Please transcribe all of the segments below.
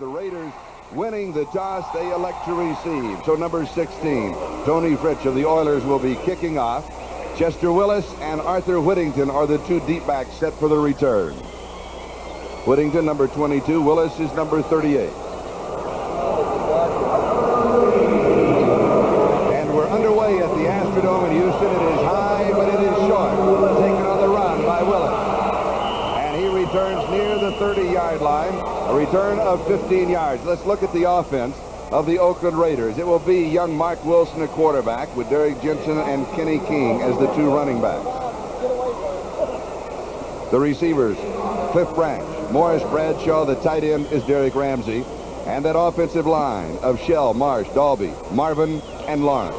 the Raiders winning the toss, they elect to receive. So number 16, Tony Fritsch of the Oilers will be kicking off. Chester Willis and Arthur Whittington are the two deep backs set for the return. Whittington, number 22. Willis is number 38. And we're underway at the Astrodome in Houston. It is high, but it is short. Taken on the run by Willis. And he returns near the 30-yard line. A return of 15 yards. Let's look at the offense of the Oakland Raiders. It will be young Mark Wilson at quarterback with Derek Jensen and Kenny King as the two running backs. The receivers, Cliff Branch, Morris Bradshaw. The tight end is Derek Ramsey. And that offensive line of Shell, Marsh, Dalby, Marvin, and Lawrence.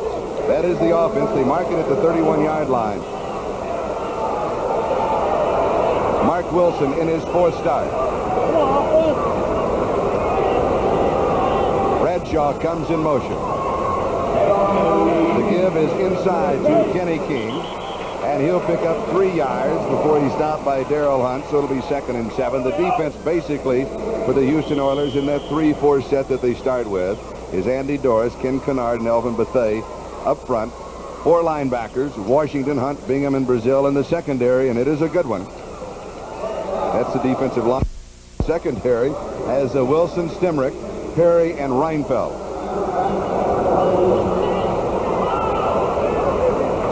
That is the offense. They mark it at the 31-yard line. Mark Wilson in his fourth start. Bradshaw comes in motion. The give is inside to Kenny King, and he'll pick up 3 yards before he's stopped by Darrell Hunt, so it'll be 2nd and 7. The defense basically for the Houston Oilers in that 3-4 set that they start with is Andy Doris, Ken Kennard, and Elvin Bethea up front. 4 linebackers, Washington, Hunt, Bingham, and Brazil in the secondary, and it is a good one. That's the defensive line. Secondary has Wilson, Stemrick, Perry, and Reinfeldt.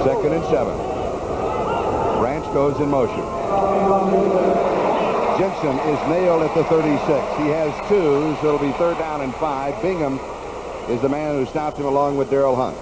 2nd and 7. Branch goes in motion. Jensen is nailed at the 36. He has 2, so it'll be 3rd down and 5. Bingham is the man who stopped him along with Darrell Hunt.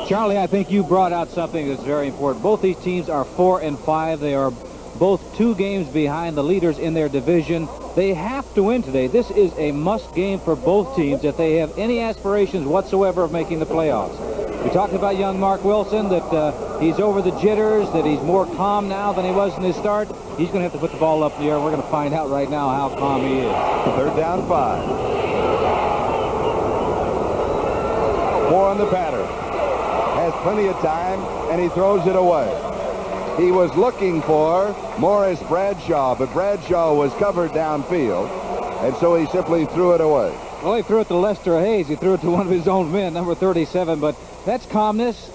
Charlie, I think you brought out something that's very important. Both these teams are 4 and 5. They are both 2 games behind the leaders in their division. They have to win today. This is a must game for both teams if they have any aspirations whatsoever of making the playoffs. We talked about young Mark Wilson, that he's over the jitters, that he's more calm now than he was in his start. He's going to have to put the ball up in the air. We're going to find out right now how calm he is. 3rd down 5. 4 on the pattern. Has plenty of time, and he throws it away. He was looking for Morris Bradshaw, but Bradshaw was covered downfield, and so he simply threw it away. Well, he threw it to Lester Hayes. He threw it to one of his own men, number 37, but that's calmness.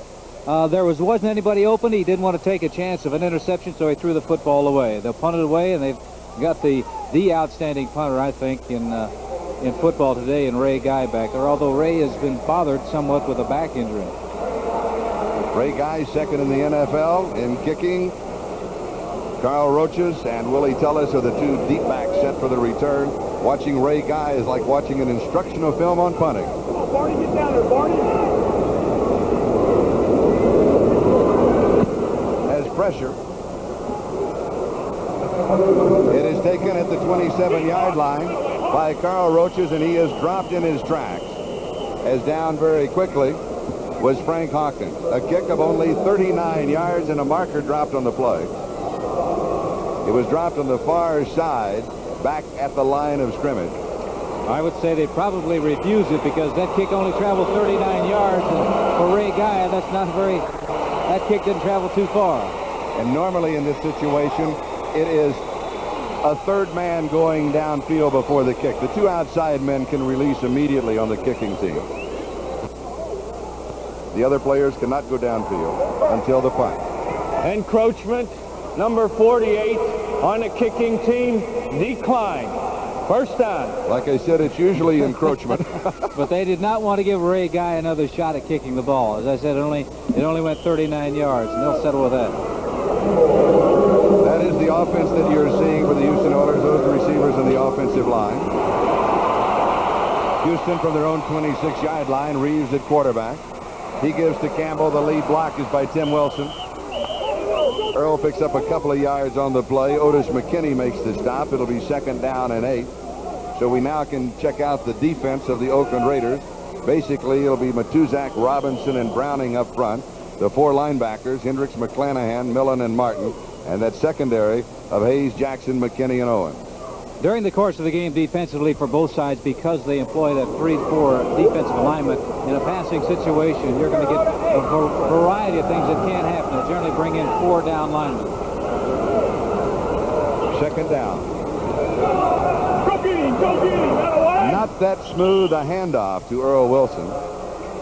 There wasn't anybody open. He didn't want to take a chance of an interception, so he threw the football away. They'll punt it away, and they've got the outstanding punter, I think, in football today, in Ray Guy back there, although Ray has been bothered somewhat with a back injury. Ray Guy, 2nd in the NFL in kicking. Carl Roaches and Willie Tullis are the 2 deep backs set for the return. Watching Ray Guy is like watching an instructional film on punting. Barney, get down there, Barney. Has pressure. It is taken at the 27-yard line by Carl Roaches, and he is dropped in his tracks. As down very quickly was Frank Hawkins. A kick of only 39 yards and a marker dropped on the play. It was dropped on the far side, back at the line of scrimmage. I would say they probably refuse it because that kick only traveled 39 yards, and for Ray Guy, that kick didn't travel too far. And normally in this situation, it is a 3rd man going downfield before the kick. The 2 outside men can release immediately on the kicking team. The other players cannot go downfield until the punt. Encroachment, number 48 on the kicking team, decline. 1st down. Like I said, it's usually encroachment. But they did not want to give Ray Guy another shot at kicking the ball. As I said, it only went 39 yards, and they'll settle with that. That is the offense that you're seeing for the Houston Oilers. Those are the receivers in the offensive line. Houston from their own 26-yard line. Reeves at quarterback. He gives to Campbell. The lead block is by Tim Wilson. Earl picks up a couple of yards on the play. Otis McKinney makes the stop. It'll be 2nd down and 8. So we now can check out the defense of the Oakland Raiders. Basically, it'll be Matuzak, Robinson, and Browning up front. The 4 linebackers, Hendricks, McClanahan, Millen, and Martin. And that secondary of Hayes, Jackson, McKinney, and Owen. During the course of the game defensively for both sides, because they employ that 3-4 defensive alignment, in a passing situation, you're going to get a variety of things that can't happen. They generally bring in 4 down linemen. 2nd down. Go get him, not that smooth a handoff to Earl Wilson,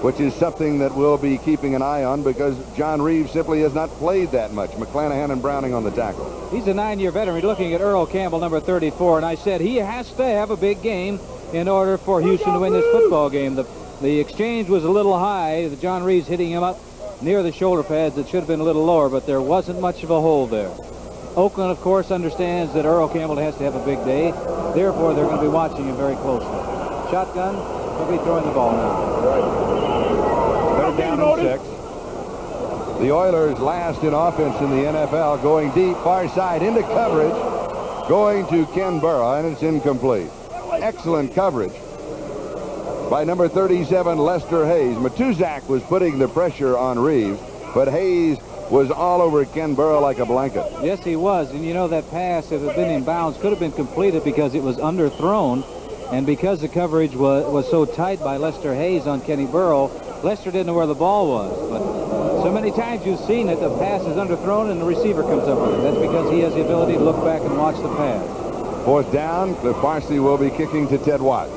which is something that we'll be keeping an eye on because John Reeves simply has not played that much. McClanahan and Browning on the tackle. He's a 9-year veteran. Looking at Earl Campbell, number 34, and I said he has to have a big game in order for Houston to win this football game. The exchange was a little high. John Reeves hitting him up near the shoulder pads. It should have been a little lower, but there wasn't much of a hold there. Oakland, of course, understands that Earl Campbell has to have a big day. Therefore, they're going to be watching him very closely. Shotgun, he'll be throwing the ball now. Third down and 6. The Oilers last in offense in the NFL, going deep, far side, into coverage, going to Ken Burrow, and it's incomplete. Excellent coverage by number 37, Lester Hayes. Matuzak was putting the pressure on Reeves, but Hayes was all over Ken Burrow like a blanket. Yes, he was. And you know, that pass, if it had been in bounds, could have been completed because it was underthrown. And because the coverage was so tight by Lester Hayes on Kenny Burrow, Lester didn't know where the ball was. But so many times you've seen it, the pass is underthrown and the receiver comes up with it. That's because he has the ability to look back and watch the pass. Fourth down, Cliff Parsley will be kicking to Ted Watts.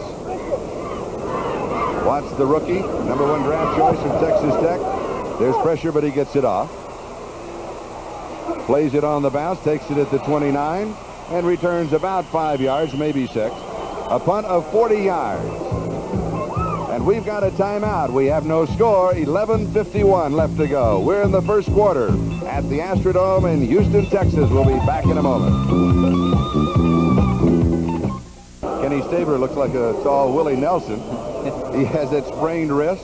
Watts, the rookie, number 1 draft choice from Texas Tech. There's pressure, but he gets it off. Plays it on the bounce, takes it at the 29, and returns about 5 yards, maybe 6. A punt of 40 yards. And we've got a timeout. We have no score. 11:51 left to go. We're in the first quarter at the Astrodome in Houston, Texas. We'll be back in a moment. Kenny Stabler looks like a tall Willie Nelson. He has that sprained wrist.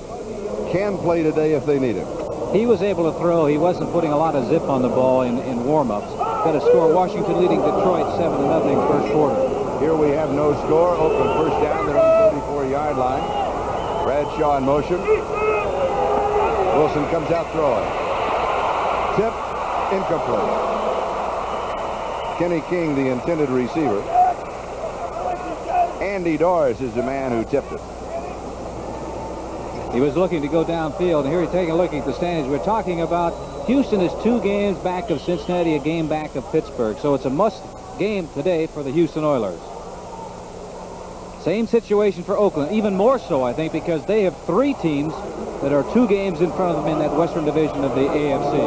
Can play today if they need him. He was able to throw. He wasn't putting a lot of zip on the ball in warm-ups. Got a score. Washington leading Detroit 7-0 first quarter. Here we have no score. Oakland first down. They're on the 34-yard line. Bradshaw in motion. Wilson comes out throwing. Tip, incomplete. Kenny King, the intended receiver. Andy Doris is the man who tipped it. He was looking to go downfield, and here he's taking a look at the standings. We're talking about Houston is 2 games back of Cincinnati, a game back of Pittsburgh. So it's a must game today for the Houston Oilers. Same situation for Oakland, even more so, I think, because they have 3 teams that are 2 games in front of them in that Western Division of the AFC.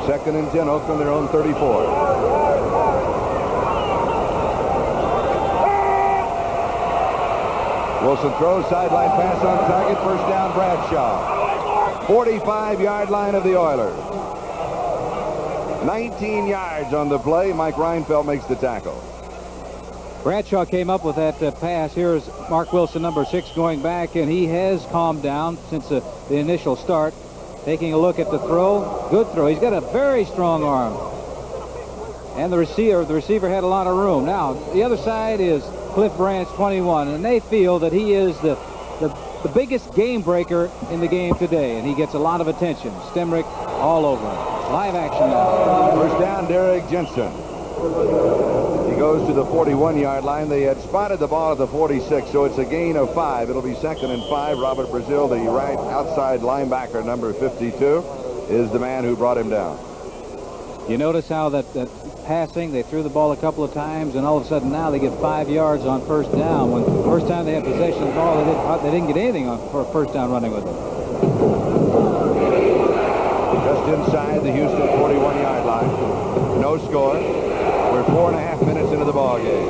2nd and 10, Oakland, their own 34. Wilson throws, sideline pass on target, first down Bradshaw. 45-yard line of the Oilers. 19 yards on the play. Mike Reinfeldt makes the tackle. Bradshaw came up with that pass. Here's Mark Wilson, number 6, going back, and he has calmed down since the initial start. Taking a look at the throw. Good throw. He's got a very strong arm. And the receiver had a lot of room. Now, the other side is Cliff Branch, 21, and they feel that he is the biggest game breaker in the game today, and he gets a lot of attention. Stemrick all over him. Live action now. First down, Derek Jensen. He goes to the 41-yard line. They had spotted the ball at the 46, so it's a gain of 5. It'll be 2nd and 5. Robert Brazil, the right outside linebacker, number 52, is the man who brought him down. You notice how that passing, they threw the ball a couple of times, and all of a sudden now they get 5 yards on first down. When the first time they had possession of the ball, they didn't get anything on for a first down running with it. Just inside the Houston 41-yard line. No score. We're 4.5 minutes into the ball game.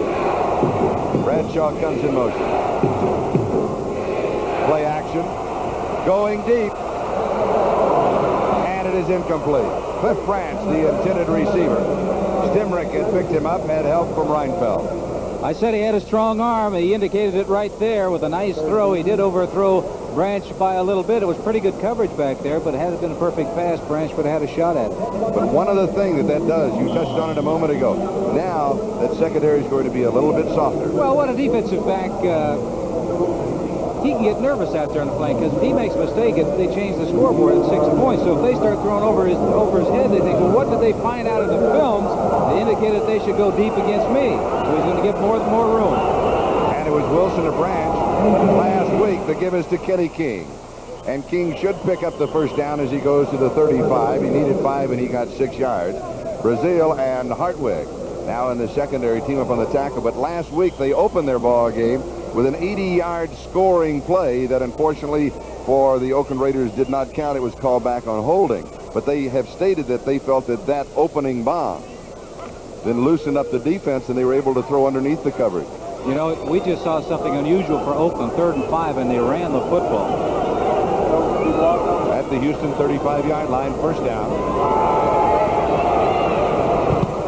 Bradshaw comes in motion. Play action. Going deep. And it is incomplete. Cliff Branch, the intended receiver. Stemrick had picked him up, had help from Reinfeldt. I said he had a strong arm. He indicated it right there with a nice throw. He did overthrow Branch by a little bit. It was pretty good coverage back there, but had it been a perfect pass, Branch would have had a shot at it. But one other thing that does, you touched on it a moment ago. Now that secondary is going to be a little bit softer. Well, what a defensive back. He can get nervous out there on the flank because if he makes a mistake, they change the scoreboard at 6 points. So if they start throwing over his head, they think, well, what did they find out in the films? They indicated they should go deep against me. So he's going to get more room. And it was Wilson to Branch last week. The give is to Kenny King. And King should pick up the first down as he goes to the 35. He needed 5 and he got 6 yards. Brazil and Hartwig now in the secondary team up on the tackle. But last week they opened their ball game with an 80-yard scoring play that unfortunately for the Oakland Raiders did not count. It was called back on holding. But they have stated that they felt that that opening bomb then loosened up the defense and they were able to throw underneath the coverage. You know, we just saw something unusual for Oakland, 3rd and 5, and they ran the football. At the Houston 35-yard line, first down.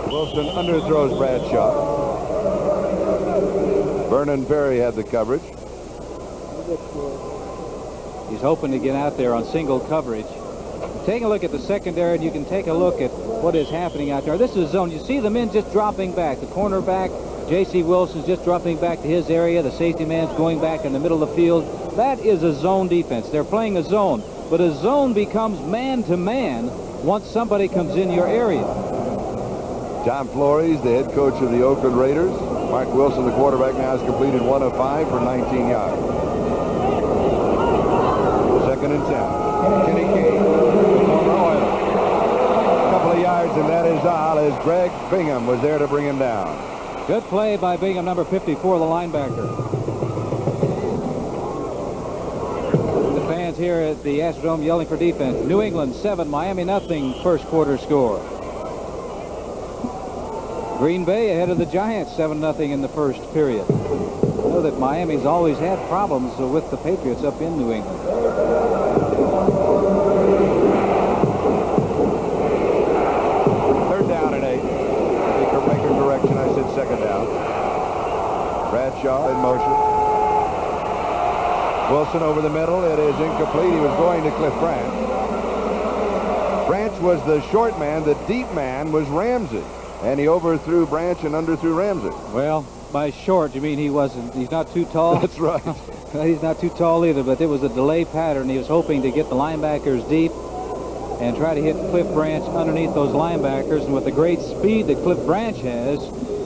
Wilson underthrows Bradshaw. Vernon Perry had the coverage. He's hoping to get out there on single coverage. Take a look at the secondary, and you can take a look at what is happening out there. This is zone. You see the men just dropping back. The cornerback, J.C. Wilson's just dropping back to his area. The safety man's going back in the middle of the field. That is a zone defense. They're playing a zone. But a zone becomes man-to-man once somebody comes in your area. John Flores, the head coach of the Oakland Raiders. Mark Wilson, the quarterback, now has completed 1 of 5 for 19 yards. 2nd and 10. Kenny King. A couple of yards, and that is all, as Greg Bingham was there to bring him down. Good play by Bingham, number 54, the linebacker. The fans here at the Astrodome yelling for defense. New England 7, Miami nothing, first quarter score. Green Bay ahead of the Giants 7-0 in the first period. I know that Miami's always had problems with the Patriots up in New England. Second down. Bradshaw in motion. Wilson over the middle. It is incomplete. He was going to Cliff Branch. Branch was the short man. The deep man was Ramsey. And he overthrew Branch and underthrew Ramsey. Well, by short, you mean he's not too tall? That's right. He's not too tall either, but it was a delay pattern. He was hoping to get the linebackers deep and try to hit Cliff Branch underneath those linebackers. And with the great speed that Cliff Branch has,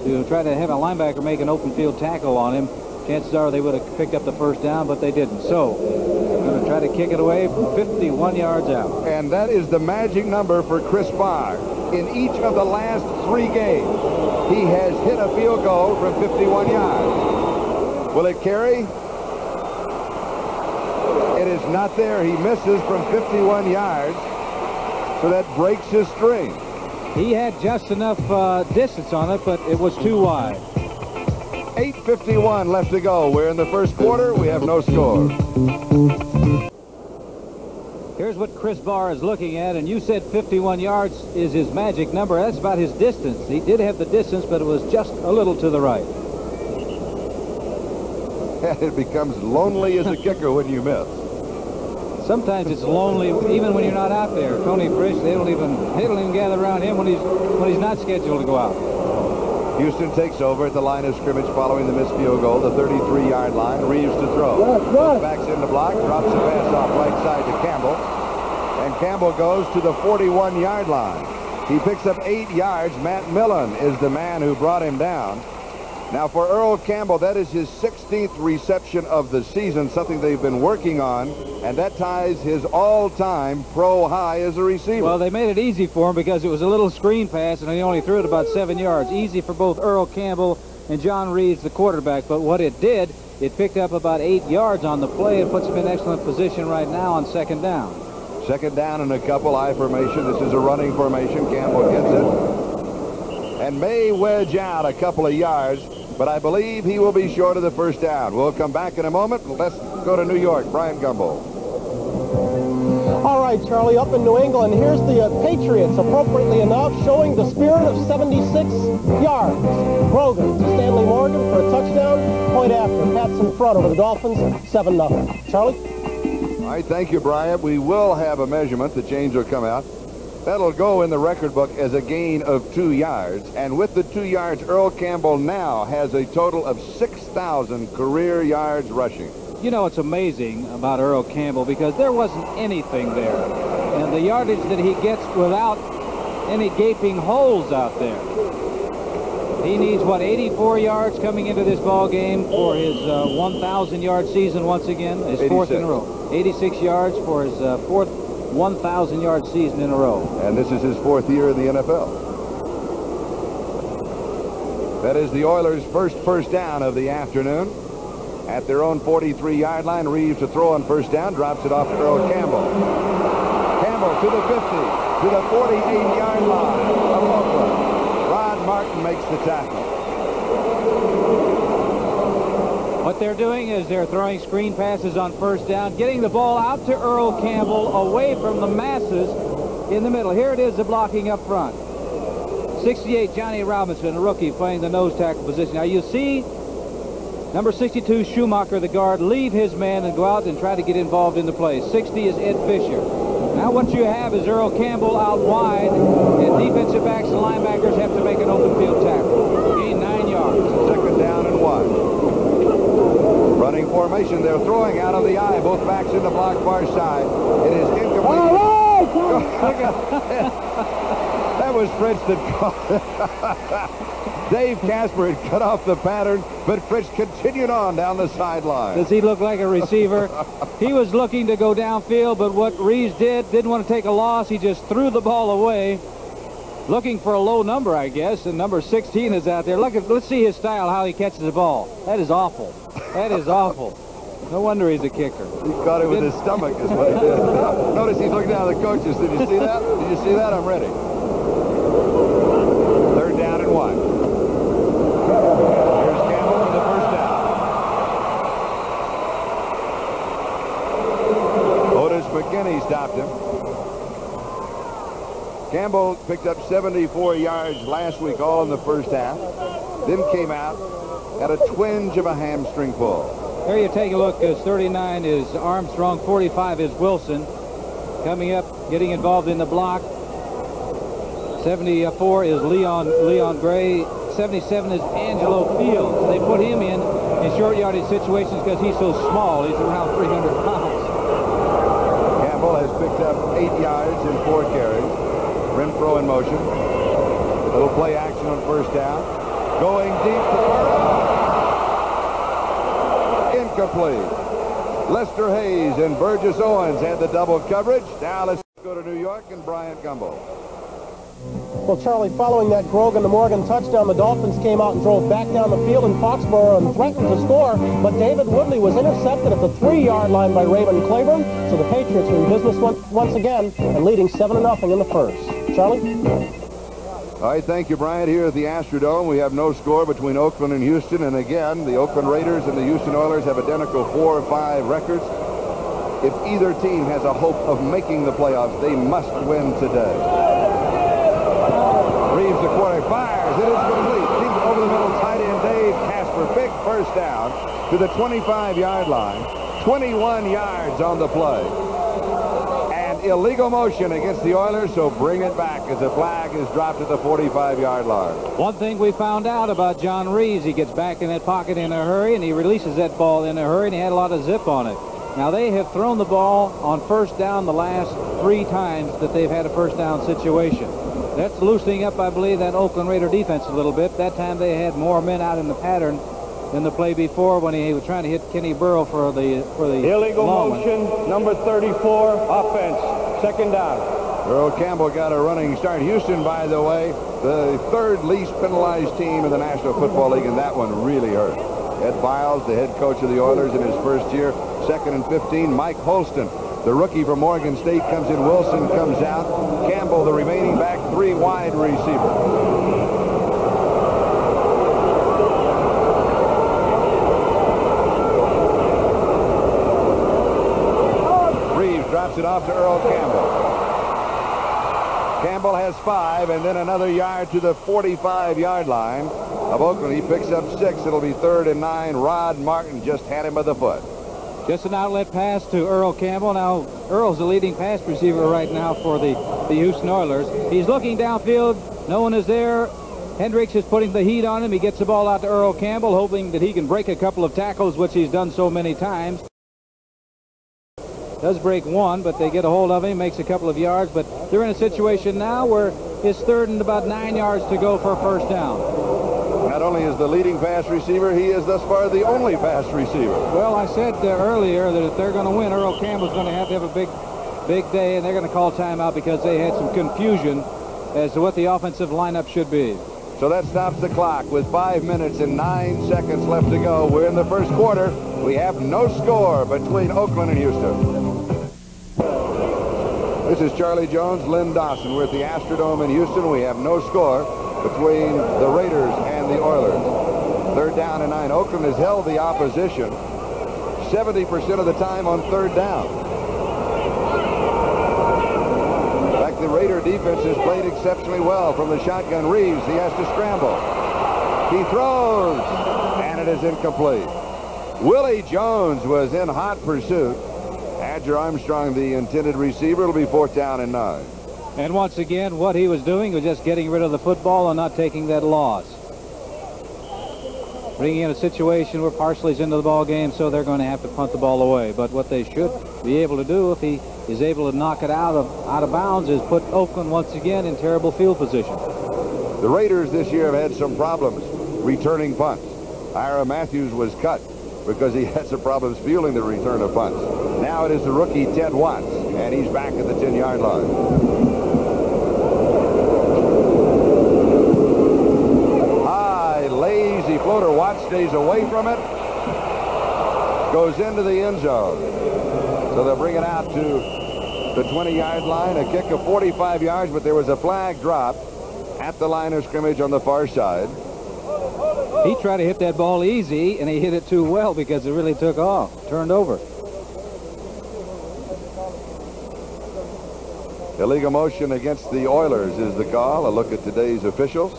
to try to have a linebacker make an open field tackle on him, chances are they would have picked up the first down, but they didn't. So they're going to try to kick it away from 51 yards out. And that is the magic number for Chris Barr. In each of the last 3 games, he has hit a field goal from 51 yards. Will it carry? It is not there. He misses from 51 yards, so that breaks his string. He had just enough distance on it, but it was too wide. 8:51 left to go. We're in the first quarter. We have no score. Here's what Chris Barr is looking at, and you said 51 yards is his magic number. That's about his distance. He did have the distance, but it was just a little to the right. And it becomes lonely as a kicker when you miss. Sometimes it's lonely even when you're not out there. Tony Frisch, they don't even gather around him when he's not scheduled to go out. Houston takes over at the line of scrimmage following the missed field goal, the 33-yard line. Reeves to throw. Goes backs in the block, drops the pass off right side to Campbell. And Campbell goes to the 41-yard line. He picks up 8 yards. Matt Millen is the man who brought him down. Now for Earl Campbell, that is his 16th reception of the season, something they've been working on, and that ties his all-time pro high as a receiver. Well, they made it easy for him because it was a little screen pass, and he only threw it about 7 yards. Easy for both Earl Campbell and John Reeves, the quarterback. But what it did, it picked up about 8 yards on the play and puts him in excellent position right now on 2nd down. 2nd down and a couple, I formation. This is a running formation. Campbell gets it and may wedge out a couple of yards, but I believe he will be short of the first down. We'll come back in a moment. Let's go to New York. Brian Gumbel. All right, Charlie, up in New England, here's the Patriots, appropriately enough, showing the spirit of 76 yards. Grogan to Stanley Morgan for a touchdown. Point after. Pats in front over the Dolphins, 7-0. Charlie? All right, thank you, Brian. We will have a measurement. The change will come out. That'll go in the record book as a gain of 2 yards. And with the 2 yards, Earl Campbell now has a total of 6,000 career yards rushing. You know, it's amazing about Earl Campbell because there wasn't anything there. And the yardage that he gets without any gaping holes out there. He needs, what, 84 yards coming into this ball game for his 1,000-yard season once again, his 4th in a row. 86 yards for his 4th 1,000-yard season in a row. And this is his 4th year in the NFL. That is the Oilers' first down of the afternoon. At their own 43-yard line, Reeves to throw on first down, drops it off to Earl Campbell. Campbell to the 50, to the 48-yard line of Oakland. Rod Martin makes the tackle. What they're doing is they're throwing screen passes on first down, getting the ball out to Earl Campbell away from the masses in the middle. Here it is, the blocking up front. 68, Johnny Robinson, a rookie, playing the nose tackle position. Now you see number 62, Schumacher, the guard, leave his man and go out and try to get involved in the play. 60 is Ed Fisher. Now what you have is Earl Campbell out wide, and defensive backs and linebackers have to make an open field tackle. Gain 9 yards. Second down and 1. Running formation. They're throwing out of the eye. Both backs in the block far side. It is incomplete. That was Fritz that caught it. Dave Casper had cut off the pattern, but Fritz continued on down the sideline. Does he look like a receiver? He was looking to go downfield, but what Reeves didn't want to take a loss. He just threw the ball away, looking for a low number, I guess, and number 16 is out there. Let's see his style, how he catches the ball. That is awful. That is awful. No wonder he's a kicker. He caught it with his stomach is what he did. Notice he's looking down at the coaches. Did you see that? Did you see that? I'm ready. Third down and 1. Here's Campbell for the first down. Otis McKinney stopped him. Campbell picked up 74 yards last week, all in the first half. Then came out, had a twinge of a hamstring pull. Here you take a look. 39 is Armstrong, 45 is Wilson. Coming up, getting involved in the block. 74 is Leon Gray. 77 is Angelo Fields. They put him in short yardage situations because he's so small. He's around 300 pounds. Campbell has picked up 8 yards in 4 carries. Renfro in motion. Little play action on first down. Going deep to Burrow. Incomplete. Lester Hayes and Burgess Owens had the double coverage. Now let's go to New York and Bryant Gumbel. Well, Charlie, following that Grogan to Morgan touchdown, the Dolphins came out and drove back down the field in Foxborough and threatened to score, but David Woodley was intercepted at the 3-yard line by Raymond Claiborne, so the Patriots are in business once again and leading 7-0 in the first. Charlie? All right, thank you, Bryant. Here at the Astrodome, we have no score between Oakland and Houston, and again, the Oakland Raiders and the Houston Oilers have identical 4-5 records. If either team has a hope of making the playoffs, they must win today. Reeves, the quarterback, fires. It is complete. Deep over the middle, tight end Dave Casper. Big first down to the 25-yard line. 21 yards on the play. And illegal motion against the Oilers, so bring it back as a flag is dropped at the 45-yard line. One thing we found out about John Reeves, he gets back in that pocket in a hurry, and he releases that ball in a hurry, and he had a lot of zip on it. Now, they have thrown the ball on first down the last 3 times that they've had a first down situation. That's loosening up, I believe, that Oakland Raider defense a little bit. That time they had more men out in the pattern than the play before when he was trying to hit Kenny Burrow for the illegal motion, number 34, offense, second down. Earl Campbell got a running start. Houston, by the way, the 3rd least penalized team in the National Football League, and that one really hurt. Ed Biles, the head coach of the Oilers in his first year, 2nd and 15. Mike Holston, the rookie from Morgan State, comes in. Wilson comes out. Campbell, the remaining back, 3 wide receivers. Reeves drops it off to Earl Campbell. Campbell has 5, and then another yard to the 45-yard line of Oakland. He picks up 6. It'll be 3rd and 9. Rod Martin just had him by the foot. Just an outlet pass to Earl Campbell. Now, Earl's the leading pass receiver right now for the Houston Oilers. He's looking downfield. No one is there. Hendricks is putting the heat on him. He gets the ball out to Earl Campbell, hoping that he can break a couple of tackles, which he's done so many times. Does break one, but they get a hold of him, makes a couple of yards. But they're in a situation now where it's 3rd and about 9 yards to go for a first down. Not only is the leading pass receiver, he is thus far the only pass receiver. Well, I said earlier that if they're going to win, Earl Campbell's going to have a big day, and they're going to call timeout because they had some confusion as to what the offensive lineup should be. So that stops the clock with 5 minutes and 9 seconds left to go. We're in the first quarter. We have no score between Oakland and Houston. This is Charlie Jones, Lynn Dawson. We're at the Astrodome in Houston. We have no score between the Raiders and the Oilers. Third down and 9. Oakland has held the opposition 70% of the time on third down. In fact, the Raider defense has played exceptionally well from the shotgun. Reeves, he has to scramble. He throws, and it is incomplete. Willie Jones was in hot pursuit. Adger Armstrong, the intended receiver. It'll be 4th down and 9. And once again, what he was doing was just getting rid of the football and not taking that loss. Bringing in a situation where Parsley's into the ball game, so they're going to have to punt the ball away. But what they should be able to do, if he is able to knock it out of bounds, is put Oakland once again in terrible field position. The Raiders this year have had some problems returning punts. Ira Matthews was cut because he had some problems fielding the return of punts. Now it is the rookie Ted Watts, and he's back at the 10-yard line. Lazy floater. Watts stays away from it. Goes into the end zone. So they'll bring it out to the 20-yard line. A kick of 45 yards, but there was a flag drop at the line of scrimmage on the far side. He tried to hit that ball easy, and he hit it too well because it really took off. Turned over. Illegal motion against the Oilers is the call. A look at today's officials.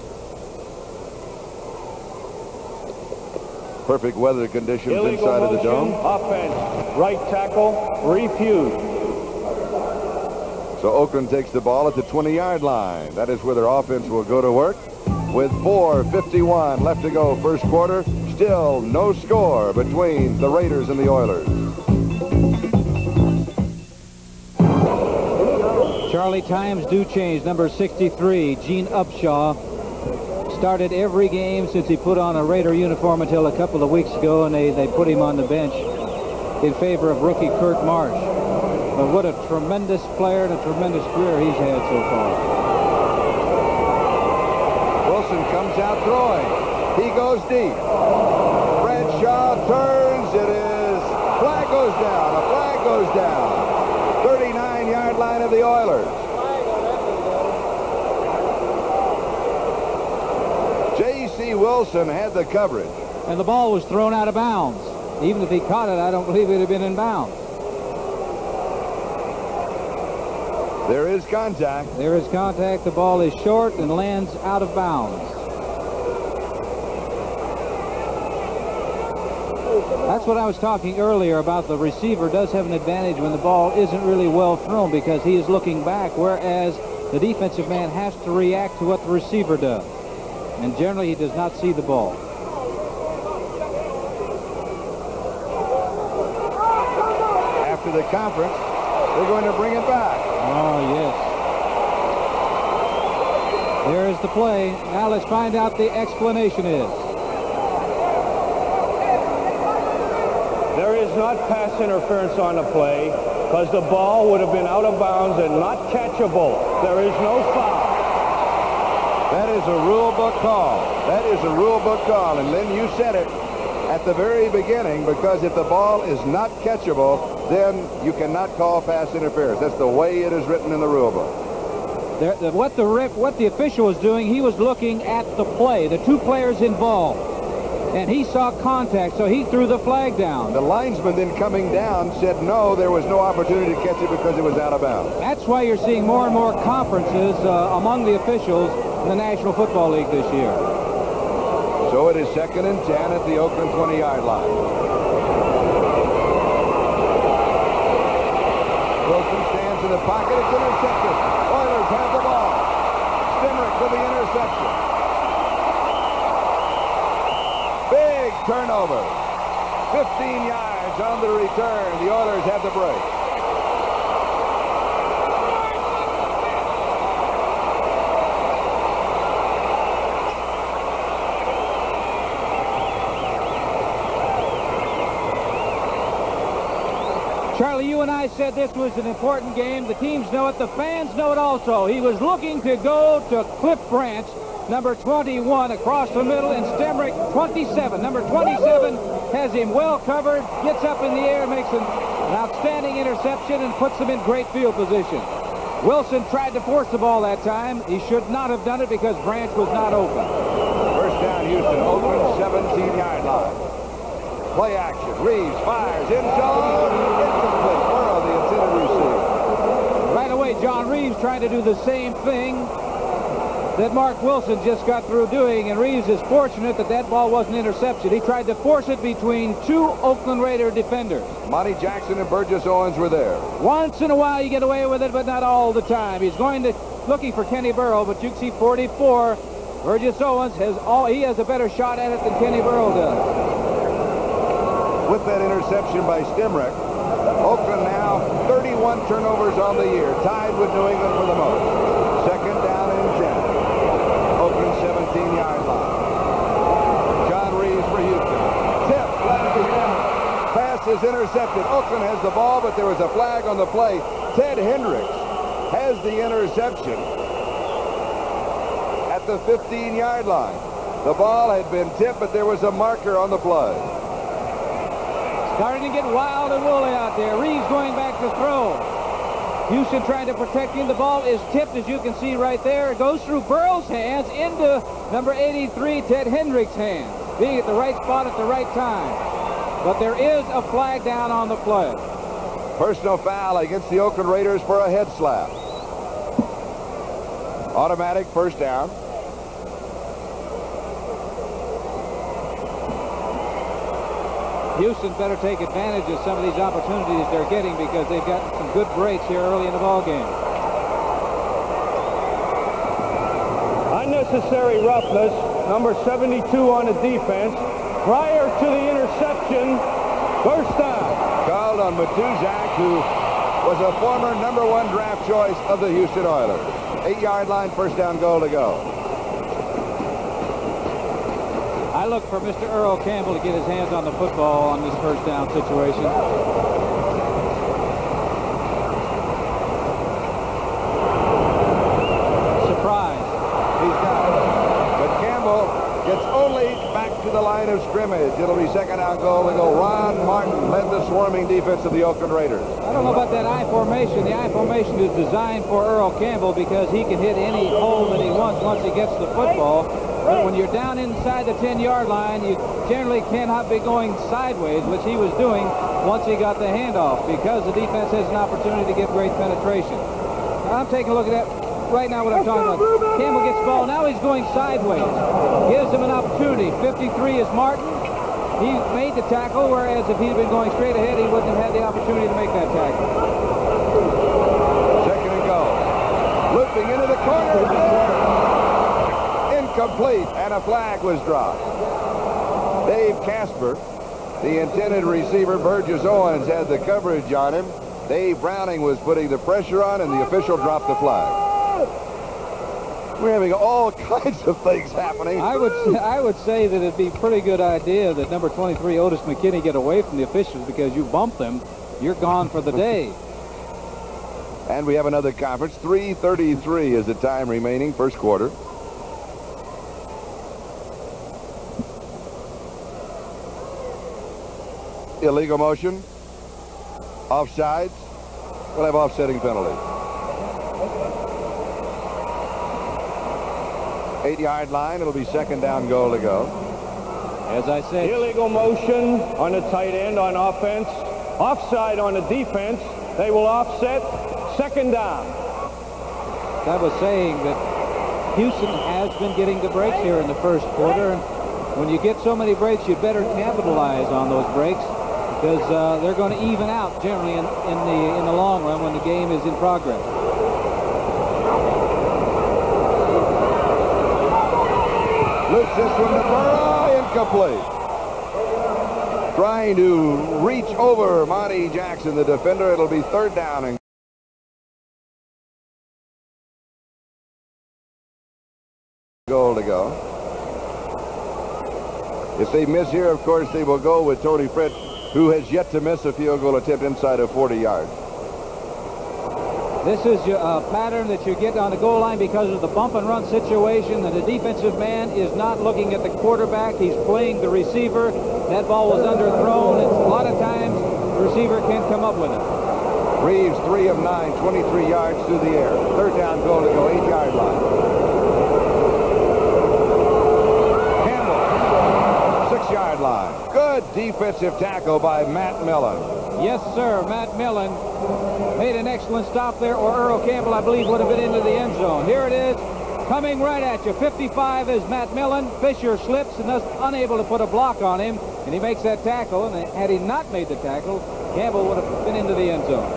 Perfect weather conditions inside of the dome. Offense. Right tackle. Refused. So Oakland takes the ball at the 20-yard line. That is where their offense will go to work. With 4:51 left to go first quarter. Still no score between the Raiders and the Oilers. Charlie, times do change. Number 63, Gene Upshaw, started every game since he put on a Raider uniform until a couple of weeks ago, and they put him on the bench in favor of rookie Kurt Marsh. But what a tremendous player and a tremendous career he's had so far. Wilson comes out throwing. He goes deep. Bradshaw turns. It is. Flag goes down. A flag goes down. 39-yard line of the Oilers. J.C. Wilson had the coverage. And the ball was thrown out of bounds. Even if he caught it, I don't believe it would have been in bounds. There is contact. There is contact. The ball is short and lands out of bounds. That's what I was talking earlier about. The receiver does have an advantage when the ball isn't really well thrown because he is looking back, whereas the defensive man has to react to what the receiver does. And generally, he does not see the ball. After the conference, they're going to bring it back. Oh, yes. There is the play. Now let's find out the explanation is. There is not pass interference on the play because the ball would have been out of bounds and not catchable. There is no foul. That is a rule book call. That is a rule book call. And Lynn, you said it at the very beginning, because if the ball is not catchable, then you cannot call pass interference. That's the way it is written in the rule book. What the official was doing, he was looking at the play, the two players involved. And he saw contact, so he threw the flag down. The linesman then coming down said no, there was no opportunity to catch it because it was out of bounds. That's why you're seeing more and more conferences among the officials in the National Football League this year. So it is 2nd and 10 at the Oakland 20-yard line. Wilson stands in the pocket. It's intercepted. Oilers have the ball. Stimrick with the interception. Big turnover. 15 yards on the return. The Oilers have the break. Charlie, you and I said this was an important game. The teams know it. The fans know it also. He was looking to go to Cliff Branch number 21 across the middle, and Stemrick 27. Number 27 has him well covered, gets up in the air, makes an outstanding interception, and puts him in great field position. Wilson tried to force the ball that time. He should not have done it because Branch was not open. First down, Houston. Oakland 17-yard line. Play action. Reeves fires in zone. Incomplete. Burrow, the intended receiver. Right away, John Reeves trying to do the same thing that Mark Wilson just got through doing, and Reeves is fortunate that that ball wasn't intercepted. He tried to force it between two Oakland Raider defenders. Monty Jackson and Burgess Owens were there. Once in a while you get away with it, but not all the time. He's looking for Kenny Burrow, but you can see 44. Burgess Owens has a better shot at it than Kenny Burrow does. With that interception by Stemrick, Oakland now 31 turnovers on the year, tied with New England for the most. Second down and 10. Oakland 17-yard line. John Reeves for Houston. Tip, flag is down. Pass is intercepted. Oakland has the ball, but there was a flag on the play. Ted Hendricks has the interception at the 15-yard line. The ball had been tipped, but there was a marker on the play. Starting to get wild and woolly out there. Reeves going back to throw. Houston trying to protect him. The ball is tipped, as you can see right there. It goes through Burrow's hands into number 83, Ted Hendricks' hands. Being at the right spot at the right time. But there is a flag down on the play. Personal foul against the Oakland Raiders for a head slap. Automatic first down. Houston better take advantage of some of these opportunities they're getting because they've got some good breaks here early in the ball game. Unnecessary roughness, number 72 on the defense. Prior to the interception, first down. Called on Matuzak, who was a former #1 draft choice of the Houston Oilers. 8-yard line, first down goal to go. I look for Mr. Earl Campbell to get his hands on the football on this first down situation. Surprise. He's got it. But Campbell gets only back to the line of scrimmage. It'll be second down goal to go. Ron Martin led the swarming defense of the Oakland Raiders. I don't know about that I formation. The I formation is designed for Earl Campbell because he can hit any hole that he wants once he gets the football. But when you're down inside the 10-yard line, you generally cannot be going sideways, which he was doing once he got the handoff, because the defense has an opportunity to get great penetration. I'm taking a look at that right now, what I'm talking about. Campbell gets the ball. Now he's going sideways. Gives him an opportunity. 53 is Martin. He made the tackle, whereas if he'd been going straight ahead, he wouldn't have had the opportunity to make that tackle. Second and goal. Looping into the corner. Incomplete, and a flag was dropped. Dave Casper, the intended receiver. Burgess Owens had the coverage on him. Dave Browning was putting the pressure on, and the official dropped the flag. We're having all kinds of things happening. I would say that it'd be a pretty good idea that number 23 Otis McKinney get away from the officials, because you bump them, you're gone for the day. And we have another conference. 3:33 is the time remaining, first quarter. Illegal motion. Offsides. We'll have offsetting penalty. 8-yard line. It'll be second down goal to go. As I said, Illegal motion on the tight end on offense. Offside on the defense. They will offset. Second down. I was saying that Houston has been getting the breaks here in the first quarter. And when you get so many breaks, you better capitalize on those breaks, because they're going to even out generally in the long run when the game is in progress. Looks this one to Burrow, incomplete. Trying to reach over Monty Jackson, the defender. It'll be third down and goal to go. If they miss here, of course, they will go with Tony Fritz, who has yet to miss a field goal attempt inside of 40 yards. This is a pattern that you get on the goal line because of the bump and run situation, and the defensive man is not looking at the quarterback. He's playing the receiver. That ball was underthrown. It's a lot of times the receiver can't come up with it. Reeves, 3 of 9, 23 yards through the air. Third down goal to go, 8-yard line. Campbell, 6-yard line. Good defensive tackle by Matt Millen. Yes, sir. Matt Millen made an excellent stop there, or Earl Campbell, I believe, would have been into the end zone. Here it is, coming right at you. 55 is Matt Millen. Fisher slips and is unable to put a block on him, and he makes that tackle. And had he not made the tackle, Campbell would have been into the end zone.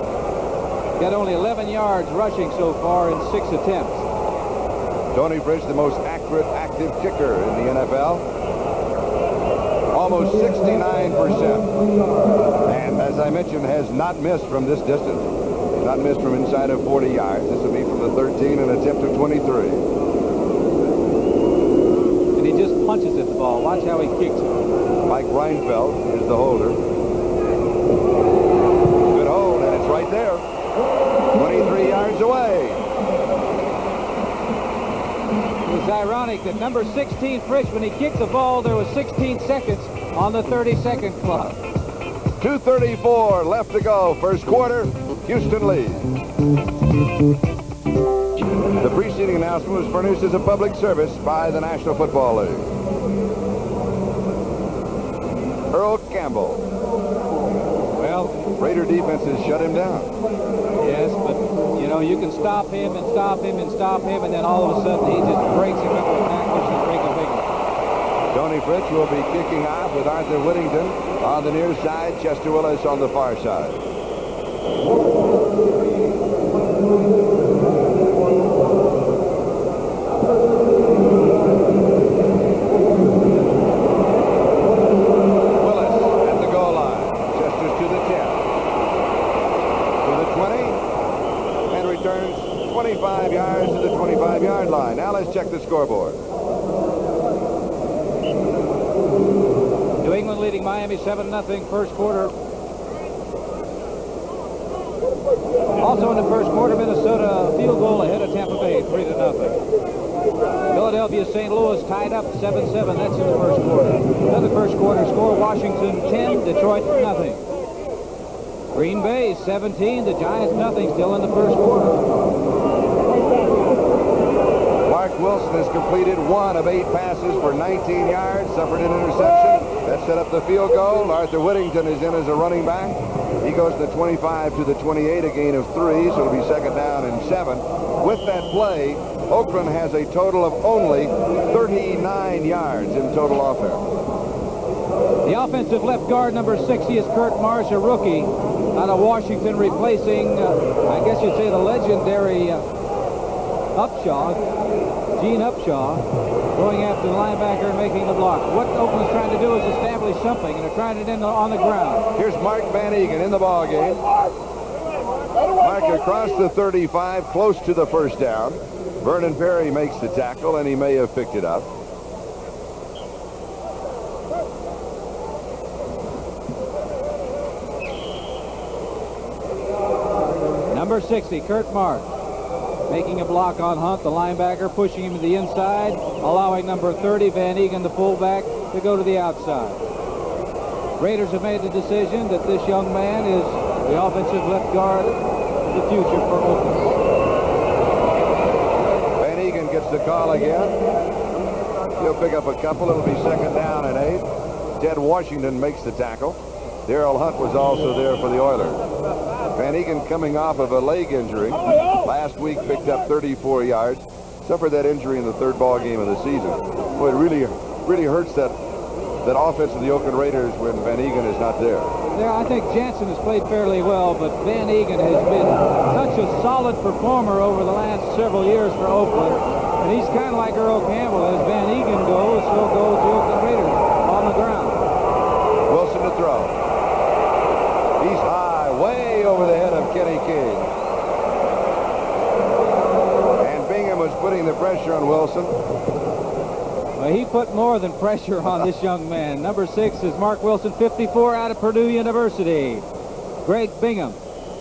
Got only 11 yards rushing so far in 6 attempts. Tony Fritz, the most accurate active kicker in the NFL. Almost 69%. And as I mentioned, has not missed from this distance. He's not missed from inside of 40 yards. This will be from the 13, an attempt of 23. And he just punches at the ball. Watch how he kicks it. Mike Reinfeldt is the holder. Good hold, and it's right there. 23 yards away. It's ironic that number 16 Fritz, when he kicked the ball, there was 16 seconds on the 30-second clock. 2:34 left to go. First quarter, Houston leads. The preceding announcement was furnished as a public service by the National Football League. Earl Campbell. Well, Raider defense has shut him down. yes, but, you know, you can stop him and stop him and stop him, and then all of a sudden he just breaks him up with tackles and break a big one. Tony Fritz will be kicking off with Arthur Whittington on the near side, Chester Willis on the far side. Willis at the goal line. Chester's to the 10. To the 20. And returns 25 yards to the 25-yard line. Now let's check the scoreboard. New England leading Miami 7-0 first quarter. Also in the first quarter, Minnesota field goal ahead of Tampa Bay, 3-0. Philadelphia, St. Louis tied up 7-7. That's in the first quarter. Another first quarter score, Washington 10, Detroit 0. Green Bay 17, the Giants 0, still in the first quarter. Mark Wilson has completed 1 of 8 passes for 19 yards, suffered an interception. That set up the field goal. Arthur Whittington is in as a running back. He goes to the 25 to the 28, a gain of 3, so it'll be second down and 7. With that play, Oakland has a total of only 39 yards in total offense. The offensive left guard, number 60, is Kurt Marsh, a rookie out of Washington, replacing, I guess you'd say, the legendary Upshaw, Gene Upshaw, going after the linebacker and making the block. What Oakland's trying to do is establish something, and they're trying it on the ground. Here's Mark Van Egan in the ball game. Mark across the 35, close to the first down. Vernon Perry makes the tackle, and he may have picked it up. Number 60, Kurt Marsh, making a block on Hunt, the linebacker, pushing him to the inside, allowing number 30, Van Egan, the fullback, to go to the outside. Raiders have made the decision that this young man is the offensive left guard of the future for Oakland. Van Egan gets the call again. He'll pick up a couple. It'll be second down and 8. Ted Washington makes the tackle. Darrell Hunt was also there for the Oilers. Van Egan coming off of a leg injury. Last week picked up 34 yards. Suffered that injury in the third ball game of the season. Boy, it really hurts that offense of the Oakland Raiders when Van Egan is not there. Yeah, I think Jansen has played fairly well, but Van Egan has been such a solid performer over the last several years for Oakland. And he's kind of like Earl Campbell. As Van Egan goes, so goes the Oakland Raiders on the ground. Wilson to throw. He's high, way over the head of Kenny King. And Bingham was putting the pressure on Wilson. Well, he put more than pressure on this young man. Number 6 is Mark Wilson, 54, out of Purdue University. Greg Bingham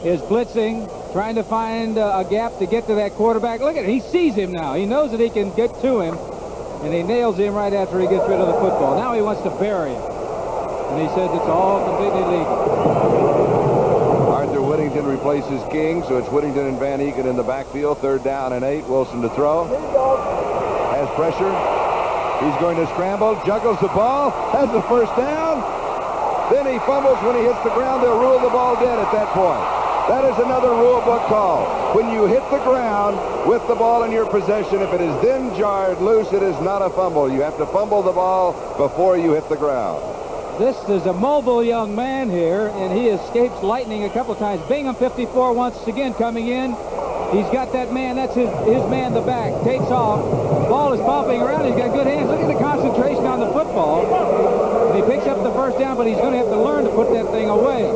is blitzing trying to find a gap to get to that quarterback. Look at it. He sees him now. He knows that he can get to him, and he nails him right after he gets rid of the football. Now he wants to bury him, and he says it's all completely legal. Arthur Whittington replaces King, so it's Whittington and Van Eeken in the backfield. 3rd down and 8. Wilson to throw. Has pressure. He's going to scramble, juggles the ball, has the 1st down. Then he fumbles. When he hits the ground, they'll rule the ball dead at that point. That is another rule book call. When you hit the ground with the ball in your possession, if it is then jarred loose, it is not a fumble. You have to fumble the ball before you hit the ground. This is a mobile young man here, and he escapes lightning a couple times. Bingham, 54, once again coming in. He's got that man. That's his man in the back. Takes off. Ball is popping around. He's got good hands. Look at the concentration on the football. And he picks up the 1st down, but he's going to have to learn to put that thing away.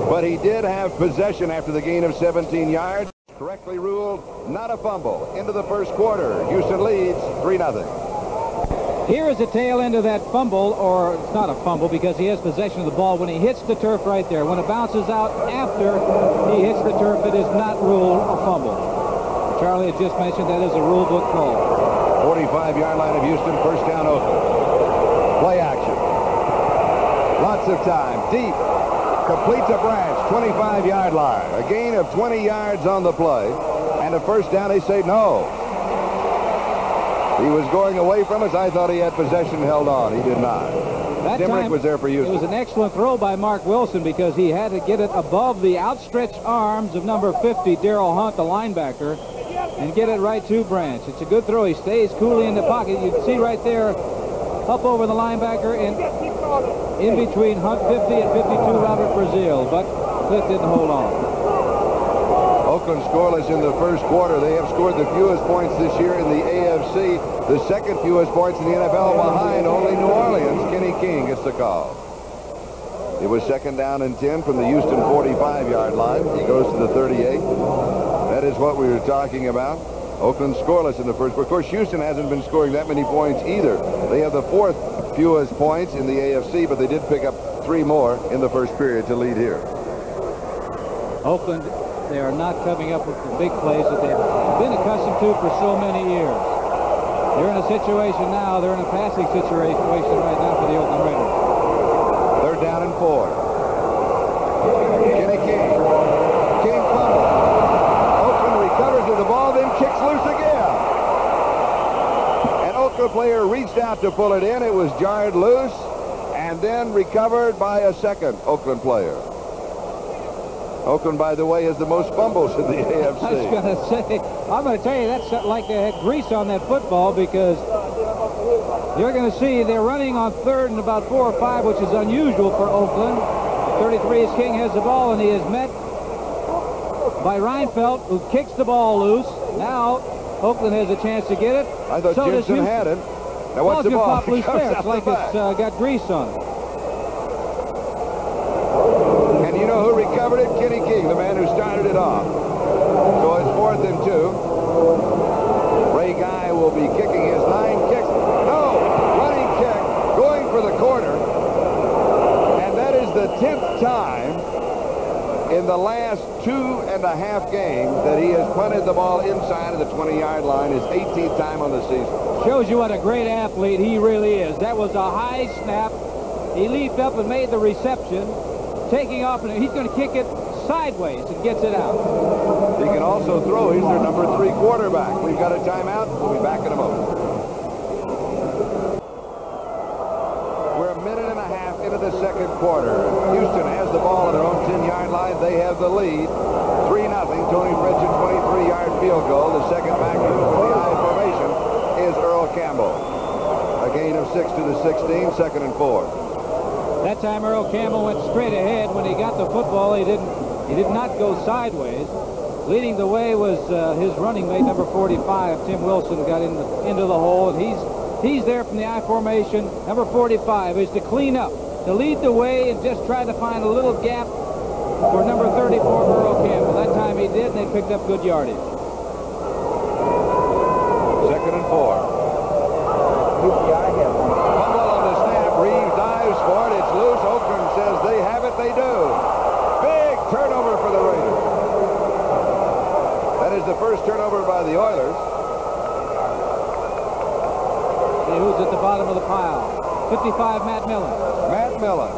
But he did have possession after the gain of 17 yards. Correctly ruled, not a fumble. Into the 1st quarter. Houston leads 3-0. Here is the tail end of that fumble, or it's not a fumble because he has possession of the ball when he hits the turf right there. When it bounces out after he hits the turf, it is not ruled a fumble. Charlie had just mentioned that is a rule book call. 45-yard line of Houston, 1st down Oakland. Play action. Lots of time. Deep. Completes a branch, 25-yard line. A gain of 20 yards on the play. And a 1st down, they say no. He was going away from us. I thought he had possession held on. He did not. That Dimrick time, was there for Houston. It was an excellent throw by Mark Wilson because he had to get it above the outstretched arms of number 50, Darrell Hunt, the linebacker, and get it right to Branch. It's a good throw. He stays coolly in the pocket. You can see right there, up over the linebacker and in between Hunt 50 and 52 Robert Brazil, but Cliff didn't hold on. Oakland scoreless in the 1st quarter. They have scored the fewest points this year in the AFC. The 2nd fewest points in the NFL behind only New Orleans. Kenny King gets the call. It was 2nd down and 10 from the Houston 45-yard line. He goes to the 38. That is what we were talking about. Oakland scoreless in the 1st. Of course, Houston hasn't been scoring that many points either. They have the 4th fewest points in the AFC, but they did pick up 3 more in the 1st period to lead here. Oakland, they are not coming up with the big plays that they've been accustomed to for so many years. They're in a situation now, they're in a passing situation right now for the Oakland Raiders. 3rd down and 4. Kenny King. King fumbles. Oakland recovers with the ball, then kicks loose again. An Oakland player reached out to pull it in. It was jarred loose and then recovered by a 2nd Oakland player. Oakland, by the way, has the most fumbles in the AFC. I was going to say, I'm going to tell you, that's like they had grease on that football because you're going to see they're running on 3rd and about 4 or 5, which is unusual for Oakland. 33 is King has the ball, and he is met by Reinfeldt, who kicks the ball loose. Now, Oakland has a chance to get it. I thought Jensen had it. Now, what's the ball? Pop loose there. It's like it's got grease on it. And you know who recovered it? Kenny King, the man who started it off. So it's 4th and 2. Ray Guy will be kicking his 9 kicks. No! Running kick, going for the corner. And that is the 10th time in the last 2.5 games that he has punted the ball inside of the 20-yard line. His 18th time on the season. Shows you what a great athlete he really is. That was a high snap. He leaped up and made the reception. Taking off, and he's going to kick it sideways and gets it out. He can also throw. He's their number 3 quarterback. We've got a timeout. We'll be back in a moment. We're a minute and a half into the 2nd quarter. Houston has the ball on their own 10-yard line. They have the lead. 3-0. Tony Fritz, a 23-yard field goal. The 2nd back in for the I formation is Earl Campbell. A gain of 6 to the 16, 2nd and 4. That time Earl Campbell went straight ahead. When he got the football, he did not go sideways. Leading the way was his running mate, number 45, Tim Wilson, got into the hole, and he's there from the I formation. Number 45 is to clean up, to lead the way, and just try to find a little gap for number 34, Earl Campbell. That time he did, and they picked up good yardage. 2nd and 4. Reeves dives for it. It's loose. Oakland says they have it. They do. Big turnover for the Raiders. That is the first turnover by the Oilers. See who's at the bottom of the pile. 55, Matt Millen. Matt Millen.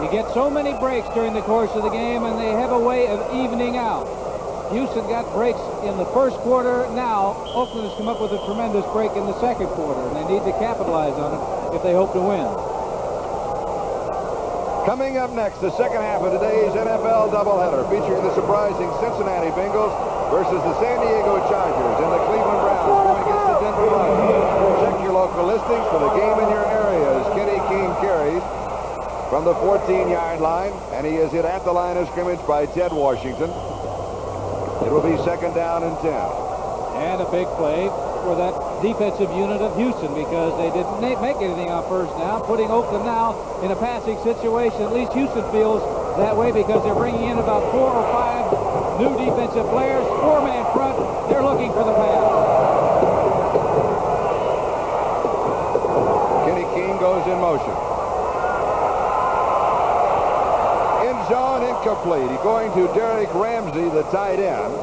You get so many breaks during the course of the game, and they have a way of evening out. Houston got breaks in the first quarter. Now, Oakland has come up with a tremendous break in the second quarter, and they need to capitalize on it if they hope to win. Coming up next, the second half of today's NFL doubleheader, featuring the surprising Cincinnati Bengals versus the San Diego Chargers and the Cleveland Browns going against the Denver Broncos. Check your local listings for the game in your area as Kenny King carries from the 14-yard line, and he is hit at the line of scrimmage by Ted Washington. It will be second down and 10. And a big play for that defensive unit of Houston, because they didn't make anything on first down, putting Oakland now in a passing situation. At least Houston feels that way because they're bringing in about 4 or 5 new defensive players, 4-man front. They're looking for the pass. Kenny King goes in motion. Zone incomplete. He's going to Derek Ramsey, the tight end.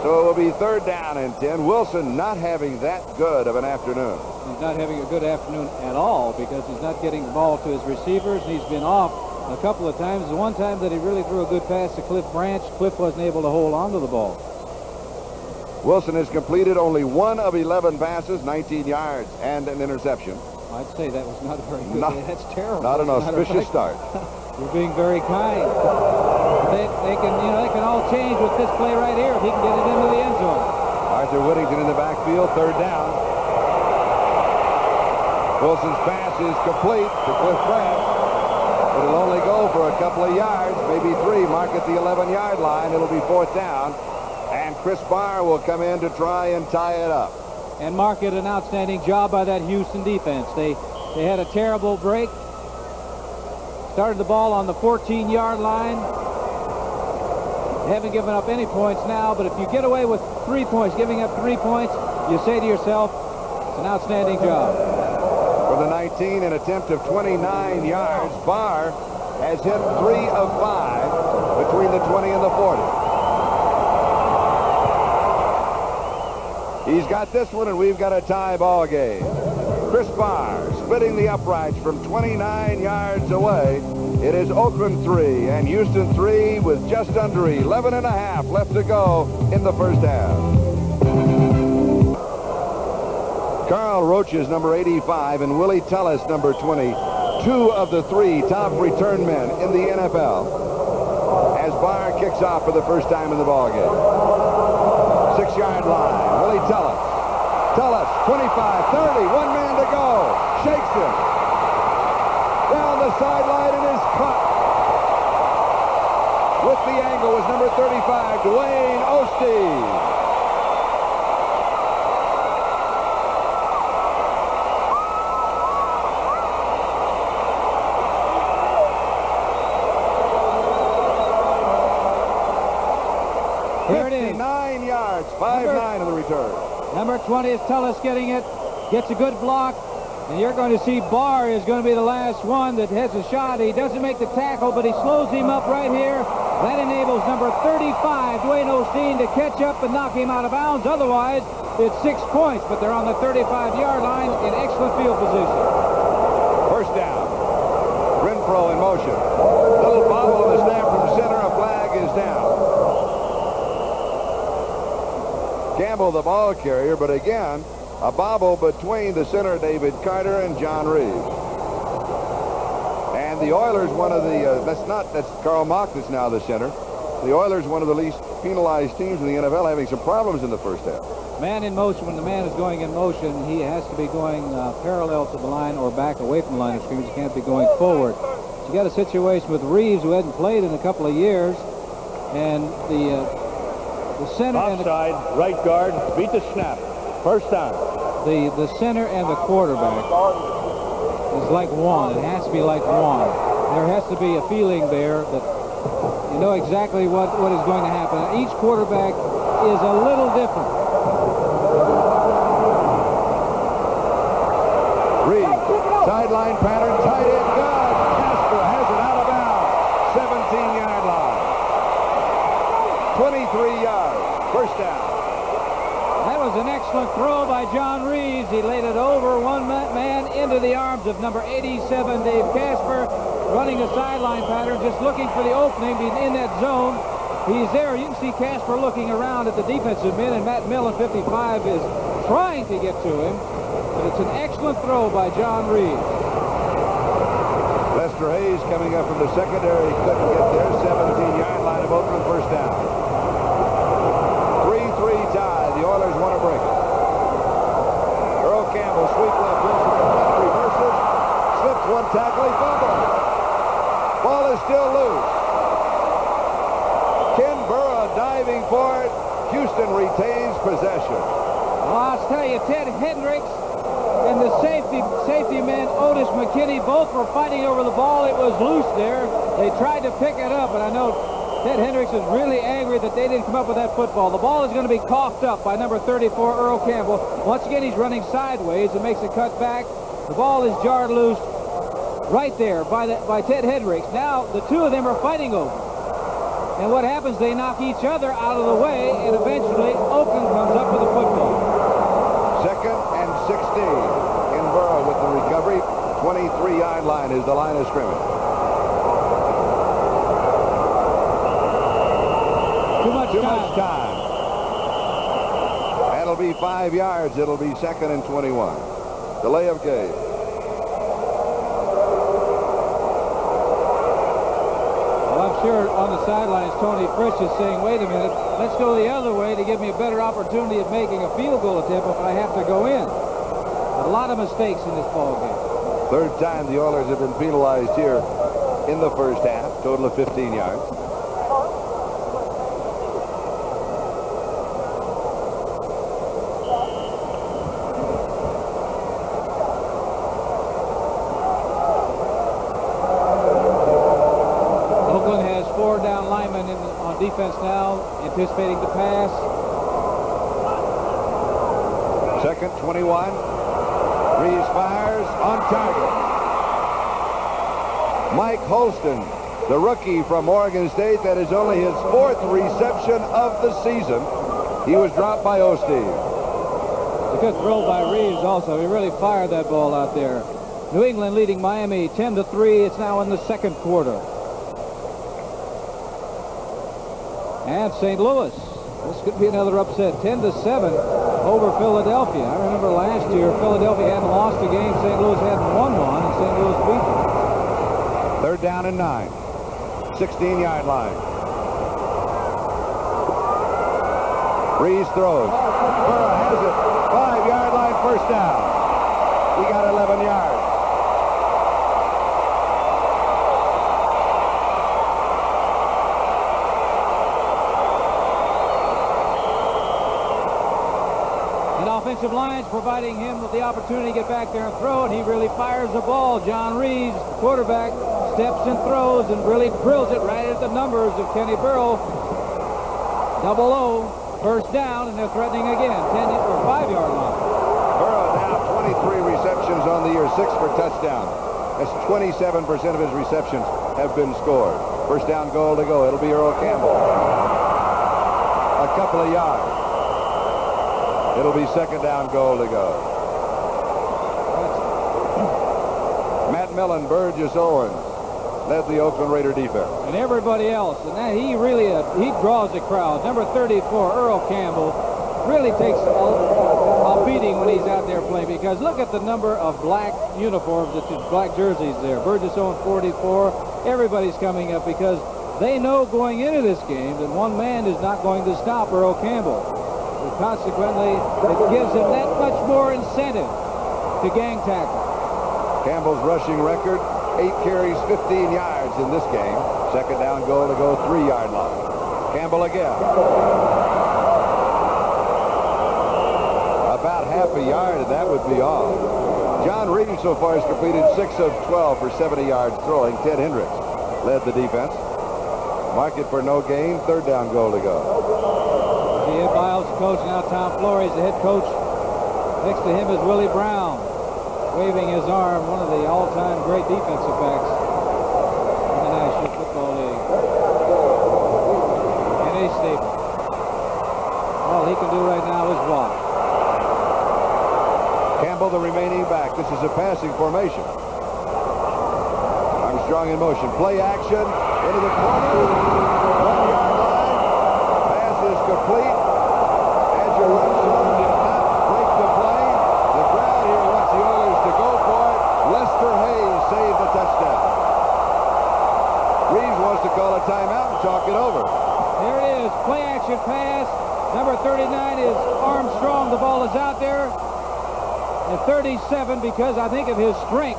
So it will be third down and 10. Wilson not having that good of an afternoon. He's not having a good afternoon at all because he's not getting the ball to his receivers. And he's been off a couple of times. The one time that he really threw a good pass to Cliff Branch, Cliff wasn't able to hold on to the ball. Wilson has completed only 1 of 11 passes, 19 yards, and an interception. I'd say that was not a very good day. That's terrible. Not an auspicious start. You're being very kind. They can all change with this play right here if he can get it into the end zone. Arthur Whittington in the backfield, third down. Wilson's pass is complete to Cliff Branch. It'll only go for a couple of yards, maybe 3. Mark at the 11-yard line. It'll be fourth down. And Chris Barr will come in to try and tie it up. And Mark did an outstanding job by that Houston defense. They had a terrible break. Started the ball on the 14-yard line. They haven't given up any points now, but if you get away with 3 points, giving up 3 points, you say to yourself, it's an outstanding job. For the 19, an attempt of 29 yards. Barr has hit 3 of 5 between the 20 and the 40. He's got this one, and we've got a tie ball game. Chris Barr splitting the uprights from 29 yards away. It is Oakland 3 and Houston 3 with just under 11 and a half left to go in the first half. Carl Roach is number 85 and Willie Tullis number 20. 2 of the 3 top return men in the NFL. As Barr kicks off for the first time in the ballgame. 6-yard line. Willie Tullis. Tullis, 25, 30, 1 man to go. Shakes him. Down the sideline and is caught. With the angle was number 35, Dwayne Osteen. Here it is. 9 yards, 5-9 in the return. Number 20 is Tullis getting it. Gets a good block. And you're going to see Barr is going to be the last one that has a shot. He doesn't make the tackle, but he slows him up right here. That enables number 35, Dwayne Osteen, to catch up and knock him out of bounds. Otherwise, it's 6 points, but they're on the 35-yard line in excellent field position. First down. Renfro in motion. Little bobble of the snap from center. A flag is down. Campbell, the ball carrier, but again, a bobble between the center, David Carter, and John Reeves. And the Oilers, one of the, that's Carl Mock that's now the center. The Oilers, one of the least penalized teams in the NFL, having some problems in the first half. Man in motion, when the man is going in motion, he has to be going parallel to the line or back away from the line of scrimmage. He can't be going forward. So you got a situation with Reeves, who hadn't played in a couple of years, and the center offside, and right guard, beat the snap. First down. The center and the quarterback is like one. It has to be like one. There has to be a feeling there that you know exactly what is going to happen. Each quarterback is a little different. Reeves, sideline pattern, tight end, good. Casper has it out of bounds. 17-yard line. excellent throw by John Reeves. He laid it over one man into the arms of number 87, Dave Casper, running a sideline pattern, just looking for the opening, being in that zone. He's there. You can see Casper looking around at the defensive men, and Matt Millen, 55, is trying to get to him. But it's an excellent throw by John Reeves. Lester Hayes coming up from the secondary. Couldn't get there. 17-yard line of Oakland, first down. 3-3 tie. The Oilers want to break it. Earl Campbell, sweep left, Wilson reverses. Slips one tackle, he fumbles. Ball is still loose. Ken Burrow diving for it. Houston retains possession. Well, I'll tell you, Ted Hendricks and the safety man, Otis McKinney, both were fighting over the ball. It was loose there. They tried to pick it up, and I know Ted Hendricks is really angry that they didn't come up with that football. The ball is going to be coughed up by number 34, Earl Campbell. Once again, he's running sideways and makes a cut back. The ball is jarred loose right there by Ted Hendricks. Now, the two of them are fighting over it. And what happens, they knock each other out of the way, and eventually Oakland comes up with the football. 2nd and 16. In Burrow with the recovery. 23-yard line is the line of scrimmage. Too much time. That'll be 5 yards. It'll be 2nd and 21. Delay of game. Sure, on the sidelines, Tony Fritsch is saying, wait a minute, let's go the other way to give me a better opportunity of making a field goal attempt if I have to go in. A lot of mistakes in this ball game. Third time the Oilers have been penalized here in the first half. Total of 15 yards. On defense now, anticipating the pass. 2nd, 21. Reeves fires on target. Mike Holston, the rookie from Oregon State, that is only his 4th reception of the season. He was dropped by Osteen. A good throw by Reeves also. He really fired that ball out there. New England leading Miami 10-3. It's now in the 2nd quarter. And St. Louis, this could be another upset, 10-7 over Philadelphia. I remember last year Philadelphia hadn't lost a game, St. Louis hadn't won one, and St. Louis beat them. 3rd down and 9. 16-yard line. Reeves throws. Burrow has it. 5-yard line, first down. He got 11 yards. Offensive lines providing him with the opportunity to get back there and throw, and he really fires the ball. John Reeves, the quarterback, steps and throws and really drills it right at the numbers of Kenny Burrow. 0-0, first down, and they're threatening again, 10 or 5-yard line. Burrow now 23 receptions on the year, 6 for touchdown. That's 27% of his receptions have been scored. First down goal to go. It'll be Earl Campbell. A couple of yards. It'll be 2nd down goal to go. Matt Millen, Burgess Owens led the Oakland Raider defense. And everybody else. And that he really he draws the crowd. Number 34, Earl Campbell, really takes a beating when he's out there playing, because look at the number of black uniforms, black jerseys there. Burgess Owens, 44. Everybody's coming up because they know going into this game that one man is not going to stop Earl Campbell. Consequently, it gives him that much more incentive to gang tackle. Campbell's rushing record, 8 carries, 15 yards in this game. 2nd down goal to go, 3-yard line. Campbell again. About half a yard, and that would be all. John Reeves so far has completed 6 of 12 for 70 yards throwing. Ted Hendricks led the defense. Mark it for no gain, 3rd down goal to go. Ed Biles, coach, now Tom Flores, the head coach. Next to him is Willie Brown, waving his arm, one of the all-time great defensive backs in the National Football League. And A. Staples. All he can do right now is walk. Campbell, the remaining back. This is a passing formation. Armstrong in motion. Play action into the corner. 1-yard line. Pass is complete. Andrew Armstrong did not break the play. The crowd here wants the Oilers to go for it. Lester Hayes saved the touchdown. Reeves wants to call a timeout and talk it over. There it is. Play action pass. Number 39 is Armstrong. The ball is out there. And 37, because I think of his strength,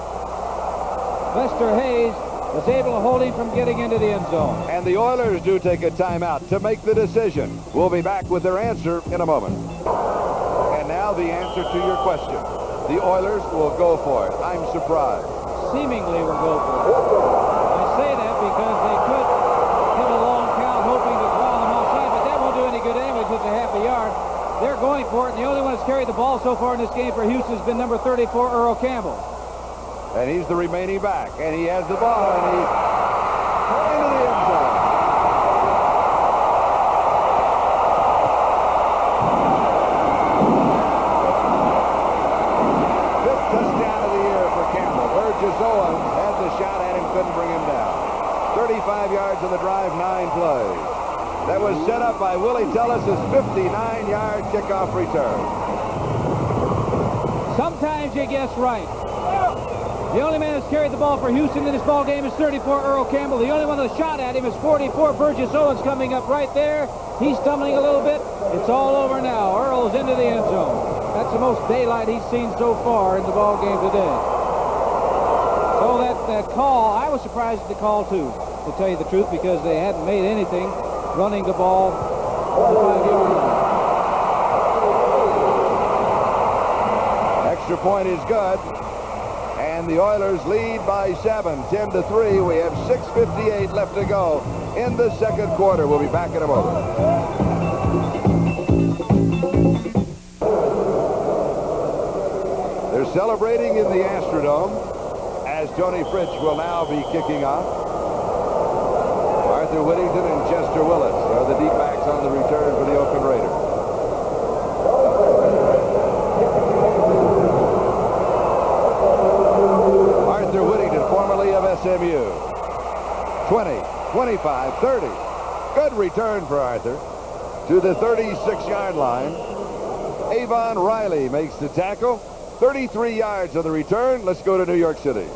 Lester Hayes was able to hold him from getting into the end zone. And the Oilers do take a timeout to make the decision. We'll be back with their answer in a moment. And now the answer to your question. The Oilers will go for it. I'm surprised. Seemingly will go for it. I say that because they could hit a long count hoping to draw them offside, but that won't do any good anyway, just a half a yard. They're going for it, and the only one that's carried the ball so far in this game for Houston has been number 34, Earl Campbell. And he's the remaining back, and he has the ball, and he's into the end zone. Fifth touchdown of the year for Campbell. Burgess Owens had the shot at him, couldn't bring him down. 35 yards on the drive, 9 plays. That was set up by Willie Tellis' 59-yard kickoff return. Sometimes you guess right. The only man that's carried the ball for Houston in this ball game is 34, Earl Campbell. The only one that shot at him is 44, Burgess Owens, coming up right there. He's stumbling a little bit. It's all over now. Earl's into the end zone. That's the most daylight he's seen so far in the ball game today. So that call, I was surprised at the call too, to tell you the truth, because they hadn't made anything running the ball on the 5-yard line. Extra point is good. And the Oilers lead by 7, 10-3. We have 6:58 left to go in the second quarter. We'll be back in a moment. They're celebrating in the Astrodome as Tony Fritsch will now be kicking off. Arthur Whittington and Chester Willis are the deep backs on the return for the Oakland Raiders. Arthur Whittington, formerly of SMU. 20, 25, 30. Good return for Arthur to the 36-yard line. Avon Riley makes the tackle. 33 yards on the return. Let's go to New York City.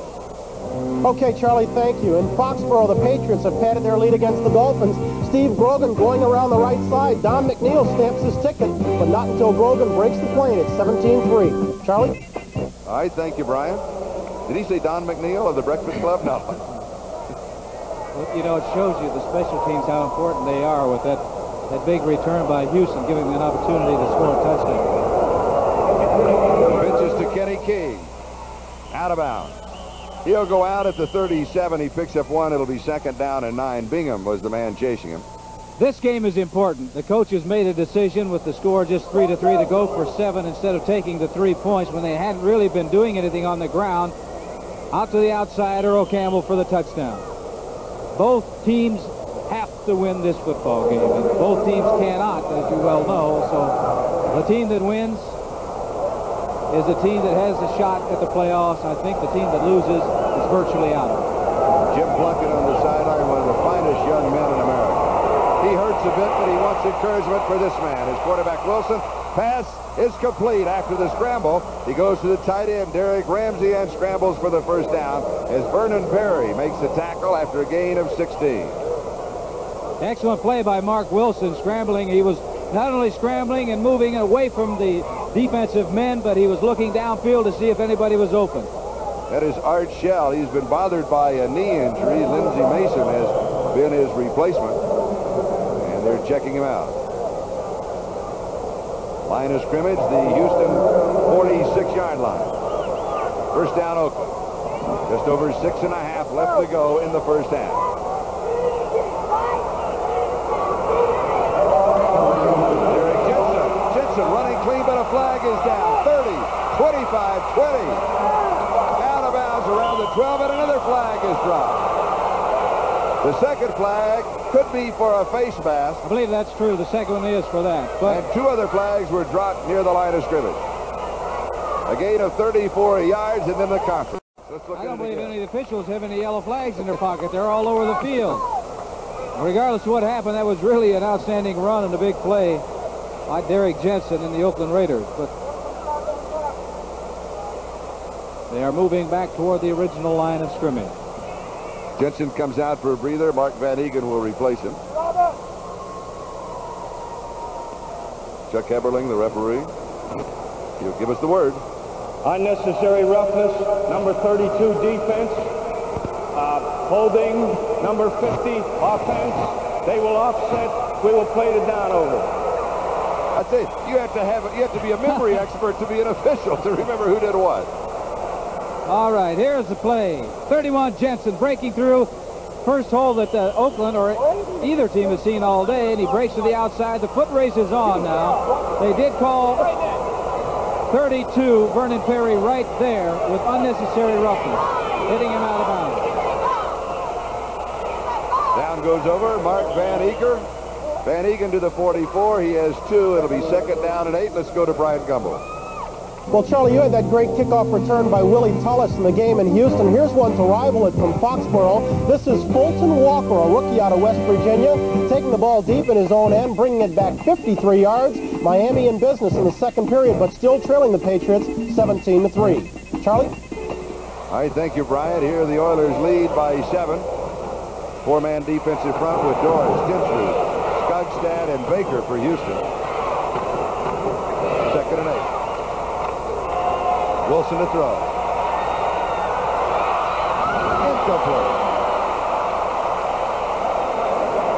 Okay, Charlie, thank you. In Foxborough, the Patriots have padded their lead against the Dolphins. Steve Grogan going around the right side. Don McNeil stamps his ticket, but not until Grogan breaks the plane. It's 17-3. Charlie? All right, thank you, Brian. Did he say Don McNeil of the Breakfast Club? No. Well, you know, it shows you the special teams, how important they are with that big return by Houston, giving them an opportunity to score a touchdown. Pitches to Kenny King. Out of bounds. He'll go out at the 37. He picks up 1. It'll be second down and 9. Bingham was the man chasing him. This game is important. The coaches made a decision with the score just 3-3 to go for 7 instead of taking the 3 points when they hadn't really been doing anything on the ground. Out to the outside, Earl Campbell for the touchdown. Both teams have to win this football game, and both teams cannot, as you well know. So the team that wins is the team that has a shot at the playoffs. I think the team that loses is virtually out of it. Jim Plunkett on the sideline, one of the finest young men in America. He hurts a bit, but he wants encouragement for this man. His quarterback, Wilson. Pass is complete after the scramble. He goes to the tight end, Derek Ramsey, and scrambles for the first down as Vernon Perry makes the tackle after a gain of 16. Excellent play by Mark Wilson, scrambling. He was not only scrambling and moving away from the defensive men, but he was looking downfield to see if anybody was open. That is Art Shell. He's been bothered by a knee injury. Lindsey Mason has been his replacement, and they're checking him out. Line of scrimmage, the Houston 46-yard line. First down, Oakland. Just over 6.5 left to go in the first half. Derek Jensen running clean, but a flag is down. 30, 25, 20. Out of bounds around the 12, and another flag is dropped. The second flag could be for a face mask. I believe that's true. The second one is for that. But and 2 other flags were dropped near the line of scrimmage. A gain of 34 yards, and then the conference. I don't believe any of the officials have any yellow flags in their pocket. They're all over the field. Regardless of what happened, that was really an outstanding run and a big play by Derek Jensen and the Oakland Raiders. But they are moving back toward the original line of scrimmage. Jensen comes out for a breather. Mark Van Egan will replace him. Chuck Eberling, the referee. He'll give us the word. Unnecessary roughness, number 32 defense. Holding, number 50 offense. They will offset. We will play the down over. I tell you, you have to be a memory expert to be an official to remember who did what. All right, here's the play. 31 Jensen breaking through. First hole that Oakland or either team has seen all day, and he breaks to the outside. The foot race is on now. They did call 32 Vernon Perry right there with unnecessary roughness, hitting him out of bounds. Down goes over Mark Van Egan. Van Egan to the 44. He has 2. It'll be second down and 8. Let's go to Brian Gumbel. Well, Charlie, you had that great kickoff return by Willie Tullis in the game in Houston. Here's one to rival it from Foxborough. This is Fulton Walker, a rookie out of West Virginia, taking the ball deep in his own end, bringing it back 53 yards. Miami in business in the second period, but still trailing the Patriots 17-3. Charlie? All right, thank you, Brian. Here the Oilers lead by 7. 4-man defensive front with Doris, Gentry, Skogstad, and Baker for Houston. Second and 8. Wilson to throw. Incomplete.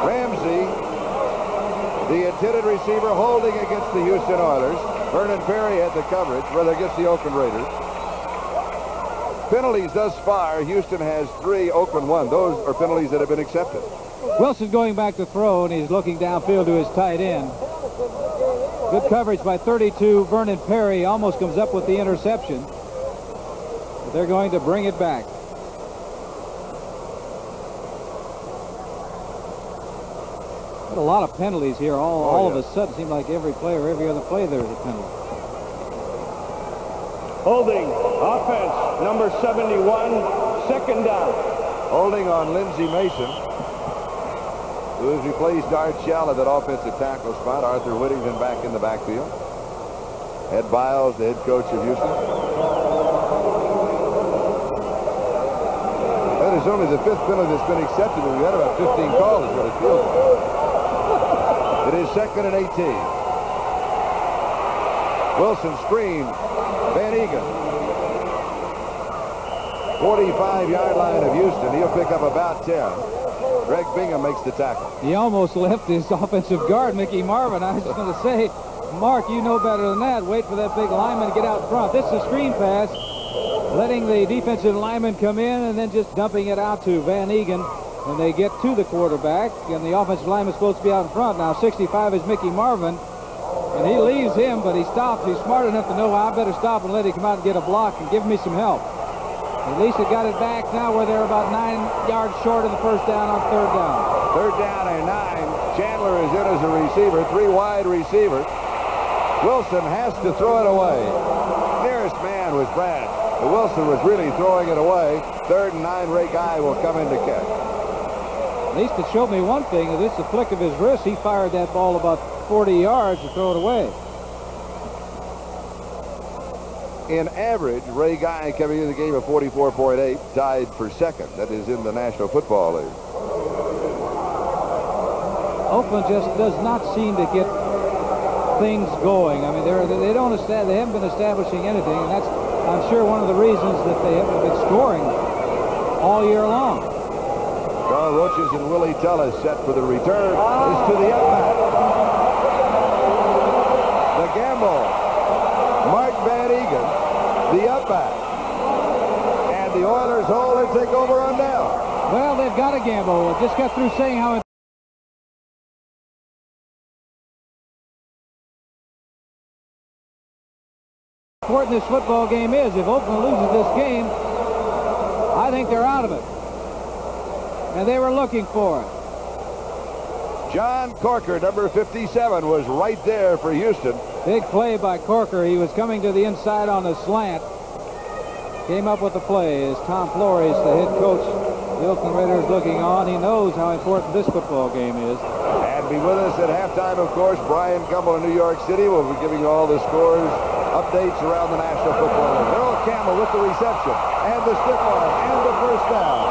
Ramsey, the intended receiver, holding against the Houston Oilers. Vernon Perry had the coverage, rather against the Oakland Raiders. Penalties thus far, Houston has 3, Oakland 1. Those are penalties that have been accepted. Wilson going back to throw, and he's looking downfield to his tight end. Good coverage by 32 Vernon Perry. Almost comes up with the interception. But they're going to bring it back. But a lot of penalties here. All of a sudden, seems like every play or every other play there's a penalty. Holding, offense, number 71, second down. Holding on Lindsey Mason, who has replaced Art Shell at that offensive tackle spot. Arthur Whittington back in the backfield. Ed Biles, the head coach of Houston. That is only the 5th penalty that's been accepted, but we've had about 15 calls is what it feels like. It is second and 18. Wilson screen. Van Egan. 45-yard line of Houston. He'll pick up about 10. Greg Bingham makes the tackle. He almost left his offensive guard, Mickey Marvin. I was just going to say, Mark, you know better than that. Wait for that big lineman to get out front. This is a screen pass, letting the defensive lineman come in and then just dumping it out to Van Egan when they get to the quarterback. And the offensive lineman is supposed to be out in front. Now 65 is Mickey Marvin. And he leaves him, but he stops. He's smart enough to know, I better stop and let him come out and get a block and give me some help. At least it got it back now where they're about 9 yards short of the first down on third down. Third down and 9. Chandler is in as a receiver. 3 wide receivers. Wilson has to throw it away. Nearest man was Brad. But Wilson was really throwing it away. Third and 9. Ray Guy will come in to catch. At least it showed me one thing. That it's a flick of his wrist. He fired that ball about 40 yards to throw it away. In average, Ray Guy coming into the game of 44.8, tied for second. That is in the National Football League. Oakland just does not seem to get things going. I mean, they haven't been establishing anything, and that's, I'm sure, one of the reasons that they haven't been scoring all year long. Carl Roaches and Willie Tullis set for the return. Is to the upback. The gamble. Mark Van Egan, the upback. And the Oilers hold and take over on down. Well, they've got a gamble. Just got through saying how important this football game is. If Oakland loses this game, I think they're out of it. And they were looking for it. John Corker, number 57, was right there for Houston. Big play by Corker. He was coming to the inside on the slant. Came up with the play as Tom Flores, the head coach, the Oakland Raiders, looking on. He knows how important this football game is. And be with us at halftime, of course, Brian Gumbel in New York City. We'll be giving you all the scores, updates around the National Football League. Earl Campbell with the reception and the stiff arm and the first down.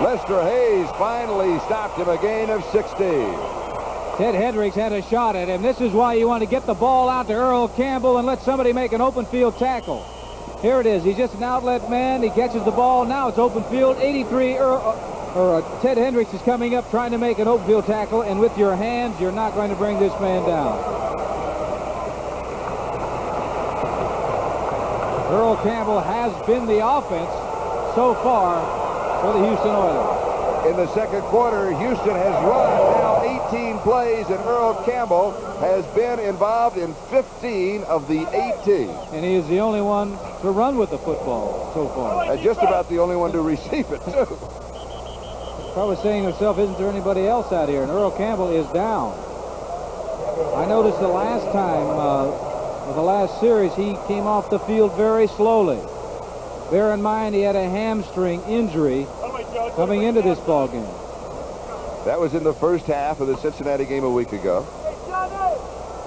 Lester Hayes finally stopped him, a gain of 60. Ted Hendricks had a shot at him. This is why you want to get the ball out to Earl Campbell and let somebody make an open field tackle. Here it is. He's just an outlet man. He catches the ball. Now it's open field. 83 Ted Hendricks is coming up trying to make an open field tackle, and with your hands, you're not going to bring this man down. Earl Campbell has been the offense so far for the Houston Oilers. In the second quarter, Houston has run now 18 plays, and Earl Campbell has been involved in 15 of the 18. And he is the only one to run with the football so far. And just about the only one to receive it, too. Probably saying to himself, isn't there anybody else out here? And Earl Campbell is down. I noticed the last time, the last series, he came off the field very slowly. Bear in mind he had a hamstring injury coming into this ball game. That was in the first half of the Cincinnati game a week ago.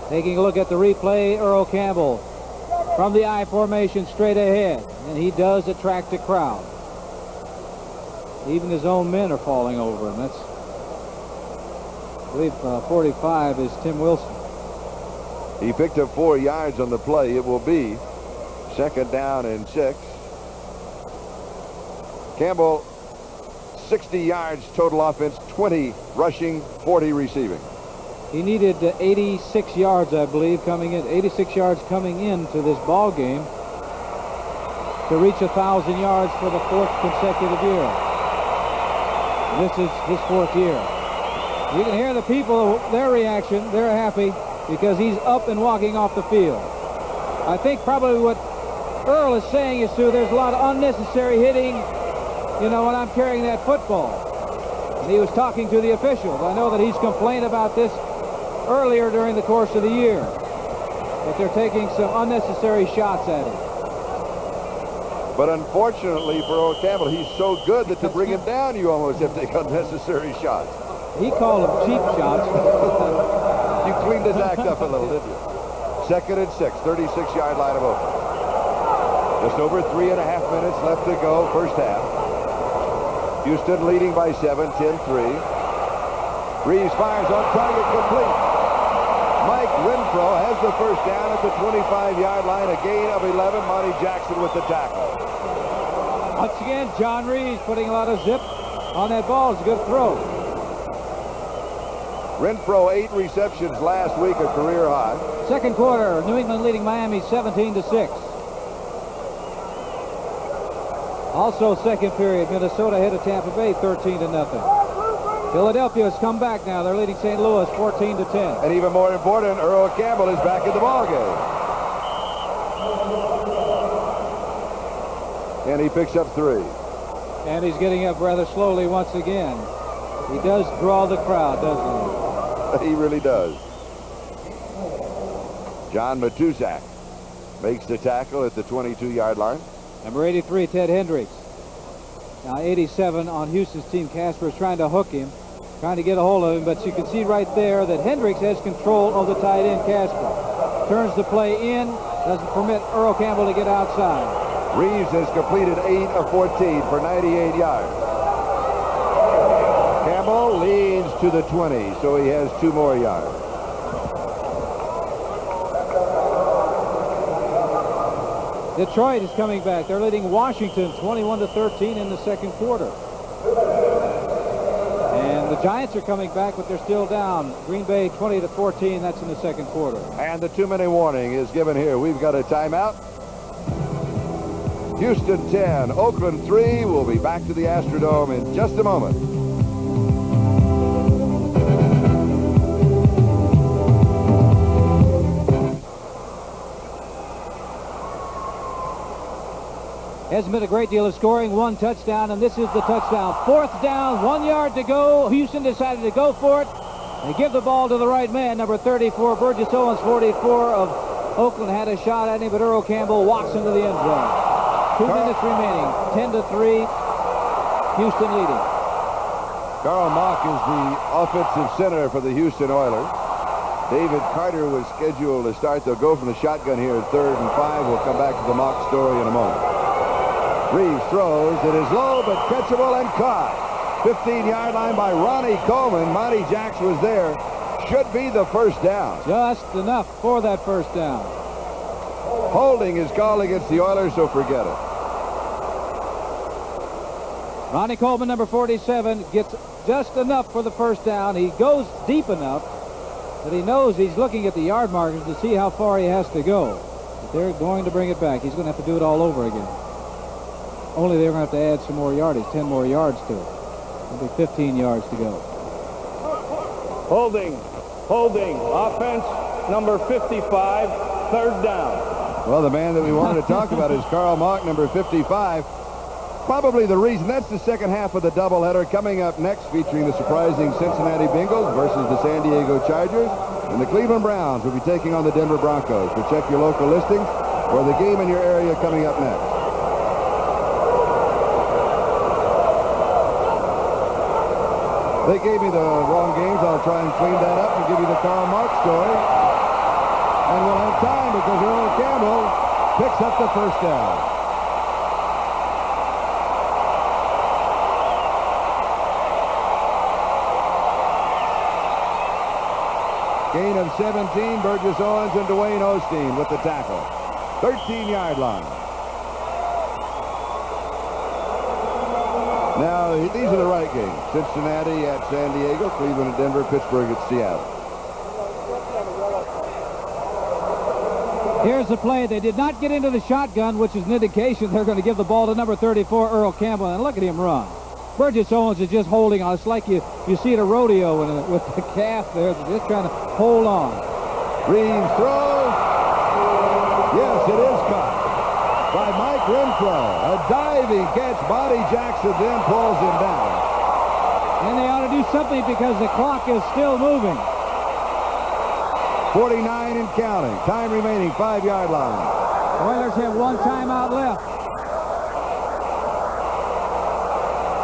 Taking a look at the replay, Earl Campbell from the I formation straight ahead, and he does attract a crowd. Even his own men are falling over him. That's, I believe, 45 is Tim Wilson. He picked up 4 yards on the play. It will be second down and 6. Campbell, 60 yards total offense, 20 rushing, 40 receiving. He needed 86 yards, I believe, coming in. 86 yards coming into this ball game to reach 1,000 yards for the 4th consecutive year. This is his 4th year. You can hear the people, their reaction. They're happy because he's up and walking off the field. I think probably what Earl is saying is true. There's a lot of unnecessary hitting, you know, when I'm carrying that football. And he was talking to the officials. I know that he's complained about this earlier during the course of the year, but they're taking some unnecessary shots at him. But unfortunately for Earl Campbell, he's so good that to bring him down, you almost have to take unnecessary shots. He called them cheap shots. You cleaned his act up a little, didn't you? Second and 6, 36-yard line of Oakland. Just over 3.5 minutes left to go, first half. Houston leading by 7, 10-3. Reeves fires on target, complete. Mike Renfro has the first down at the 25-yard line, a gain of 11. Monty Jackson with the tackle. Once again, John Reeves putting a lot of zip on that ball. It's a good throw. Renfro, 8 receptions last week, a career high. Second quarter, New England leading Miami 17-6. Also second period, Minnesota ahead of Tampa Bay 13-0. Philadelphia has come back now. They're leading St. Louis 14-10. And even more important, Earl Campbell is back in the ballgame. And he picks up 3. And he's getting up rather slowly once again. He does draw the crowd, doesn't he? He really does. John Matuszak makes the tackle at the 22-yard line. Number 83, Ted Hendricks. Now 87 on Houston's team. Casper is trying to hook him, trying to get a hold of him, but you can see right there that Hendricks has control of the tight end, Casper. Turns the play in, doesn't permit Earl Campbell to get outside. Reeves has completed 8 of 14 for 98 yards. Campbell leads to the 20, so he has 2 more yards. Detroit is coming back. They're leading Washington 21-13 in the second quarter. And the Giants are coming back, but they're still down. Green Bay 20-14. That's in the second quarter. And the 2-minute warning is given here. We've got a timeout. Houston 10, Oakland 3. We'll be back to the Astrodome in just a moment. Hasn't been a great deal of scoring. 1 touchdown, and this is the touchdown. 4th down, 1 yard to go. Houston decided to go for it. They give the ball to the right man, number 34, Burgess Owens. 44 of Oakland had a shot at him, but Earl Campbell walks into the end zone. 2 minutes remaining. 10-3. Houston leading. Karl Mock is the offensive center for the Houston Oilers. David Carter was scheduled to start. They'll go from the shotgun here at 3rd and 5. We'll come back to the Mock story in a moment. Reeves throws. It is low, but catchable and caught. 15-yard line by Ronnie Coleman. Monty Jacks was there. Should be the first down. Just enough for that first down. Holding is called against the Oilers, so forget it. Ronnie Coleman, number 47, gets just enough for the first down. He goes deep enough that he knows he's looking at the yard markers to see how far he has to go. But they're going to bring it back. He's going to have to do it all over again. Only they're going to have to add some more yardage, 10 more yards to it. It'll be 15 yards to go. Holding. Offense, number 55, 3rd down. Well, the man that we wanted to talk about is Karl Mock, number 55. Probably the reason. That's the second half of the doubleheader. Coming up next, featuring the surprising Cincinnati Bengals versus the San Diego Chargers. And the Cleveland Browns will be taking on the Denver Broncos. So check your local listings for the game in your area coming up next. They gave me the wrong games. I'll try and clean that up and give you the Karl Mock story. And we'll have time because Earl Campbell picks up the first down. Gain of 17, Burgess Owens and Dwayne Osteen with the tackle. 13-yard line. Now, these are the right games. Cincinnati at San Diego, Cleveland at Denver, Pittsburgh at Seattle. Here's the play. They did not get into the shotgun, which is an indication they're going to give the ball to number 34, Earl Campbell. And look at him run. Burgess Owens is just holding on. It's like you see at a rodeo with the calf there. They're just trying to hold on. Reeves throws. Yes, it is caught by Mike Renfro. A diving catch. Monty Jackson then pulls him down. And they ought to do something because the clock is still moving. 49 and counting. Time remaining, 5-yard line. Oilers have one timeout left.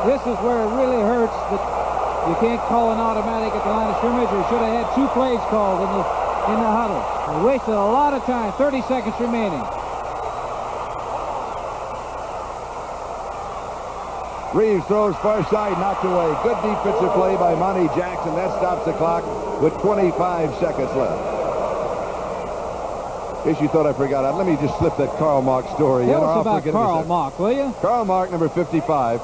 This is where it really hurts that you can't call an automatic at the line of scrimmage. Or should have had 2 plays called in the huddle. They wasted a lot of time. 30 seconds remaining. Reeves throws far side, knocked away. Good defensive play by Monty Jackson. That stops the clock with 25 seconds left. In case you thought I forgot, let me just slip that Karl Mock story in. Tell us about Karl Mock, will you? Karl Mock, number 55,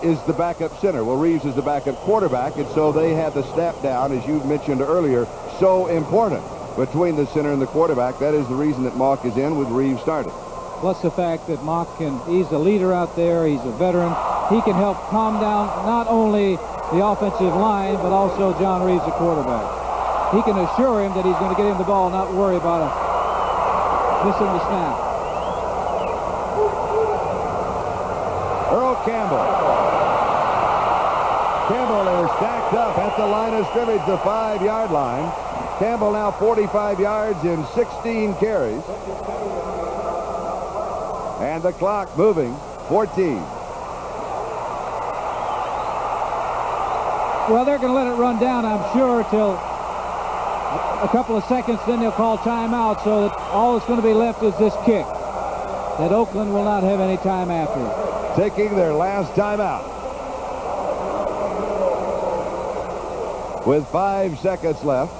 is the backup center. Well, Reeves is the backup quarterback, and so they had the snap down, as you mentioned earlier, so important between the center and the quarterback. That is the reason that Mock is in with Reeves starting. Plus the fact that Mock he's the leader out there. He's a veteran. He can help calm down not only the offensive line, but also John Reeves, the quarterback. He can assure him that he's going to get him the ball, not worry about missing the snap. Earl Campbell. Campbell is stacked up at the line of scrimmage, the 5-yard line. Campbell now 45 yards in 16 carries. And the clock moving, 14. Well, they're going to let it run down, I'm sure, till a couple of seconds. Then they'll call timeout, so that all that's going to be left is this kick. That Oakland will not have any time after it. Taking their last timeout. With 5 seconds left.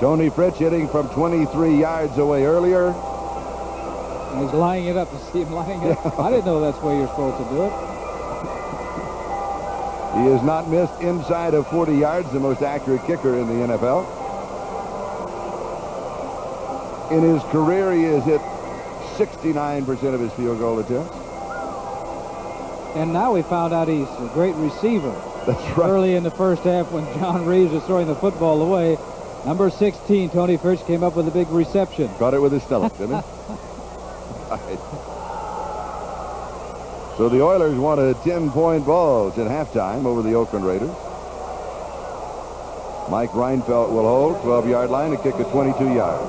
Tony Fritsch hitting from 23 yards away earlier. And he's lining it up to see him lining it up. I didn't know that's the way you're supposed to do it. He has not missed inside of 40 yards, the most accurate kicker in the NFL. In his career, he has hit 69% of his field goal attempts. And now we found out he's a great receiver. That's right. Early in the first half when John Reeves was throwing the football away, number 16, Tony Fritsch, came up with a big reception. Caught it with his stomach, didn't he? Right. So the Oilers want a 10-point bulge at halftime over the Oakland Raiders. Mike Reinfeldt will hold 12-yard line to kick at 22 yards.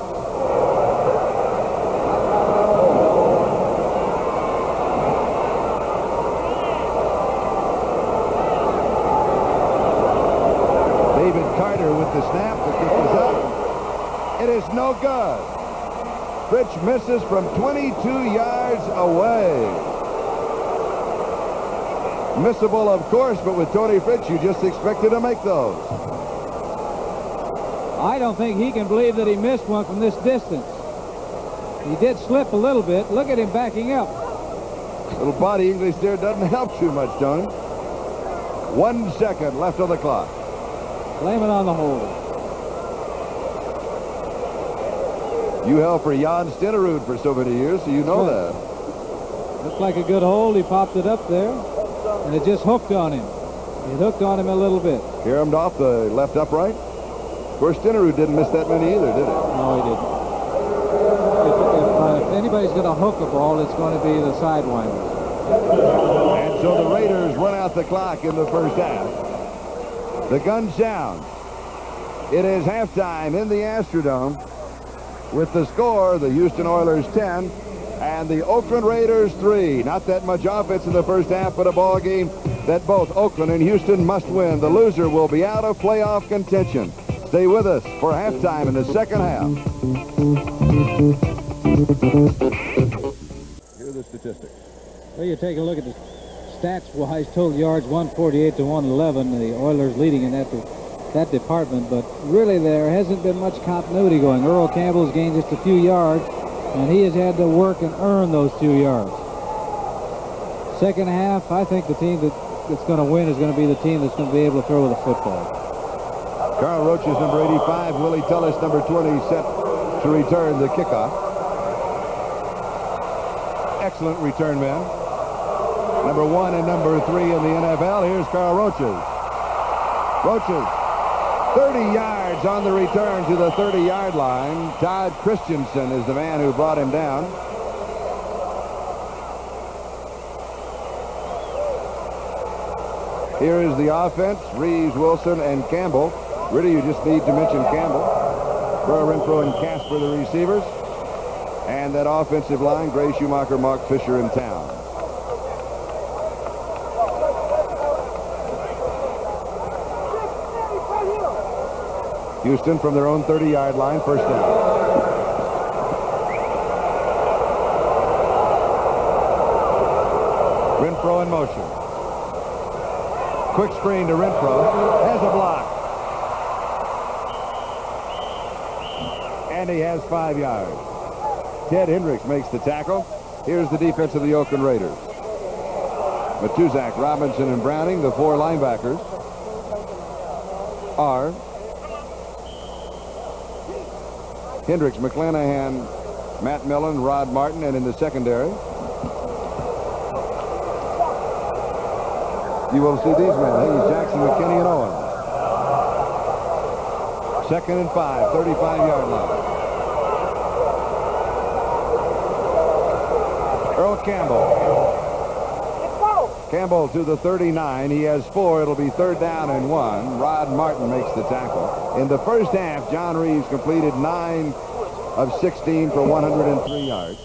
David Carter with the snap. The kick is up. It is no good. Fritsch misses from 22 yards away. Missable, of course, but with Tony Fritsch, you just expected to make those. I don't think he can believe that he missed one from this distance. He did slip a little bit. Look at him backing up. Little body English there doesn't help too much, Tony. 1 second left on the clock. Blame it on the hold. You held for Jan Stenerud for so many years, so you know that. Looked like a good hold. He popped it up there, and it just hooked on him. It hooked on him a little bit. Caromed off the left upright. Of course, Stenerud didn't miss that many either, did he? No, he didn't. If anybody's going to hook a ball, it's going to be the sidewinders. And so the Raiders run out the clock in the first half. The gun sounds. It is halftime in the Astrodome. With the score, the Houston Oilers 10 and the Oakland Raiders 3. Not that much offense in the first half, but a ball game that both Oakland and Houston must win. The loser will be out of playoff contention. Stay with us for halftime in the second half. Here are the statistics. Well, you take a look at the stats-wise, total yards 148 to 111. The Oilers leading in that department, but really there hasn't been much continuity going. Earl Campbell's gained just a few yards, and he has had to work and earn those 2 yards. Second half, I think the team that's going to win is going to be the team that's going to be able to throw the football. Carl Roach is number 85. Willie Tullis, number 20, set to return the kickoff. Excellent return man. Number 1 and number 3 in the NFL. Here's Carl Roaches. Roaches, 30 yards on the return to the 30-yard line. Todd Christensen is the man who brought him down. Here is the offense. Reeves, Wilson, and Campbell. Really, you just need to mention Campbell. Burr, Renfro, and Casper, the receivers. And that offensive line, Gray, Schumacher, Mark Fisher, and Town. Houston from their own 30-yard line, first down. Renfro in motion. Quick screen to Renfro. Has a block. And he has 5 yards. Ted Hendricks makes the tackle. Here's the defense of the Oakland Raiders. Matuzak, Robinson, and Browning, the 4 linebackers, are Hendricks, McClanahan, Matt Millen, Rod Martin, and in the secondary, you will see these men. Hayes, Jackson, McKinney, and Owens. Second and 5, 35-yard line. Earl Campbell. Campbell to the 39. He has 4. It'll be third down and 1. Rod Martin makes the tackle. In the first half, John Reeves completed 9 of 16 for 103 yards.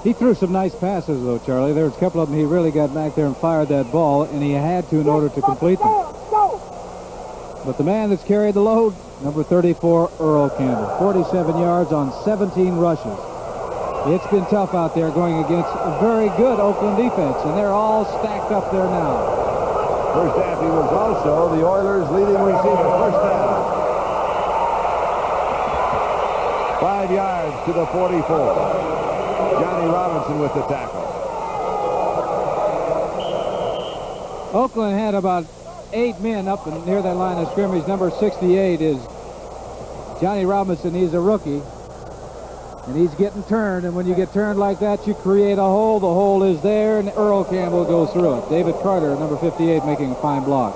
He threw some nice passes, though, Charlie. There was a couple of them he really got back there and fired that ball, and he had to in order to complete them. But the man that's carried the load, number 34, Earl Campbell. 47 yards on 17 rushes. It's been tough out there going against a very good Oakland defense, and they're all stacked up there now. First half, he was also the Oilers' leading receiver. First down. 5 yards to the 44. Johnny Robinson with the tackle. Oakland had about 8 men up near that line of scrimmage. Number 68 is Johnny Robinson. He's a rookie. And he's getting turned, and when you get turned like that, you create a hole. The hole is there, and Earl Campbell goes through it. David Carter, number 58, making a fine block.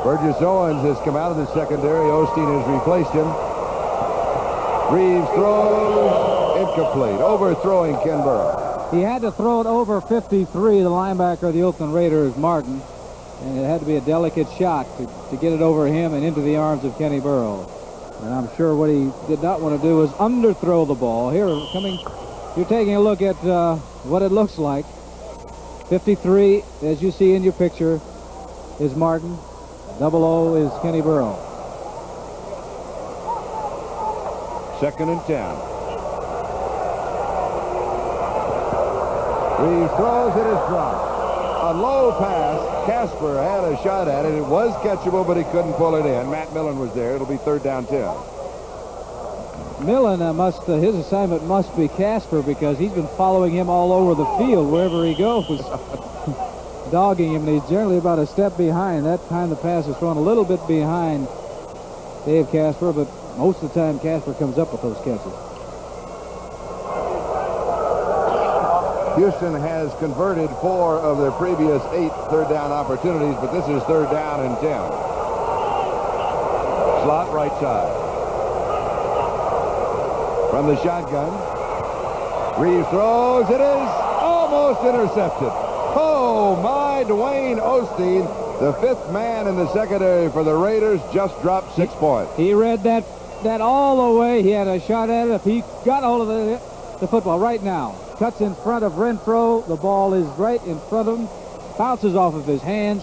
Burgess Owens has come out of the secondary. Osteen has replaced him. Reeves throws incomplete, overthrowing Ken Burrow. He had to throw it over 53, the linebacker of the Oakland Raiders, Martin. And it had to be a delicate shot to get it over him and into the arms of Kenny Burrow. And I'm sure what he did not want to do was underthrow the ball. Here, you're taking a look at what it looks like. 53, as you see in your picture, is Martin. 00 is Kenny Burrow. 2nd and 10. He throws it, is dropped. A low pass. Casper had a shot at it. It was catchable, but he couldn't pull it in. Matt Millen was there. It'll be 3rd down 10. Millen his assignment must be Casper, because he's been following him all over the field wherever he goes. Dogging him, and he's generally about a step behind. That time the pass is thrown a little bit behind Dave Casper, but most of the time Casper comes up with those catches. Houston has converted 4 of their previous 8 third down opportunities, but this is 3rd down and 10. Slot right side. From the shotgun. Reeves throws. It is almost intercepted. Oh, my, Dwayne Osteen, the 5th man in the secondary for the Raiders, just dropped 6 points. He read that all the way. He had a shot at it. If he got hold of the football right now, cuts in front of Renfro. The ball is right in front of him, bounces off of his hands,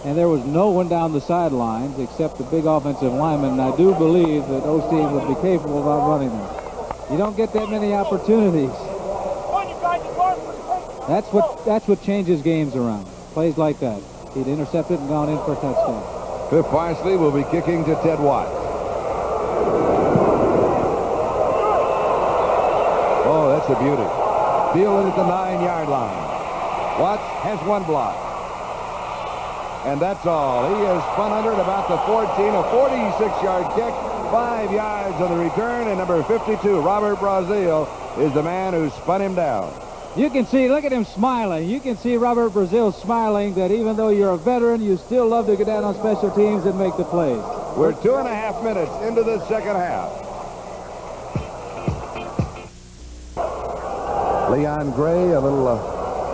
and there was no one down the sidelines except the big offensive lineman. And I do believe that Osteen would be capable of outrunning them. You don't get that many opportunities. That's what changes games around. Plays like that. He'd intercepted and gone in for a touchdown. Cliff Parsley will be kicking to Ted Watt. Oh, that's a beauty. Fielded at the 9-yard line. Watts has 1 block. And that's all. He has spun under at about the 14, a 46-yard kick, 5 yards on the return, and number 52, Robert Brazil, is the man who spun him down. You can see, look at him smiling. You can see Robert Brazil smiling, that even though you're a veteran, you still love to get down on special teams and make the plays. We're 2.5 minutes into the second half. Leon Gray, a little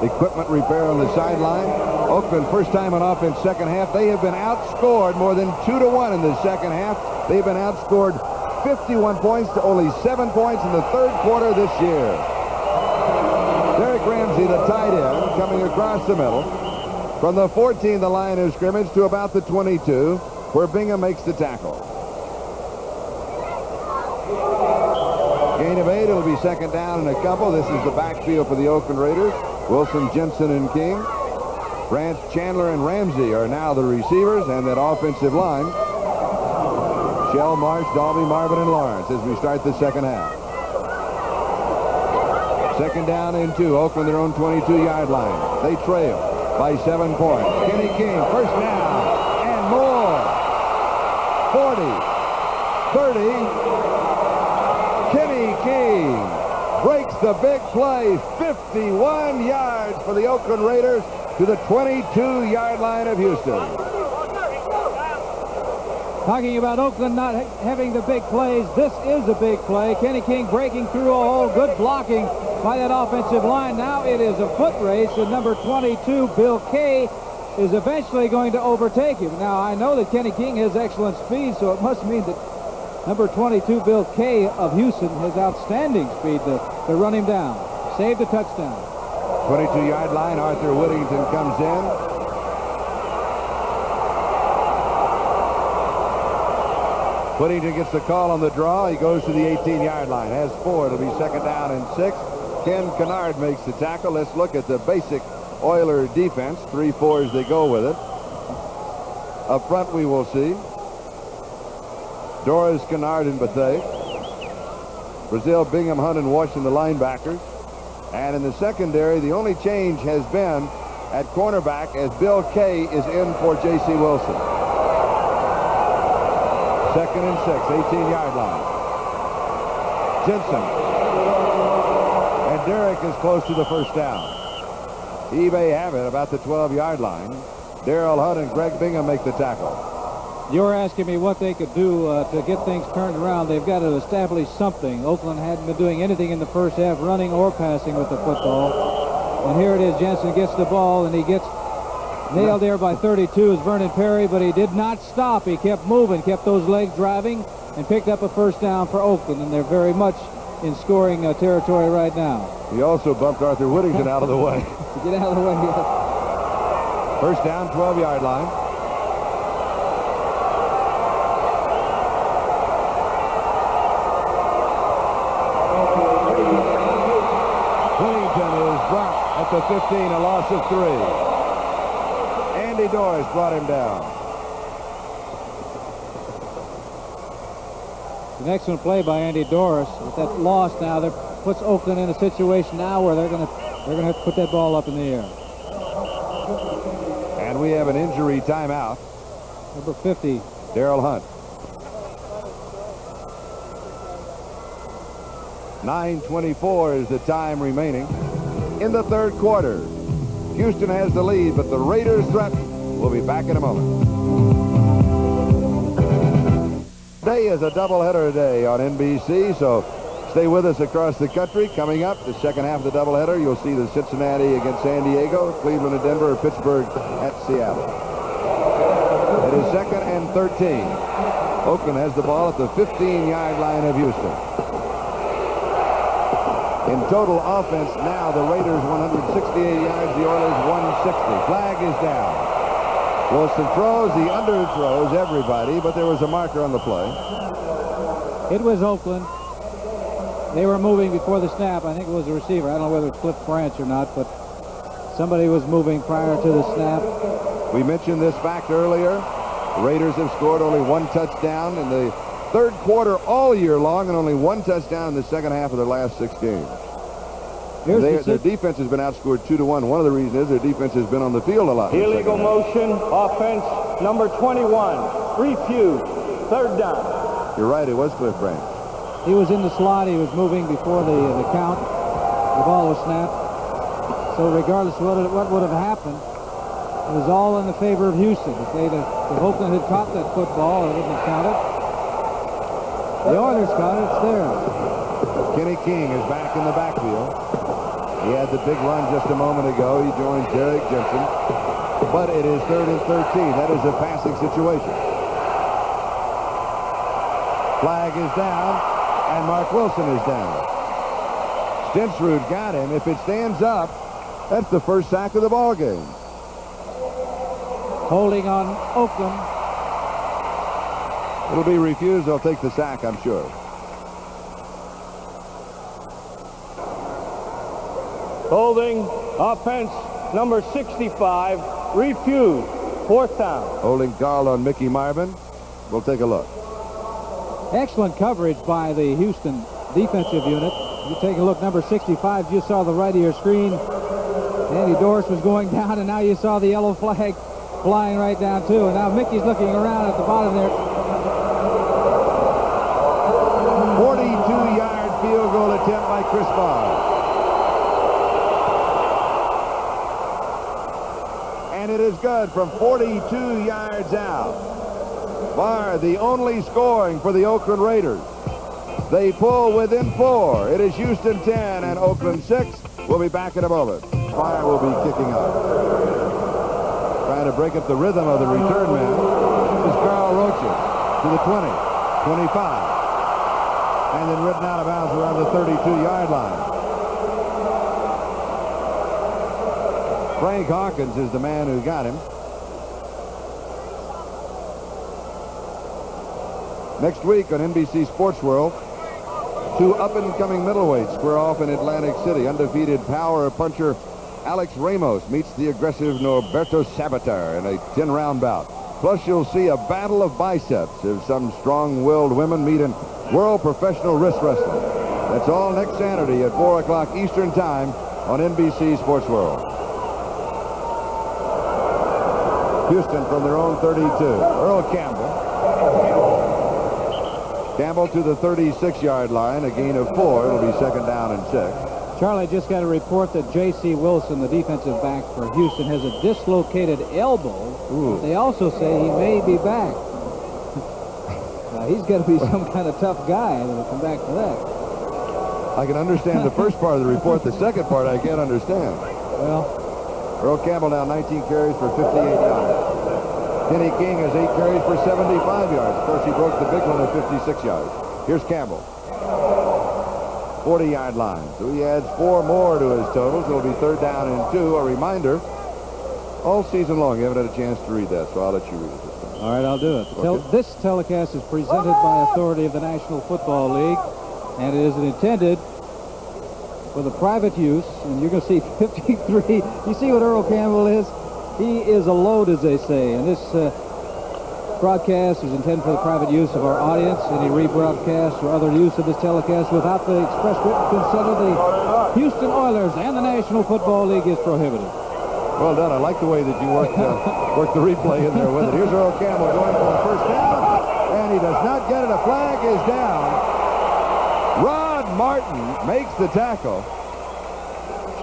equipment repair on the sideline. Oakland, first time on offense, second half. They have been outscored more than 2-1 in the second half. They've been outscored 51 points to only 7 points in the 3rd quarter this year. Derek Ramsey, the tight end, coming across the middle. From the 14, the line of scrimmage, to about the 22, where Bingham makes the tackle. Gain of 8, it'll be 2nd down and a couple. This is the backfield for the Oakland Raiders. Wilson, Jensen, and King. Branch, Chandler, and Ramsey are now the receivers, and that offensive line. Shell, Marsh, Dalby, Marvin, and Lawrence as we start the second half. 2nd down and 2. Oakland their own 22-yard line. They trail by 7 points. Kenny King, first down and more. 40, 30. Kenny King breaks the big play. 51 yards for the Oakland Raiders to the 22-yard line of Houston. Talking about Oakland not having the big plays, this is a big play. Kenny King breaking through a hole. Good blocking by that offensive line. Now it is a foot race, and number 22, Bill Kay, is eventually going to overtake him. Now, I know that Kenny King has excellent speed, so it must mean that number 22, Bill Kay of Houston, has outstanding speed to run him down. Saved a touchdown. 22-yard line. Arthur Whittington comes in. Whittington gets the call on the draw. He goes to the 18-yard line. Has 4. It'll be 2nd down and 6. Ken Kennard makes the tackle. Let's look at the basic Oiler defense. 3-4 as they go with it. Up front we will see Doris, Kennard, and Bethea. Brazil, Bingham, Hunt, and Washington, the linebackers. And in the secondary, the only change has been at cornerback as Bill Kay is in for J.C. Wilson. 2nd and 6, 18-yard line. Jensen. And Derrick is close to the first down. He may have it about the 12-yard line. Darrell Hunt and Greg Bingham make the tackle. You're asking me what they could do to get things turned around. They've got to establish something. Oakland hadn't been doing anything in the first half, running or passing with the football. And here it is. Jensen gets the ball, and he gets nailed there by 32 is Vernon Perry, but he did not stop. He kept moving, kept those legs driving, and picked up a first down for Oakland, and they're very much in scoring territory right now. He also bumped Arthur Whittington out of the way. Get out of the way. Yes. First down, 12-yard line. Whittington is brought at the 15, a loss of 3. Andy Doris brought him down. An excellent play by Andy Doris. With that loss now, that puts Oakland in a situation now where they're going to have to put that ball up in the air. And we have an injury timeout. Number 50, Darrell Hunt. 9:24 is the time remaining in the third quarter. Houston has the lead, but the Raiders threaten. We'll be back in a moment. Today is a doubleheader day on NBC, so stay with us across the country. Coming up, the second half of the doubleheader, you'll see the Cincinnati against San Diego, Cleveland and Denver, Pittsburgh at Seattle. It is 2nd and 13. Oakland has the ball at the 15-yard line of Houston. In total offense now, the Raiders 168 yards, the Oilers 160. Flag is down. Wilson throws, he underthrows everybody, but there was a marker on the play. It was Oakland. They were moving before the snap. I think it was the receiver. I don't know whether it's Cliff Branch or not, but somebody was moving prior to the snap. We mentioned this fact earlier. The Raiders have scored only 1 touchdown in the third quarter all year long, and only 1 touchdown in the second half of their last 6 games. Their defense has been outscored 2-1. One of the reasons is their defense has been on the field a lot. Illegal motion, offense, number 21, refused, 3rd down. You're right, it was Cliff Branch. He was in the slot. He was moving before the count. The ball was snapped. So regardless of what would have happened, it was all in the favor of Houston. If Oakland had caught that football, it wouldn't have counted. The Oilers caught it. It's there. Kenny King is back in the backfield. He had the big run just a moment ago. He joined Derek Jensen. But it is 3rd and 13. That is a passing situation. Flag is down, and Mark Wilson is down. Stensrud got him. If it stands up, that's the first sack of the ball game. Holding on Oakland. It'll be refused. They'll take the sack, I'm sure. Holding, offense, number 65, refused, 4th down. Holding called on Mickey Marvin. We'll take a look. Excellent coverage by the Houston defensive unit. You take a look, number 65, you saw the right of your screen. Andy Doris was going down, and now you saw the yellow flag flying right down, too. And now Mickey's looking around at the bottom there. 42-yard field goal attempt by Chris Barr. And it is good from 42 yards out. Barr, the only scoring for the Oakland Raiders. They pull within 4. It is Houston 10 and Oakland 6. We'll be back in a moment. Barr will be kicking off. Trying to break up the rhythm of the return man. This is Carl Rocha to the 20, 25. And then ridden out of bounds around the 32-yard line. Frank Hawkins is the man who got him. Next week on NBC Sports World, 2 up-and-coming middleweights square off in Atlantic City. Undefeated power puncher Alex Ramos meets the aggressive Norberto Sabater in a 10-round bout. Plus, you'll see a battle of biceps as some strong-willed women meet in world professional wrist wrestling. That's all next Saturday at 4 o'clock Eastern Time on NBC Sports World. Houston from their own 32. Earl Campbell. Campbell to the 36-yard line, a gain of 4. It'll be 2nd down and 6. Charlie, just got a report that J.C. Wilson, the defensive back for Houston, has a dislocated elbow. Ooh. They also say he may be back. He's got to be some kind of tough guy to come back for that. I can understand the first part of the report. The second part I can't understand. Well, Earl Campbell now 19 carries for 58 yards. Kenny King has 8 carries for 75 yards. Of course, he broke the big one at 56 yards. Here's Campbell. 40-yard line. So he adds 4 more to his totals. It'll be 3rd down and 2. A reminder, all season long, you haven't had a chance to read that, so I'll let you read it this time. all right, I'll do it. Okay. This telecast is presented by authority of the National Football League, and it is intended for the private use. And you're going to see 53. You see what Earl Campbell is? He is a load, as they say. And this broadcast is intended for the private use of our audience. Any rebroadcast or other use of this telecast without the express written consent of the Houston Oilers and the National Football League is prohibited. Well done. I like the way that you worked the replay in there with it. Here's Earl Campbell going for the first down, and he does not get it. A flag is down. Rod Martin makes the tackle.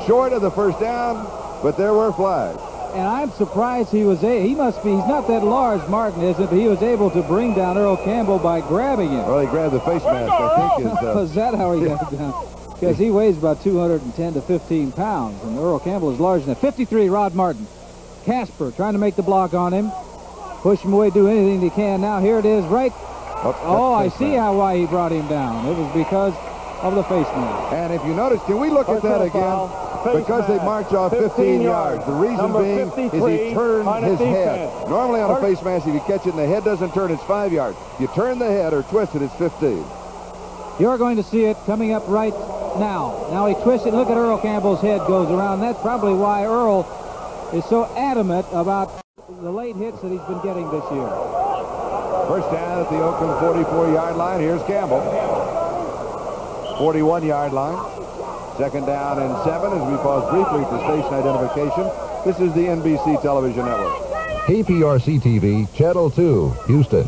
Short of the first down, but there were flags. And I'm surprised he was he's not that large, Martin isn't, but he was able to bring down Earl Campbell by grabbing him. Well, he grabbed the face mask, I think. Was that how he got it down? Because he weighs about 210 to 15 pounds, and Earl Campbell is larger than that. 53, Rod Martin. Casper trying to make the block on him. Push him away, do anything he can. Now here it is, right. Oh, I see why he brought him down. It was because of the face mask. And if you notice, can we look at that again? Because they march off 15 yards. The reason being is he turned his head. Normally on a face mask, if you catch it and the head doesn't turn, it's 5 yards. You turn the head or twist it, it's 15. You're going to see it coming up right now. Now he twists it. Look at Earl Campbell's head goes around. That's probably why Earl is so adamant about the late hits that he's been getting this year. First down at the Oakland 44-yard line. Here's Campbell. 41-yard line. 2nd down and 7 as we pause briefly for station identification. This is the NBC Television Network. KPRC TV, Channel 2, Houston.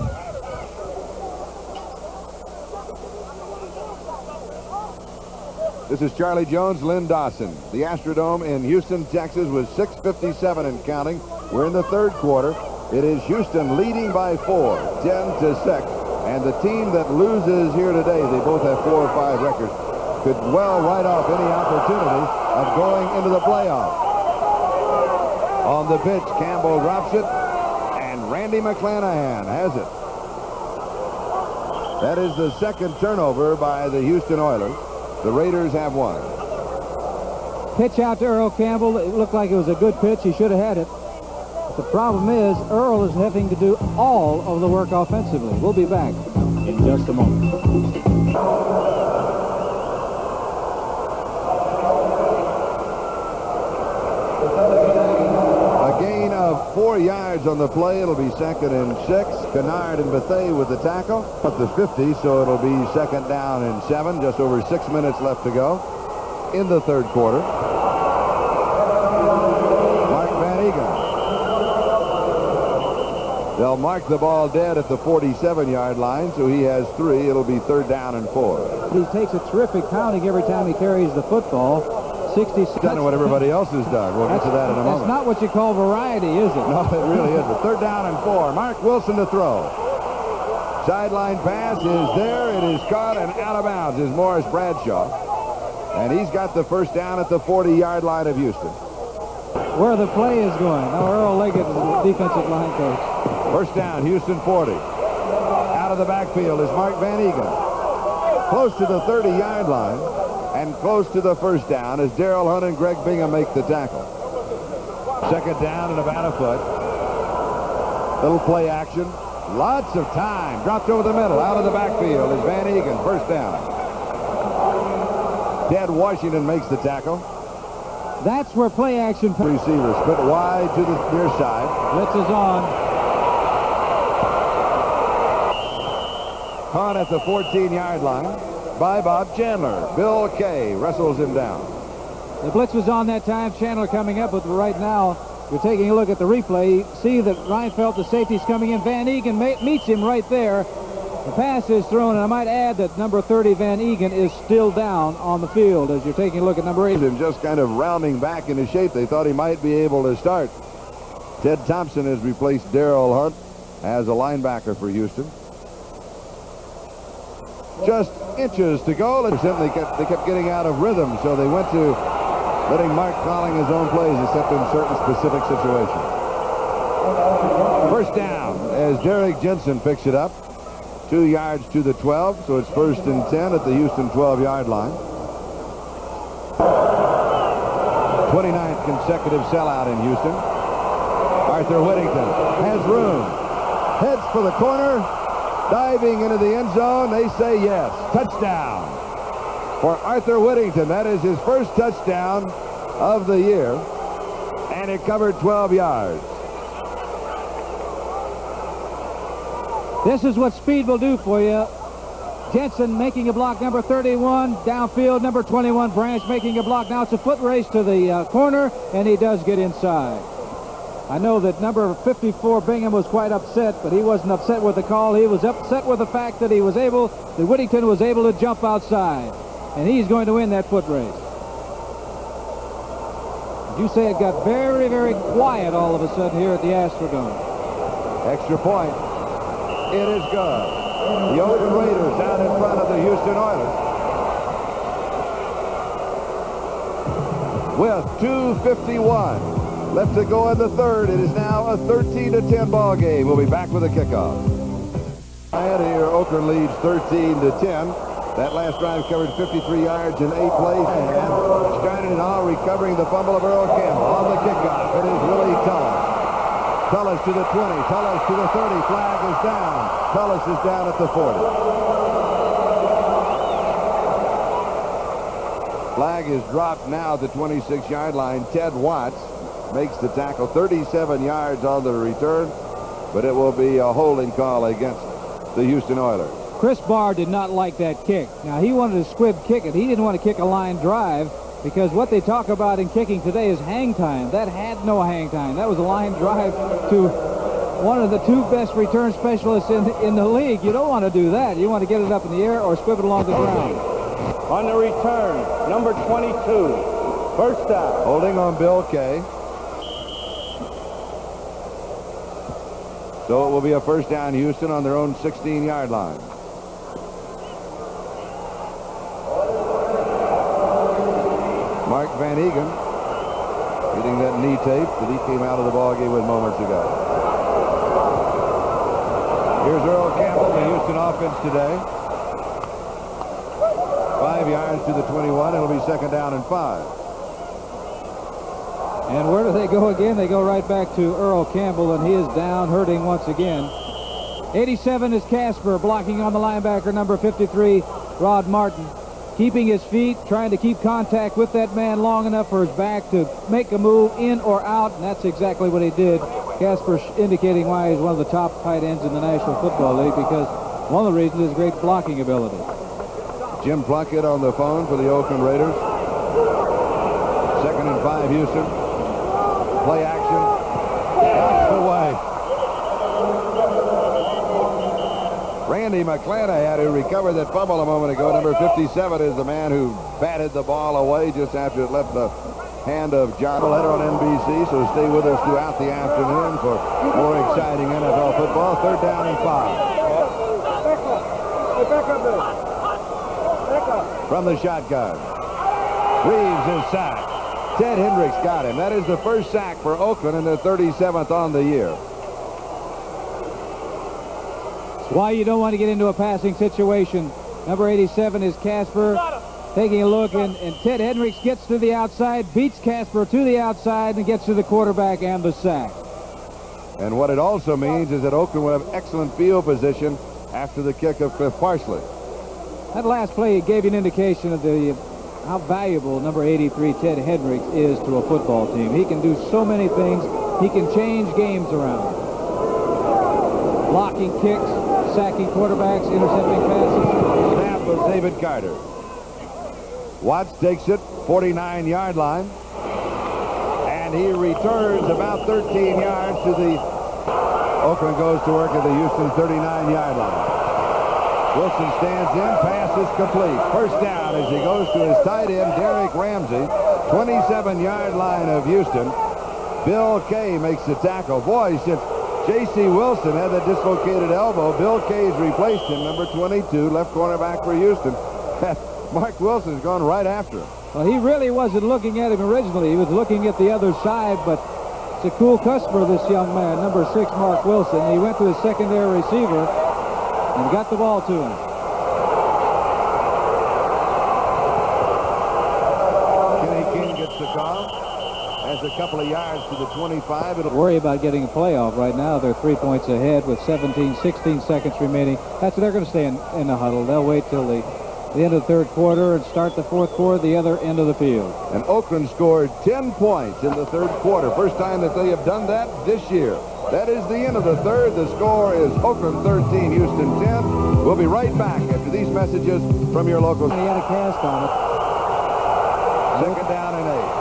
This is Charlie Jones, Lynn Dawson. The Astrodome in Houston, Texas was 6:57 and counting. We're in the 3rd quarter. It is Houston leading by 4, 10-6. And the team that loses here today, they both have 4 or 5 records, could well write off any opportunity of going into the playoffs. On the pitch, Campbell drops it, and Randy McClanahan has it. That is the 2nd turnover by the Houston Oilers. The Raiders have 1. Pitch out to Earl Campbell. It looked like it was a good pitch. He should have had it. But the problem is Earl is having to do all of the work offensively. We'll be back in just a moment. A gain of 4 yards on the play. It'll be 2nd and 6. Kennard and Bethea with the tackle at the 50, so it'll be 2nd down and 7. Just over 6 minutes left to go in the 3rd quarter. Mark Van Egan. They'll mark the ball dead at the 47-yard line, so he has 3. It'll be 3rd down and 4. He takes a terrific pounding every time he carries the football. 66. Done what everybody else has done. We'll get to that in a moment. That's not what you call variety, is it? No, it really isn't. 3rd down and 4. Mark Wilson to throw. Sideline pass is there. It is caught and out of bounds is Morris Bradshaw. And he's got the 1st down at the 40-yard line of Houston. Where the play is going. Now Earl Leggett is the defensive line coach. 1st down, Houston 40. Out of the backfield is Mark Van Egan. Close to the 30-yard line and close to the 1st down as Darrell Hunt and Greg Bingham make the tackle. 2nd down and about a foot. Little play action. Lots of time. Dropped over the middle. Out of the backfield is Van Egan. 1st down. Ted Washington makes the tackle. That's where play action. Receiver split wide to the near side. Blitz is on. Hunt at the 14-yard line by Bob Chandler. Bill Kay wrestles him down. The blitz was on that time. Chandler coming up, but right now you're taking a look at the replay. See that Reinfeldt, the safety's coming in. Van Egan meets him right there. The pass is thrown, and I might add that number 30, Van Egan, is still down on the field as you're taking a look at number 8. And just kind of rounding back into shape. They thought he might be able to start. Ted Thompson has replaced Darrell Hunt as a linebacker for Houston. just inches to go. They kept getting out of rhythm, so they went to letting Mark calling his own plays, except in certain specific situations. First down as Derek Jensen picks it up. 2 yards to the 12, so it's 1st and 10 at the Houston 12-yard line. 29th consecutive sellout in Houston. Arthur Whittington has room. Heads for the corner. Diving into the end zone. They say yes. Touchdown for Arthur Whittington. That is his first touchdown of the year. And it covered 12 yards. This is what speed will do for you. Jensen making a block, number 31. Downfield, number 21. Branch making a block. Now it's a foot race to the corner, and he does get inside. I know that number 54, Bingham, was quite upset, but he wasn't upset with the call. He was upset with the fact that Whittington was able to jump outside, and he's going to win that foot race. Did you say it got very, very quiet all of a sudden here at the Astrodome? Extra point. It is good. The Oakland Raiders out in front of the Houston Oilers. With 2:51 left to go in the third, it is now a 13-10 ball game. We'll be back with a kickoff. Here, Oakland leads 13-10. That last drive covered 53 yards in 8 plays. And started it all, recovering the fumble of Earl Campbell. On the kickoff, it is Willie Tullis. Tullis to the 20, Tullis to the 30, flag is down. Tullis is down at the 40. Flag is dropped now at the 26-yard line. Ted Watts makes the tackle, 37 yards on the return, but it will be a holding call against the Houston Oilers. Chris Barr did not like that kick. Now, he wanted to squib kick it. He didn't want to kick a line drive, because what they talk about in kicking today is hang time. That had no hang time. That was a line drive to one of the 2 best return specialists in the league. You don't want to do that. You want to get it up in the air or squib it along the ground. On the return, number 22, first down. Holding on Bill Kay. So it will be a first down, Houston, on their own 16-yard line. Mark Van Egan getting that knee tape that he came out of the ball game with moments ago. Here's Earl Campbell, the Houston offense today. 5 yards to the 21. It'll be 2nd down and 5. And where do they go again? They go right back to Earl Campbell, and he is down, hurting once again. 87 is Casper, blocking on the linebacker, number 53, Rod Martin. Keeping his feet, trying to keep contact with that man long enough for his back to make a move in or out, and that's exactly what he did. Casper indicating why he's one of the top tight ends in the National Football League, because one of the reasons is great blocking ability. Jim Plunkett on the phone for the Oakland Raiders. 2nd and 5, Houston. Play action. That's the way. Randy McClanahan, who recovered that fumble a moment ago, number 57, is the man who batted the ball away just after it left the hand of John Letter on NBC. So stay with us throughout the afternoon for more exciting NFL football. 3rd down and 5. From the shotgun, Reeves is sacked. Ted Hendricks got him. That is the first sack for Oakland and their 37th on the year. Why you don't want to get into a passing situation. Number 87 is Casper, taking a look, and Ted Hendricks gets to the outside, beats Casper to the outside, and gets to the quarterback and the sack. And what it also means is that Oakland will have excellent field position after the kick of Cliff Parsley. That last play gave you an indication of how valuable number 83, Ted Hendricks, is to a football team. He can do so many things. He can change games around. Blocking kicks, sacking quarterbacks, intercepting passes. Snap of David Carter. Watts takes it, 49-yard line. And he returns about 13 yards to the... Oakland goes to work at the Houston 39-yard line. Wilson stands in, pass is complete. First down as he goes to his tight end, Derek Ramsey. 27-yard line of Houston. Bill Kay makes the tackle. Boy, since J.C. Wilson had that dislocated elbow. Bill Cage replaced him, number 22, left cornerback for Houston. Mark Wilson's gone right after him. Well, he really wasn't looking at him originally. He was looking at the other side, but it's a cool customer, this young man, number 6, Mark Wilson. He went to his secondary receiver and got the ball to him. Kenny King gets the call. Has a couple of yards to the 25. It'll worry about getting a playoff right now. They're 3 points ahead with 16 seconds remaining. That's they're going to stay in the huddle. They'll wait till the end of the third quarter and start the fourth quarter the other end of the field. And Oakland scored 10 points in the third quarter. First time that they have done that this year. That is the end of the third. The score is Oakland 13, Houston 10. We'll be right back after these messages from your local. He had a cast on it. Second down and 8.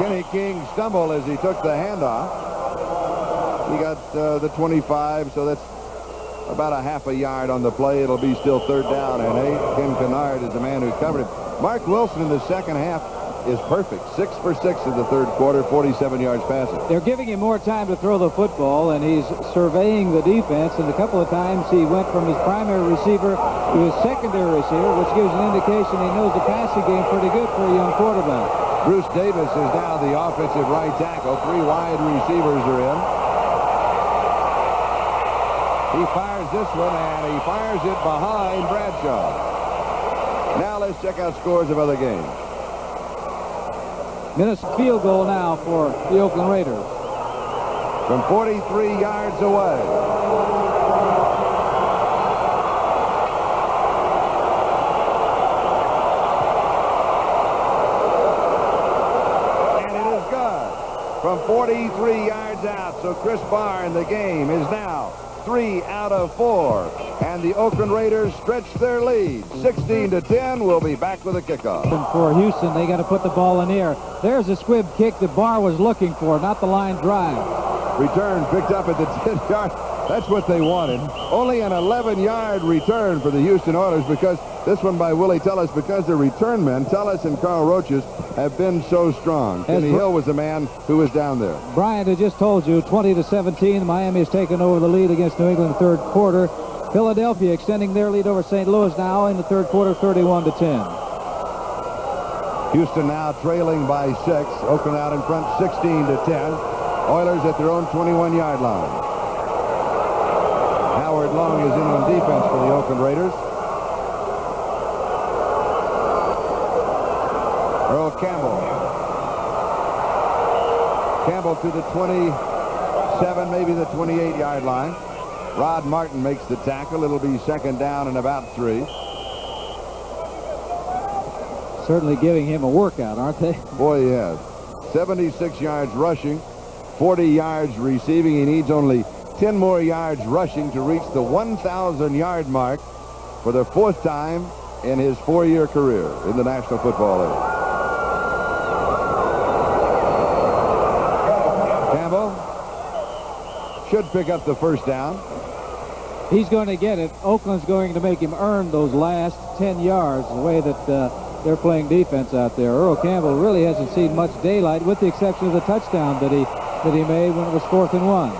Kenny King stumbled as he took the handoff. He got the 25, so that's about a half a yard on the play. It'll be still third down and 8. Ken Kennard is the man who covered him. Mark Wilson in the second half is perfect. 6 for 6 in the third quarter, 47 yards passing. They're giving him more time to throw the football, and he's surveying the defense, and a couple of times he went from his primary receiver to his secondary receiver, which gives an indication he knows the passing game pretty good for a young quarterback. Bruce Davis is now the offensive right tackle. 3 wide receivers are in. He fires this one, and he fires it behind Bradshaw. Now let's check out scores of other games. Minnesota field goal now for the Oakland Raiders. From 43 yards away. From 43 yards out, so Chris Barr in the game is now 3 out of 4. And the Oakland Raiders stretch their lead. 16-10. We'll be back with a kickoff. For Houston, they got to put the ball in the air. There's a squib kick that Barr was looking for, not the line drive. Return picked up at the 10-yard. That's what they wanted. Only an 11-yard return for the Houston Oilers, because this one by Willie Tellis, because the return men, Tellis and Carl Roaches, have been so strong. Kenny Hill was the man who was down there. Brian had just told you, 20-17, Miami has taken over the lead against New England in the third quarter. Philadelphia extending their lead over St. Louis now in the third quarter, 31-10. Houston now trailing by 6. Oakland out in front, 16-10. Oilers at their own 21-yard line. Howard Long is in on defense for the Oakland Raiders. Earl Campbell. Campbell to the 27, maybe the 28-yard line. Rod Martin makes the tackle. It'll be second down and about 3. Certainly giving him a workout, aren't they? Boy, he has. 76 yards rushing, 40 yards receiving. He needs only 10 more yards rushing to reach the 1,000-yard mark for the 4th time in his 4-year career in the National Football League. Campbell should pick up the first down. He's going to get it. Oakland's going to make him earn those last 10 yards, the way that they're playing defense out there. Earl Campbell really hasn't seen much daylight, with the exception of the touchdown that he made when it was 4th and 1.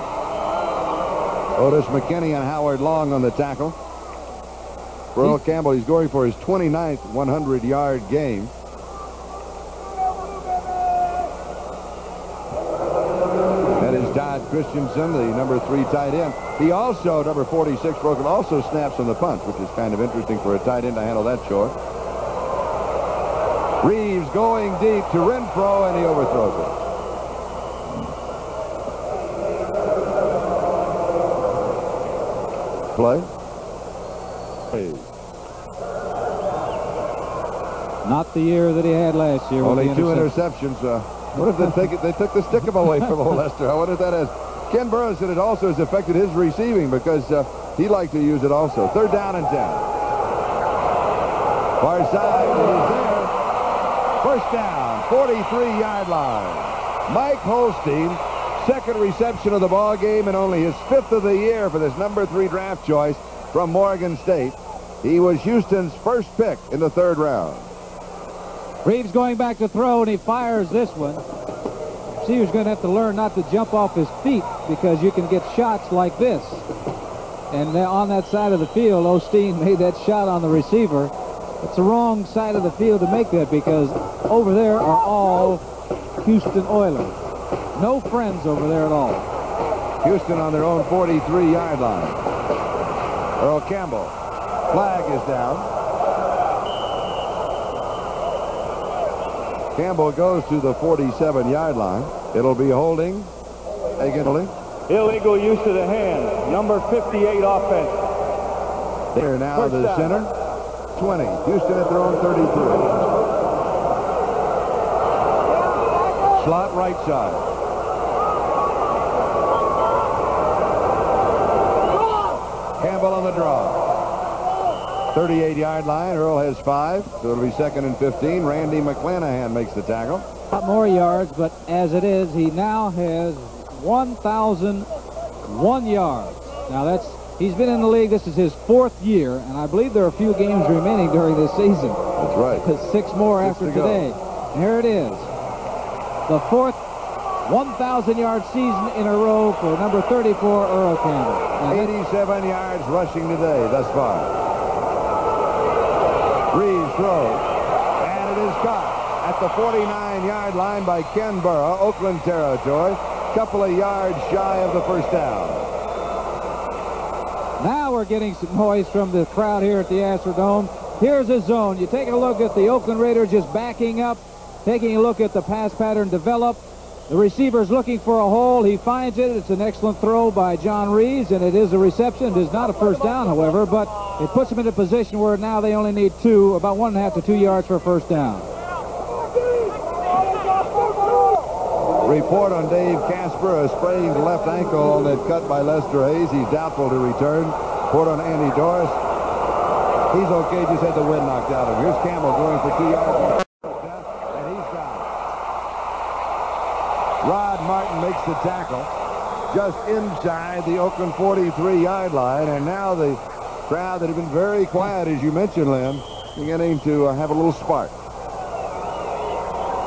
Otis McKinney and Howard Long on the tackle. For Earl Campbell, he's going for his 29th 100-yard game. That is Todd Christensen, the number 3 tight end. He also, number 46, Broken, also snaps on the punch, which is kind of interesting for a tight end to handle that chore. Reeves going deep to Renfro, and he overthrows it. Play. Not the year that he had last year. Only 2 interceptions. What if they took the stick away from Old Lester? I wonder if that has. Ken Burrows said it also has affected his receiving, because he liked to use it also. 3rd down and 10. Far side is there. First down, 43-yard line. Mike Holstein, 2nd reception of the ball game, and only his 5th of the year for this number 3 draft choice from Morgan State. He was Houston's first pick in the 3rd round. Reeves going back to throw, and he fires this one. receiver's going to have to learn not to jump off his feet because you can get shots like this. And on that side of the field, Osteen made that shot on the receiver. It's the wrong side of the field to make that because over there are all Houston Oilers. No friends over there at all. Houston on their own 43-yard line. Earl Campbell. Flag is down. Campbell goes to the 47-yard line. It'll be holding. Illegal use of the hand. Number 58 offense. They're now First the down. center. 20. Houston at their own 33. Slot right side. Campbell on the draw. 38-yard line. Earl has 5, so it'll be 2nd and 15. Randy McClanahan makes the tackle. A lot more yards, but as it is, he now has 1,001 yards. Now he's been in the league. This is his 4th year, and I believe there are a few games remaining during this season. That's right. 6 more after to go. today. And here it is. The 4th 1,000-yard season in a row for number 34, Earl Campbell. Now, 87 yards rushing today thus far. Reeves throws, and it is caught at the 49-yard line by Ken Burrow, Oakland territory. Couple of yards shy of the first down. Now we're getting some noise from the crowd here at the Astrodome. Here's a zone. You take a look at the Oakland Raiders just backing up, taking a look at the pass pattern develop. The receiver's looking for a hole. He finds it. It's an excellent throw by John Reeves, and it is a reception. It is not a first down, however, but it puts them in a position where now they only need about 1.5 to 2 yards for a first down. Report on Dave Casper, a sprained left ankle on that cut by Lester Hayes. He's doubtful to return. Report on Andy Doris. He's okay, just had the wind knocked out of him. Here's Campbell going for 2 yards. And he's got it. Rod Martin makes the tackle just inside the Oakland 43-yard line. And now the crowd that have been very quiet, as you mentioned, Lynn, beginning to have a little spark.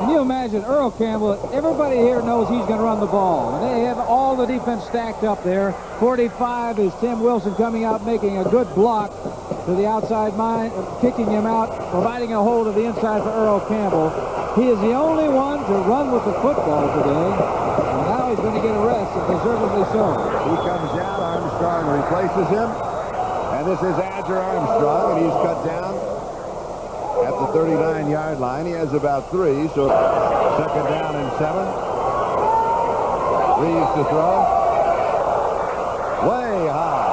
Can you imagine Earl Campbell? Everybody here knows he's going to run the ball. And they have all the defense stacked up there. 45 is Tim Wilson coming out, making a good block to the outside line, kicking him out, providing a hole to the inside for Earl Campbell. He is the only one to run with the football today. And now he's going to get a rest, and deservedly so. He comes out, Armstrong replaces him. And this is Adger Armstrong, and he's cut down at the 39-yard line. He has about 3, so 2nd down and 7. Reeves to throw. Way high.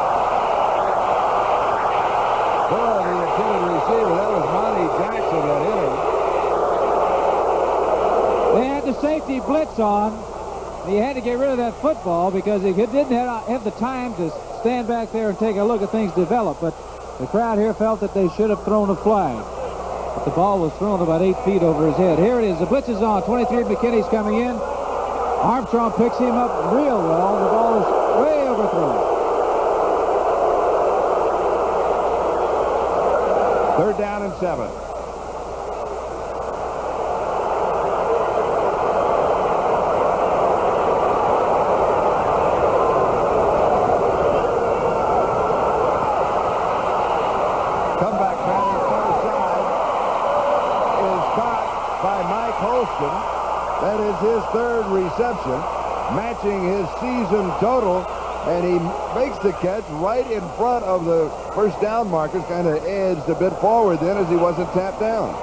Boy, the intended receiver, that was Monty Jackson that hit him. They had the safety blitz on. He had to get rid of that football because he didn't have the time to stand back there and take a look at things develop. But the crowd here felt that they should have thrown a flag. But the ball was thrown about 8 feet over his head. Here it is. The blitz is on. 23 McKinney's coming in. Armstrong picks him up real well. The ball is way overthrown. 3rd down and 7. Comeback pass far side is caught by Mike Holston. That is his 3rd reception, matching his season total, and he makes the catch right in front of the first down markers, kind of edged a bit forward then as he wasn't tapped down.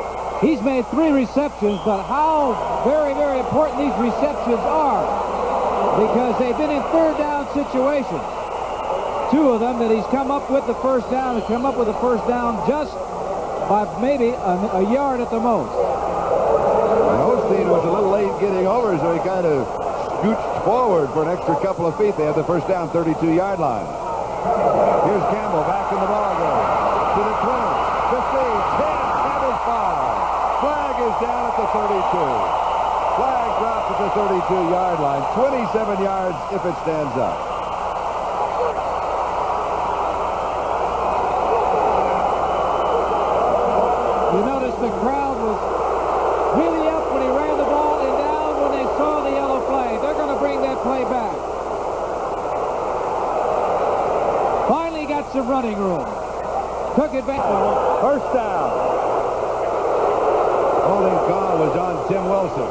He's made 3 receptions, but how very, very important these receptions are, because they've been in 3rd down situations. 2 of them that he's come up with the first down and come up with the first down just by maybe a yard at the most. Osteen was a little late getting over, so he kind of scooched forward for an extra couple of feet. They had the first down, 32-yard line. Here's Campbell back in the ball game. To the 20, 15, 10, Campbell's foul. Flag is down at the 32. Flag drops at the 32-yard line. 27 yards if it stands up. You notice the crowd was really up when he ran the ball and down when they saw the yellow flag. lots of running room. Took it back. First down. Holding call was on Tim Wilson.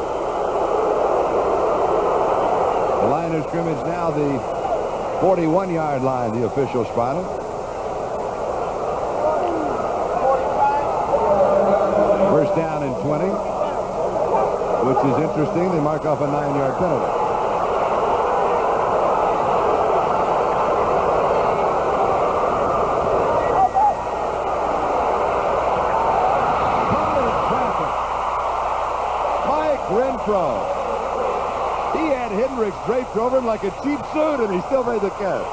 The line of scrimmage now the 41-yard line, the official spotted. First down and 20, which is interesting. They mark off a 9-yard penalty. Renfro. He had Hendricks draped over him like a cheap suit, and he still made the catch.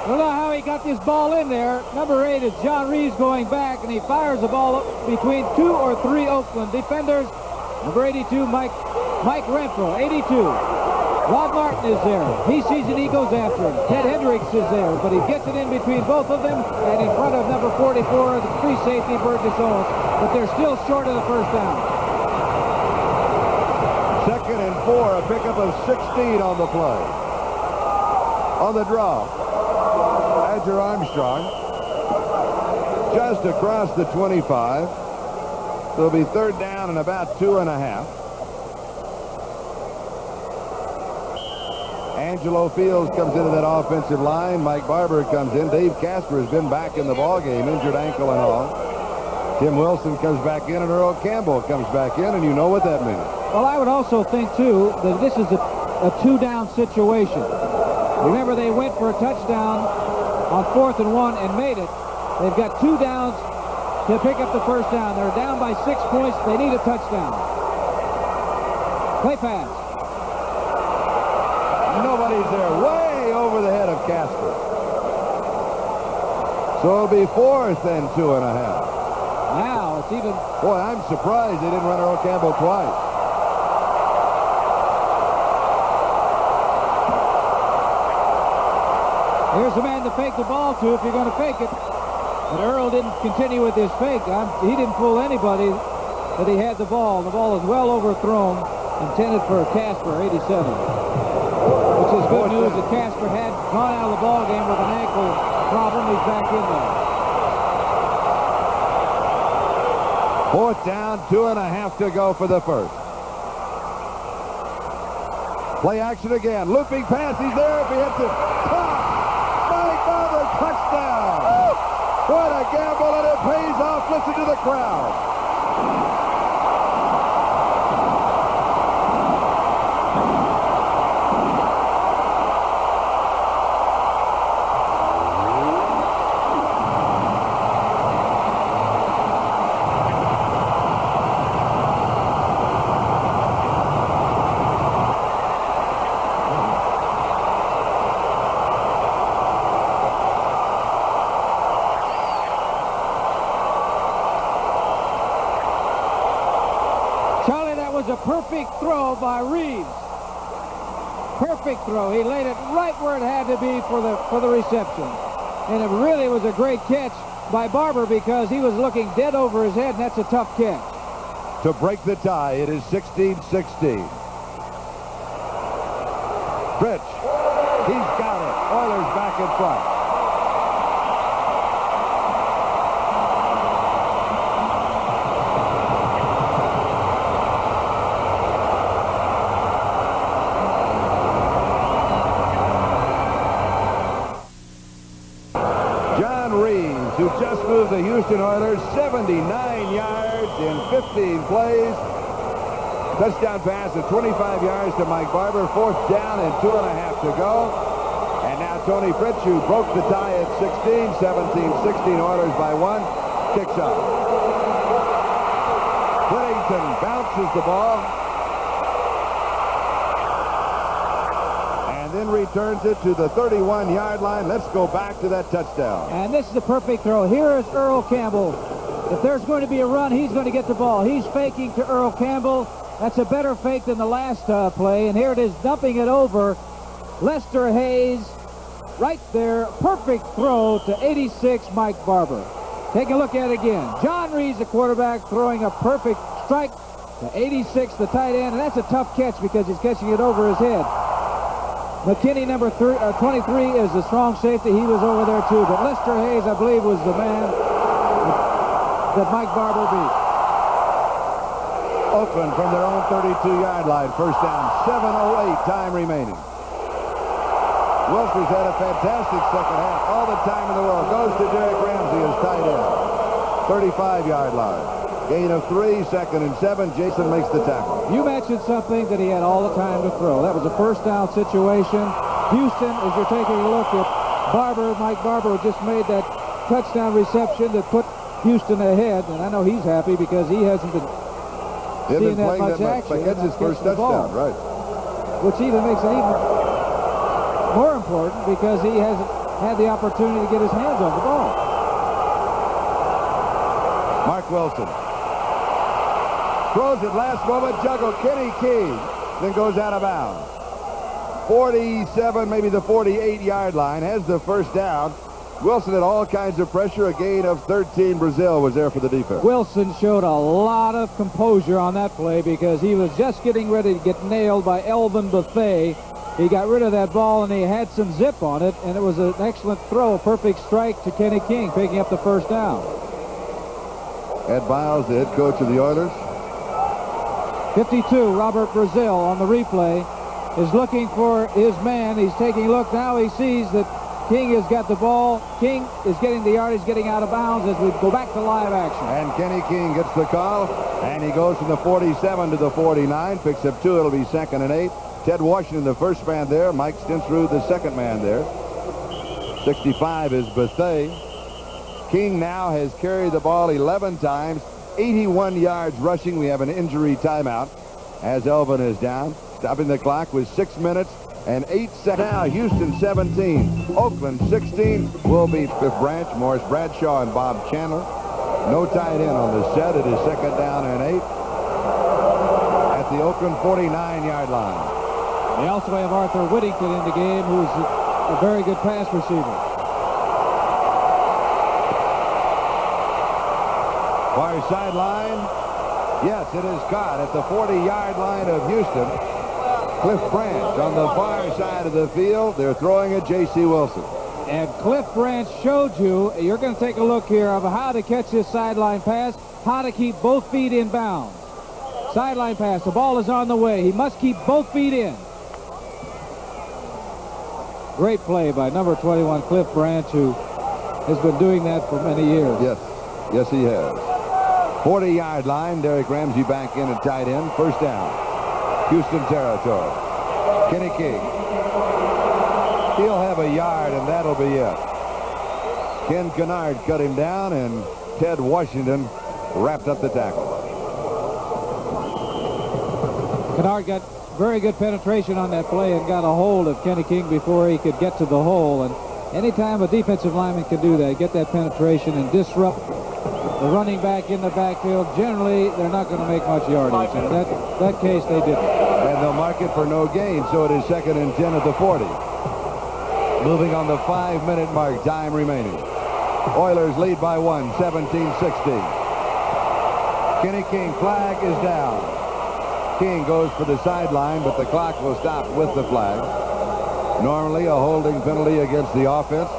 Well, now how he got this ball in there. Number 8 is John Reeves going back, and he fires the ball up between 2 or 3 Oakland defenders. Number 82, Mike Renfro, 82. Rod Martin is there. He sees it, he goes after him. Ted Hendricks is there, but he gets it in between both of them, and in front of number 44, the free safety, Burgess Owens. But they're still short of the first down. 2nd and 4, a pickup of 16 on the play. On the draw, Badger Armstrong just across the 25. So it'll be 3rd down and about 2.5. Angelo Fields comes into that offensive line. Mike Barber comes in. Dave Casper has been back in the ballgame, injured ankle and all. Tim Wilson comes back in, and Earl Campbell comes back in, and you know what that means. Well, I would also think, too, that this is a 2-down situation. Remember, they went for a touchdown on 4th and 1 and made it. They've got 2 downs to pick up the first down. They're down by 6 points. They need a touchdown. Play pass. Nobody's there. Way over the head of Casper. So it'll be 4th and 2.5. Now it's even. Boy, I'm surprised they didn't run Earl Campbell twice. Here's the man to fake the ball to if you're going to fake it. But Earl didn't continue with his fake. He didn't fool anybody that he had the ball. The ball is well overthrown, intended for Casper, 87. Which is good news that Casper had gone out of the ball game with an ankle problem. He's back in there. 4th down, 2.5 to go for the first. Play action again. Looping pass. He's there if he hits it. Mike Barber, touchdown. What a gamble, and it pays off. Listen to the crowd. A perfect throw by Reeves. Perfect throw. He laid it right where it had to be for the reception. And it really was a great catch by Barber because he was looking dead over his head, and that's a tough catch. To break the tie, it is 16-16. Fritz, he's got it. Oilers back in front. Who just moved the Houston Oilers 79 yards in 15 plays. Touchdown pass of 25 yards to Mike Barber. 4th down and 2.5 to go. And now Tony Fritz, who broke the tie at 16, 17-16, Oilers by 1, kicks off. Whittington bounces the ball. Then returns it to the 31-yard line. Let's go back to that touchdown. And this is a perfect throw. Here is Earl Campbell. If there's going to be a run, he's going to get the ball. He's faking to Earl Campbell. That's a better fake than the last play. And here it is, dumping it over. Lester Hayes right there. Perfect throw to 86, Mike Barber. Take a look at it again. John Reeves, the quarterback, throwing a perfect strike to 86, the tight end. And that's a tough catch because he's catching it over his head. McKinney, number 23, is the strong safety. He was over there too. But Lester Hayes, I believe, was the man that Mike Barber beat. Oakland from their own 32-yard line. First down, 7:08 time remaining. Wilson's had a fantastic second half. All the time in the world. Goes to Derek Ramsey as tight end. 35-yard line. Gain of 3, 2nd and 7. Jason makes the tackle. You mentioned something that he had all the time to throw. That was a first down situation. Houston, as you're taking a look at Mike Barber just made that touchdown reception that put Houston ahead. And I know he's happy because he hasn't been seeing that much action. But that's his first touchdown, right? Which even makes it even more important because he hasn't had the opportunity to get his hands on the ball. Mark Wilson throws it last moment, juggle. Kenny King then goes out of bounds. 47, maybe the 48-yard line, has the first down. Wilson had all kinds of pressure. A gain of 13. Brazil was there for the defense. Wilson showed a lot of composure on that play because he was just getting ready to get nailed by Elvin Bethea. He got rid of that ball and he had some zip on it, and it was an excellent throw, a perfect strike to Kenny King, picking up the first down. Ed Biles, the head coach of the Oilers. 52, Robert Brazil on the replay is looking for his man. He's taking a look now. He sees that King has got the ball. King is getting the yard. He's getting out of bounds as we go back to live action. And Kenny King gets the call, and he goes from the 47 to the 49, picks up 2. It'll be 2nd and 8. Ted Washington, the first man there. Mike Stinsrud, the second man there. 65 is Bethea. King now has carried the ball 11 times, 81 yards rushing. We have an injury timeout as Elvin is down. Stopping the clock with 6 minutes and 8 seconds. Now Houston 17, Oakland 16. Will be Fifth Branch, Morris Bradshaw, and Bob Chandler. No tight end on the set. It is 2nd down and 8 at the Oakland 49-yard line. They also have Arthur Whittington in the game, who's a very good pass receiver. Far sideline. Yes, it is caught at the 40-yard line of Houston. Cliff Branch on the far side of the field. They're throwing at J.C. Wilson. And Cliff Branch showed you, you're going to take a look here, of how to catch this sideline pass, how to keep both feet in bounds. Sideline pass, the ball is on the way. He must keep both feet in. Great play by number 21, Cliff Branch, who has been doing that for many years. Yes, yes he has. 40-yard line, Derek Ramsey back in at tight end. First down, Houston territory. Kenny King. He'll have a yard, and that'll be it. Ken Kennard cut him down, and Ted Washington wrapped up the tackle. Kennard got very good penetration on that play and got a hold of Kenny King before he could get to the hole. And anytime a defensive lineman can do that, get that penetration and disrupt the running back in the backfield, generally they're not going to make much yardage. In that case, they didn't. And they'll mark it for no gain, so it is 2nd and 10 at the 40. Moving on the 5-minute mark, time remaining. Oilers lead by 1, 17-16. Kenny King, flag is down. King goes for the sideline, but the clock will stop with the flag. Normally a holding penalty against the offense,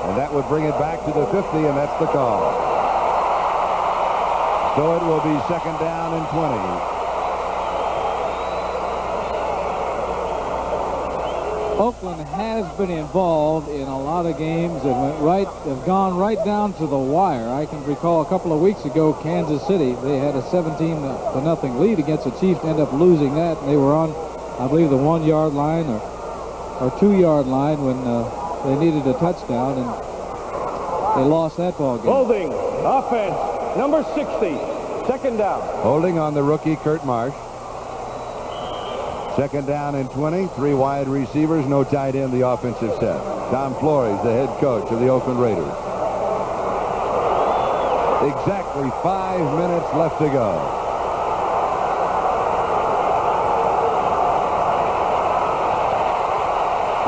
and that would bring it back to the 50, and that's the call. So it will be 2nd down and 20. Oakland has been involved in a lot of games and have gone right down to the wire. I can recall a couple of weeks ago, Kansas City, they had a 17-0 lead against the Chiefs, ended up losing that, and they were on, I believe, the 1-yard line or 2-yard line when they needed a touchdown, and they lost that ball game. Holding, offense, number 60, 2nd down. Holding on the rookie, Kurt Marsh. 2nd down and 20. 3 wide receivers, no tight end, the offensive set. Tom Flores, the head coach of the Oakland Raiders. Exactly 5 minutes left to go.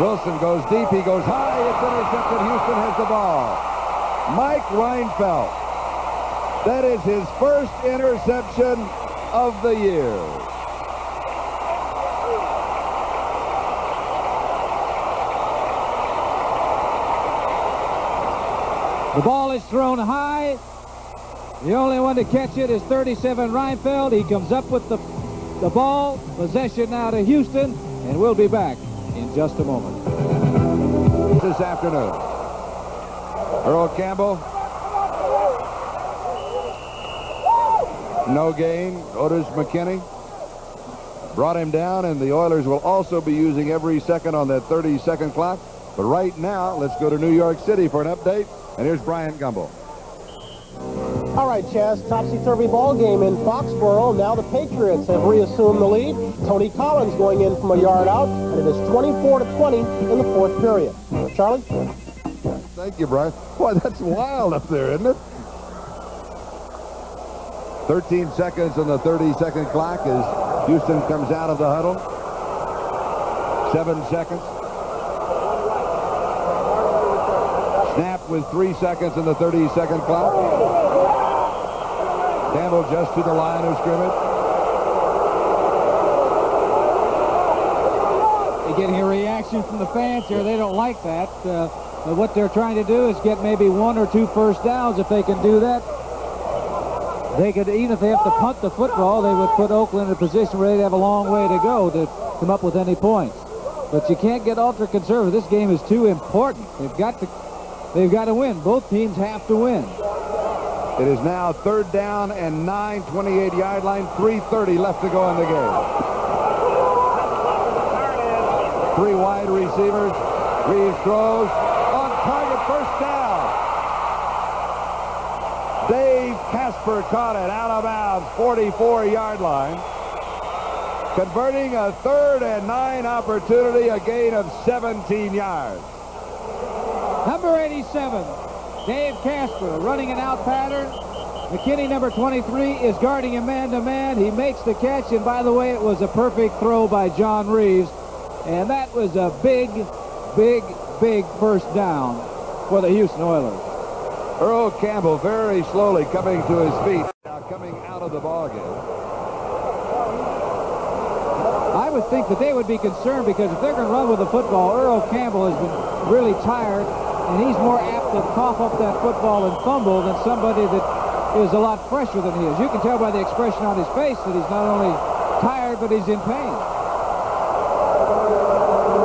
Wilson goes deep. He goes high. It's intercepted. Houston has the ball. Mike Reinfeldt. That is his first interception of the year. The ball is thrown high. The only one to catch it is 37 Reinfeld. He comes up with the ball. Possession now to Houston, and we'll be back in just a moment. This afternoon, Earl Campbell, no gain. Otis McKinney brought him down, and the Oilers will also be using every second on that 30-second clock. But right now, let's go to New York City for an update, and here's Brian Gumbel. All right, Chaz, topsy-turvy ball game in Foxborough. Now the Patriots have reassumed the lead. Tony Collins going in from a yard out, and it is 24-20 in the fourth period. Charlie? Thank you, Brian. Boy, that's wild up there, isn't it? 13 seconds on the 30-second clock as Houston comes out of the huddle. 7 seconds. Snap with 3 seconds on the 30-second clock. Campbell just to the line of scrimmage. You're getting a reaction from the fans here. They don't like that. But what they're trying to do is get maybe 1 or 2 first downs. If they can do that, they could, even if they have to punt the football, they would put Oakland in a position where they'd have a long way to go to come up with any points. But you can't get ultra conservative. This game is too important. They've got to win. Both teams have to win. It is now 3rd down and 9, 28-yard line, 3:30 left to go in the game. 3 wide receivers. Reeves throws on target, first down. Dave Casper caught it out of bounds, 44-yard line. Converting a 3rd and 9 opportunity, a gain of 17 yards. Number 87. Dave Casper running an out pattern. McKinney, number 23, is guarding him man-to-man. He makes the catch, and by the way, it was a perfect throw by John Reeves. And that was a big, big, big first down for the Houston Oilers. Earl Campbell very slowly coming to his feet, now coming out of the ballgame. I would think that they would be concerned because if they're going to run with the football, Earl Campbell has been really tired, and he's more apt to cough up that football and fumble than somebody that is a lot fresher than he is. You can tell by the expression on his face that he's not only tired, but he's in pain.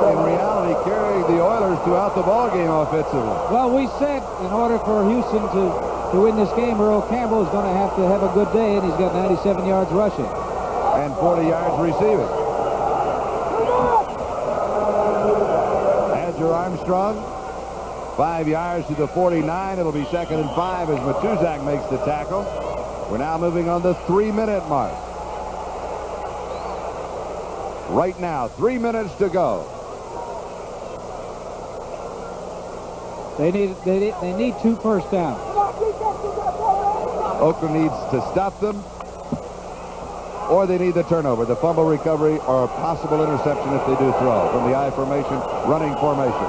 In reality, carrying the Oilers throughout the ballgame offensively. Well, we said in order for Houston to win this game, Earl Campbell is going to have a good day, and he's got 97 yards rushing. And 40 yards receiving. Andrew Armstrong, 5 yards to the 49. It'll be 2nd and 5 as Matuzak makes the tackle. We're now moving on the 3-minute mark. Right now, 3 minutes to go. They need 2 first downs. Oakland needs to stop them, or they need the turnover, the fumble recovery, or a possible interception if they do throw from the I formation, running formation.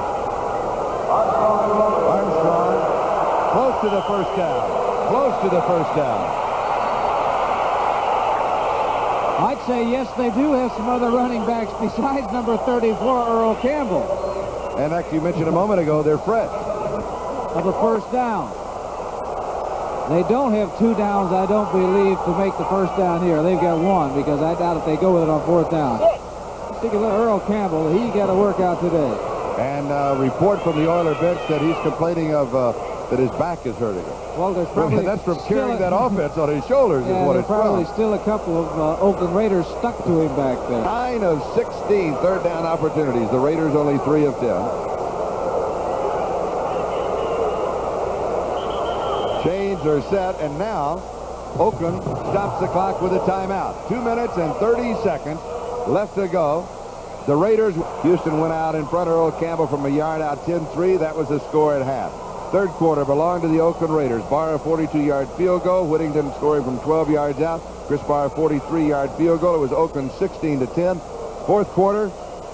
Armstrong, close to the first down. Close to the first down. I'd say yes, they do have some other running backs besides number 34, Earl Campbell. And like you mentioned a moment ago, they're fresh. Of a first down. They don't have 2 downs, I don't believe, to make the first down here. They've got 1 because I doubt if they go with it on 4th down. Take a look at Earl Campbell. He got to work out today. And a report from the Oiler bench that he's complaining of that his back is hurting him. Well, there's probably that's from carrying that offense on his shoulders. Yeah, is what there's it's probably from. still a couple of Oakland Raiders stuck to him back there. 9 of 16 third down opportunities. The Raiders only 3 of 10. Chains are set, and now Oakland stops the clock with a timeout. 2 minutes and 30 seconds left to go. The Raiders, Houston went out in front of Earl Campbell from a yard out, 10-3. That was the score at half. Third quarter belonged to the Oakland Raiders. Barr a 42-yard field goal. Whittington scoring from 12 yards out. Chris Barr 43-yard field goal. It was Oakland 16-10. Fourth quarter,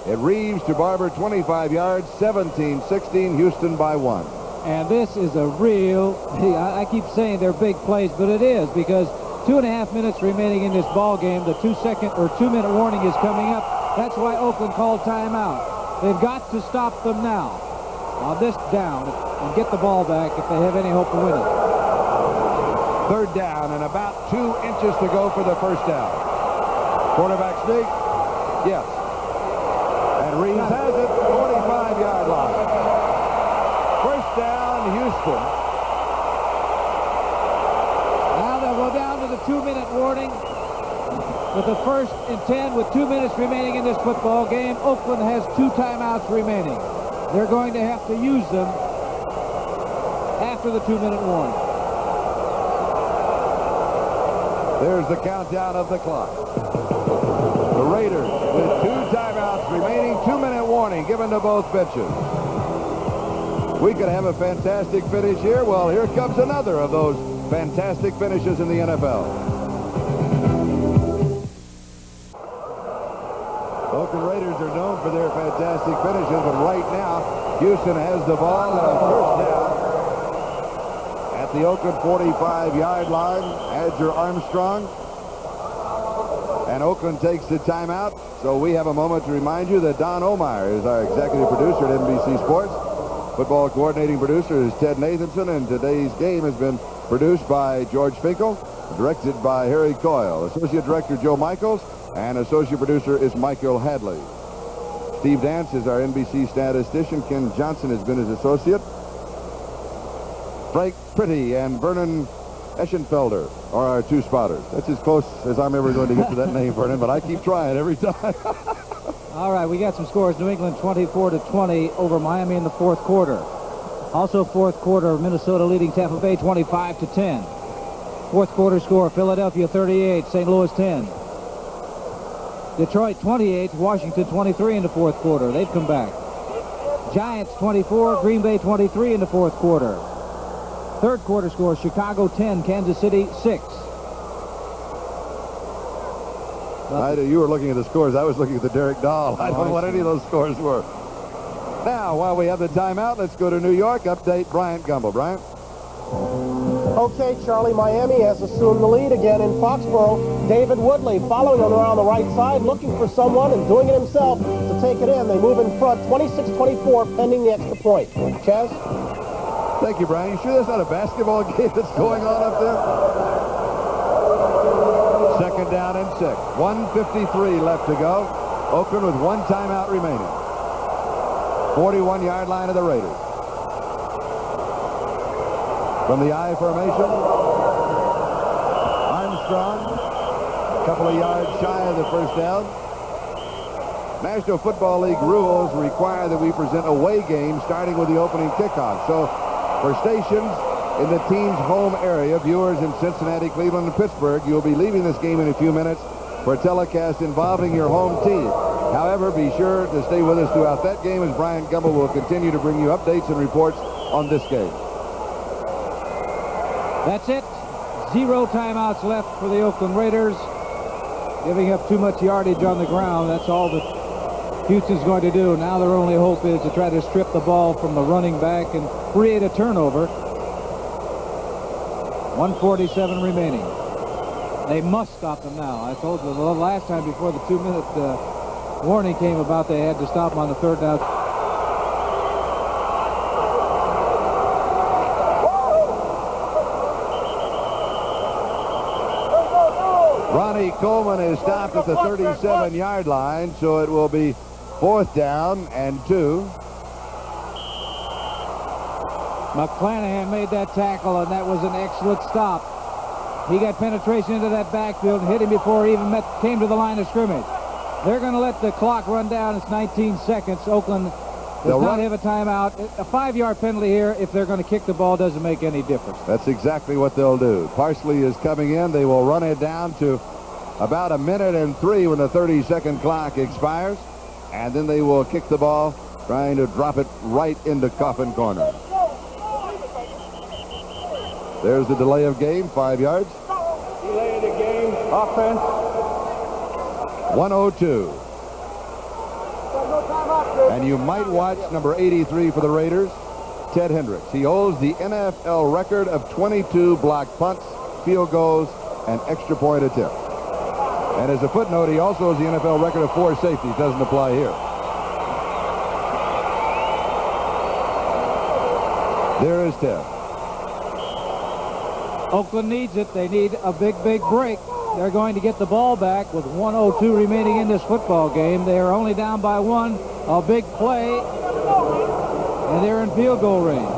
it Reeves to Barber 25 yards, 17-16. Houston by 1. And this is a real, I keep saying they're big plays, but it is because 2.5 minutes remaining in this ball game. The 2-minute warning is coming up. That's why Oakland called timeout. They've got to stop them now. On this down, and get the ball back if they have any hope of winning. Third down and about 2 inches to go for the first down. Quarterback sneak. Yes. And Reeves has it, 45-yard line. First down, Houston. Now they'll go down to the 2-minute warning. With the 1st and 10 with 2 minutes remaining in this football game, Oakland has 2 timeouts remaining. They're going to have to use them after the 2-minute warning. There's the countdown of the clock. The Raiders with 2 timeouts remaining, 2-minute warning given to both benches. We could have a fantastic finish here. Well, here comes another of those fantastic finishes in the NFL. Oakland Raiders are known for their fantastic finishes, but right now, Houston has the ball and a first down at the Oakland 45-yard line. Adger Armstrong. And Oakland takes the timeout. So we have a moment to remind you that Don Omar is our executive producer at NBC Sports. Football coordinating producer is Ted Nathanson, and today's game has been produced by George Finkel, directed by Harry Coyle, associate director Joe Michaels, and associate producer is Michael Hadley. Steve Dance is our NBC statistician. Ken Johnson has been his associate. Frank Pretty and Vernon Eschenfelder are our 2 spotters. That's as close as I'm ever going to get to that name, Vernon, but I keep trying every time. All right, we got some scores. New England 24-20 over Miami in the 4th quarter. Also 4th quarter, Minnesota leading Tampa Bay 25-10. 4th quarter score, Philadelphia 38, St. Louis 10. Detroit 28, Washington 23 in the 4th quarter. They've come back. Giants 24, Green Bay 23 in the 4th quarter. 3rd quarter score, Chicago 10, Kansas City 6. You were looking at the scores. I was looking at the Derek Dahl. I don't know what any of those scores were. Now, while we have the timeout, let's go to New York. Update Bryant Gumbel. Bryant? Okay, Charlie, Miami has assumed the lead again in Foxborough. David Woodley following him around the right side, looking for someone and doing it himself to take it in. They move in front, 26-24, pending the extra point. Chaz? Thank you, Brian. You sure that's not a basketball game that's going on up there? 2nd down and 6. 1:53 left to go. Oakland with 1 timeout remaining. 41-yard line of the Raiders. From the I formation, Armstrong, a couple of yards shy of the first down. National Football League rules require that we present away games starting with the opening kickoff. So for stations in the team's home area, viewers in Cincinnati, Cleveland, and Pittsburgh, you'll be leaving this game in a few minutes for a telecast involving your home team. However, be sure to stay with us throughout that game as Bryant Gumbel will continue to bring you updates and reports on this game. That's it. 0 timeouts left for the Oakland Raiders. Giving up too much yardage on the ground. That's all that Houston's going to do. Now their only hope is to try to strip the ball from the running back and create a turnover. 1:47 remaining. They must stop them now. I told you the last time before the 2-minute warning came about, they had to stop them on the 3rd down. Ronnie Coleman is stopped at the 37-yard line, so it will be 4th down and 2. McClanahan made that tackle, and that was an excellent stop. He got penetration into that backfield and hit him before he even came to the line of scrimmage. They're going to let the clock run down. It's 19 seconds. Oakland does not have a timeout. A 5-yard penalty here. If they're going to kick the ball, doesn't make any difference. That's exactly what they'll do. Parsley is coming in. They will run it down to about 1:03 when the 30-second clock expires. And then they will kick the ball, trying to drop it right into Coffin Corner. There's the delay of game, 5 yards. Delay of the game, offense. 1:02. And you might watch number 83 for the Raiders, Ted Hendricks. He holds the NFL record of 22 blocked punts, field goals, and extra point attempts. And as a footnote, he also has the NFL record of 4 safeties. Doesn't apply here. There is 10. Oakland needs it. They need a big break. They're going to get the ball back with 1:02 remaining in this football game. They are only down by 1. A big play, and they're in field goal range.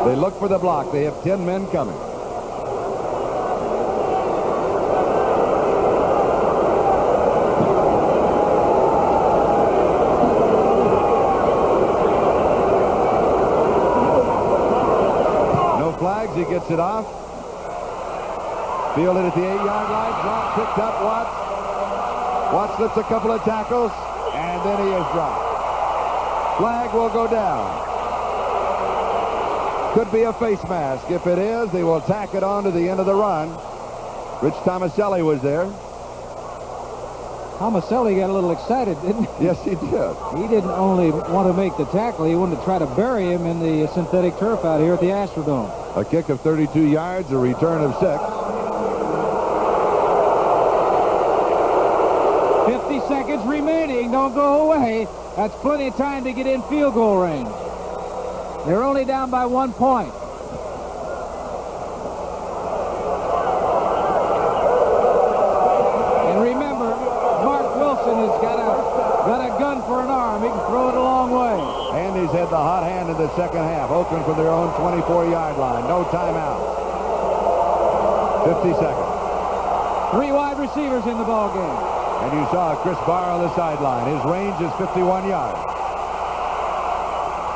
They look for the block. They have 10 men coming. No flags. He gets it off. Fielded at the 8-yard line. Dropped, picked up Watts. Watts lifts a couple of tackles, and then he is dropped. Flag will go down. Could be a face mask. If it is, they will tack it on to the end of the run. Rich Tomaselli was there. Tomaselli got a little excited, didn't he? Yes, he did. He didn't only want to make the tackle, he wanted to try to bury him in the synthetic turf out here at the Astrodome. A kick of 32 yards, a return of 6. 50 seconds remaining. Don't go away. That's plenty of time to get in field goal range. They're only down by 1 point. And remember, Mark Wilson has got a gun for an arm. He can throw it a long way. And he's had the hot hand in the second half. Oakland from their own 24-yard line. No timeout. 50 seconds. 3 wide receivers in the ball game. And you saw Chris Barr on the sideline. His range is 51 yards.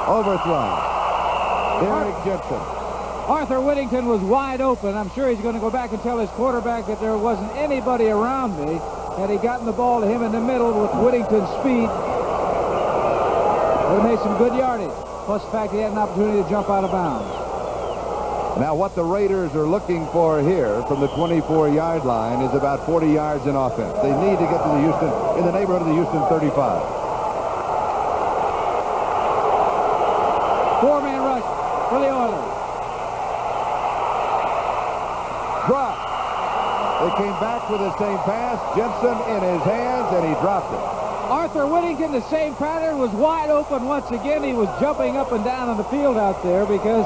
Overthrown. Derek Gibson. Arthur Whittington was wide open. I'm sure he's going to go back and tell his quarterback that there wasn't anybody around me. Had he gotten the ball to him in the middle with Whittington's speed, would have made some good yardage. Plus the fact he had an opportunity to jump out of bounds. Now what the Raiders are looking for here from the 24-yard line is about 40 yards in offense. They need to get to the Houston, in the neighborhood of the Houston 35. 4-man rush for the Oilers. Drop. They came back with the same pass. Jensen in his hands, and he dropped it. Arthur Whittington, the same pattern, was wide open once again. He was jumping up and down on the field out there because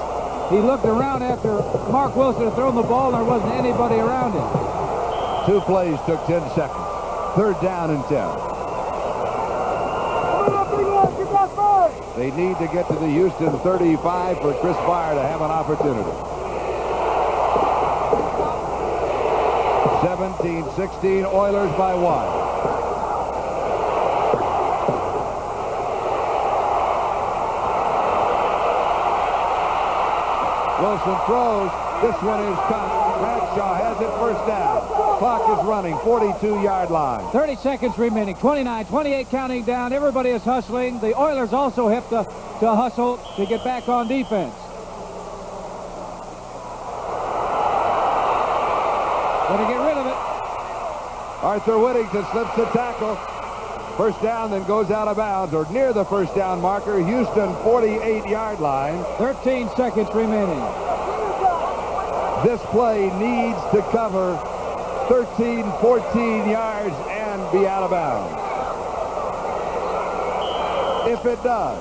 he looked around after Mark Wilson had thrown the ball and there wasn't anybody around him. 2 plays took 10 seconds. 3rd down and 10. They need to get to the Houston 35 for Chris Barr to have an opportunity. 17-16, Oilers by 1. Wilson throws. This one is cut. Bradshaw has it, first down. Clock is running, 42-yard line. 30 seconds remaining, 29, 28 counting down. Everybody is hustling. The Oilers also have to hustle to get back on defense. Going to get rid of it. Arthur Whittington slips the tackle. First down, then goes out of bounds, or near the first down marker. Houston 48-yard line. 13 seconds remaining. This play needs to cover 13, 14 yards and be out of bounds. If it does,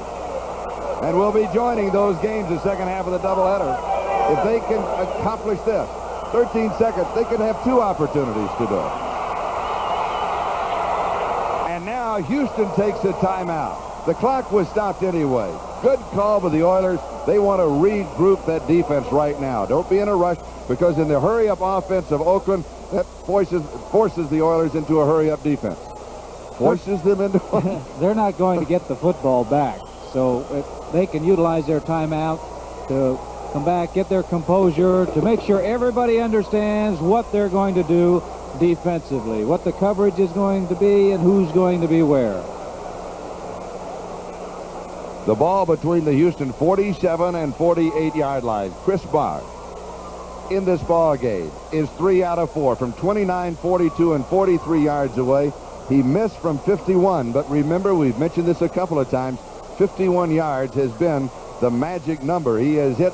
and we'll be joining those games the second half of the doubleheader, if they can accomplish this, 13 seconds, they can have 2 opportunities to do it. And now Houston takes a timeout. The clock was stopped anyway. Good call by the Oilers. They want to regroup that defense right now. Don't be in a rush, because in the hurry-up offense of Oakland, that forces the Oilers into a hurry-up defense. Forces them into They're not going to get the football back. So if they can utilize their timeout to come back, get their composure, to make sure everybody understands what they're going to do defensively, what the coverage is going to be, and who's going to be where. The ball between the Houston 47 and 48-yard line. Chris Barr in this ball game is 3 out of 4 from 29, 42, and 43 yards away. He missed from 51, but remember, we've mentioned this a couple of times, 51 yards has been the magic number. He has hit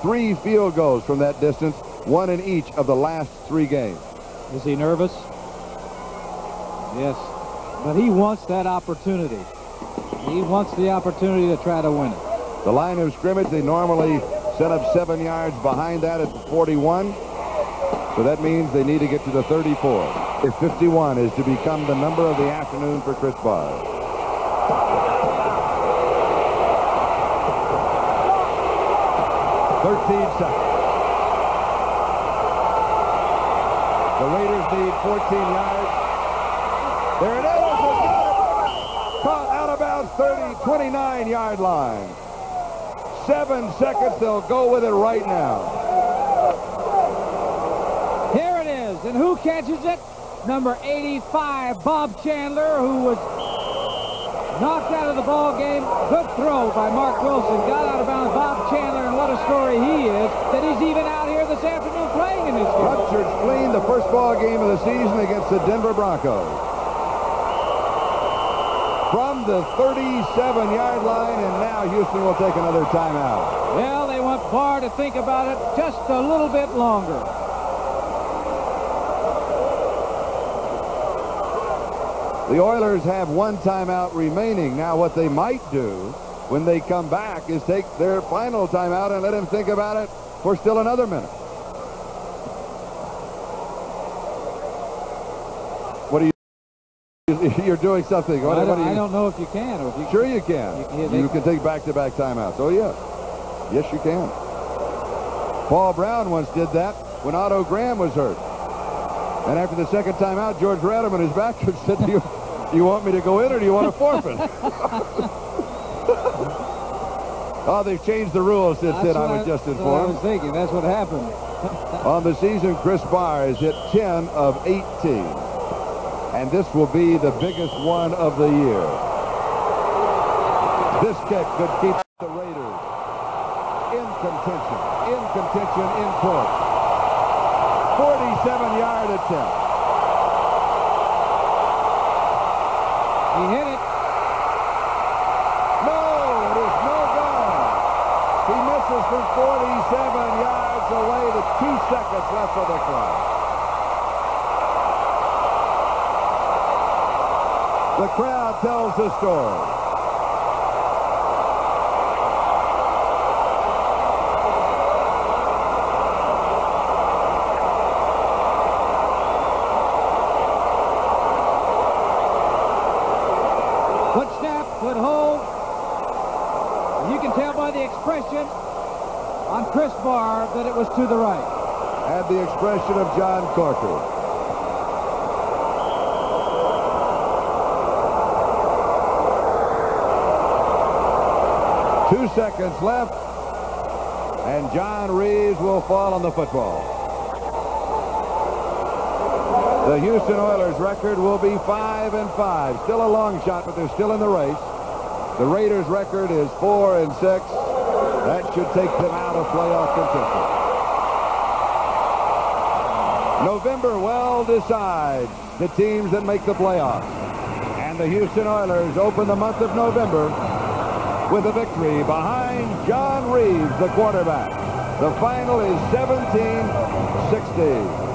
3 field goals from that distance, 1 in each of the last 3 games. Is he nervous? Yes, but he wants that opportunity. He wants the opportunity to try to win it. The line of scrimmage, they normally set up 7 yards behind that at the 41. So that means they need to get to the 34. If 51 is to become the number of the afternoon for Chris Barr. 13 seconds. The Raiders need 14 yards. There it is. Caught out of bounds, 29-yard line. 7 seconds. They'll go with it right now. Here it is. And who catches it? Number 85, Bob Chandler, who was knocked out of the ball game. Good throw by Mark Wilson. Got out of bounds. Bob Chandler, and what a story he is, that he's even out here this afternoon playing in this game. Ruptured spleen, the first ball game of the season against the Denver Broncos. From the 37-yard line, and now Houston will take another timeout. Well, they want Barr to think about it just a little bit longer. The Oilers have 1 timeout remaining. Now what they might do when they come back is take their final timeout and let him think about it for still another minute. What do you... You're doing something. What, I don't know if you can. Or if you sure you can. You can take back-to-back timeouts. Oh, yeah. Yes, you can. Paul Brown once did that when Otto Graham was hurt. And after the second timeout, George Radaman, his back coach, said, do you want me to go in or do you want to forfeit? Oh, they've changed the rules since then, I was just informed. I was thinking. That's what happened. On the season, Chris Barr has hit 10 of 18. And this will be the biggest one of the year. This kick could keep the Raiders in contention. In court. 47-yard attempt. He hit it. No, it is no good. He misses from 47 yards away with 2 seconds left of the clock. The crowd tells the story. Foot snap, foot hold. And you can tell by the expression on Chris Barr that it was to the right. And the expression of John Corker. Two seconds left, and John Reeves will fall on the football. The Houston Oilers record will be 5-5. Still a long shot, but they're still in the race. The Raiders record is 4-6. That should take them out of playoff contention. November will decide the teams that make the playoffs. And the Houston Oilers open the month of November with a victory behind John Reeves, the quarterback. The final is 17-16.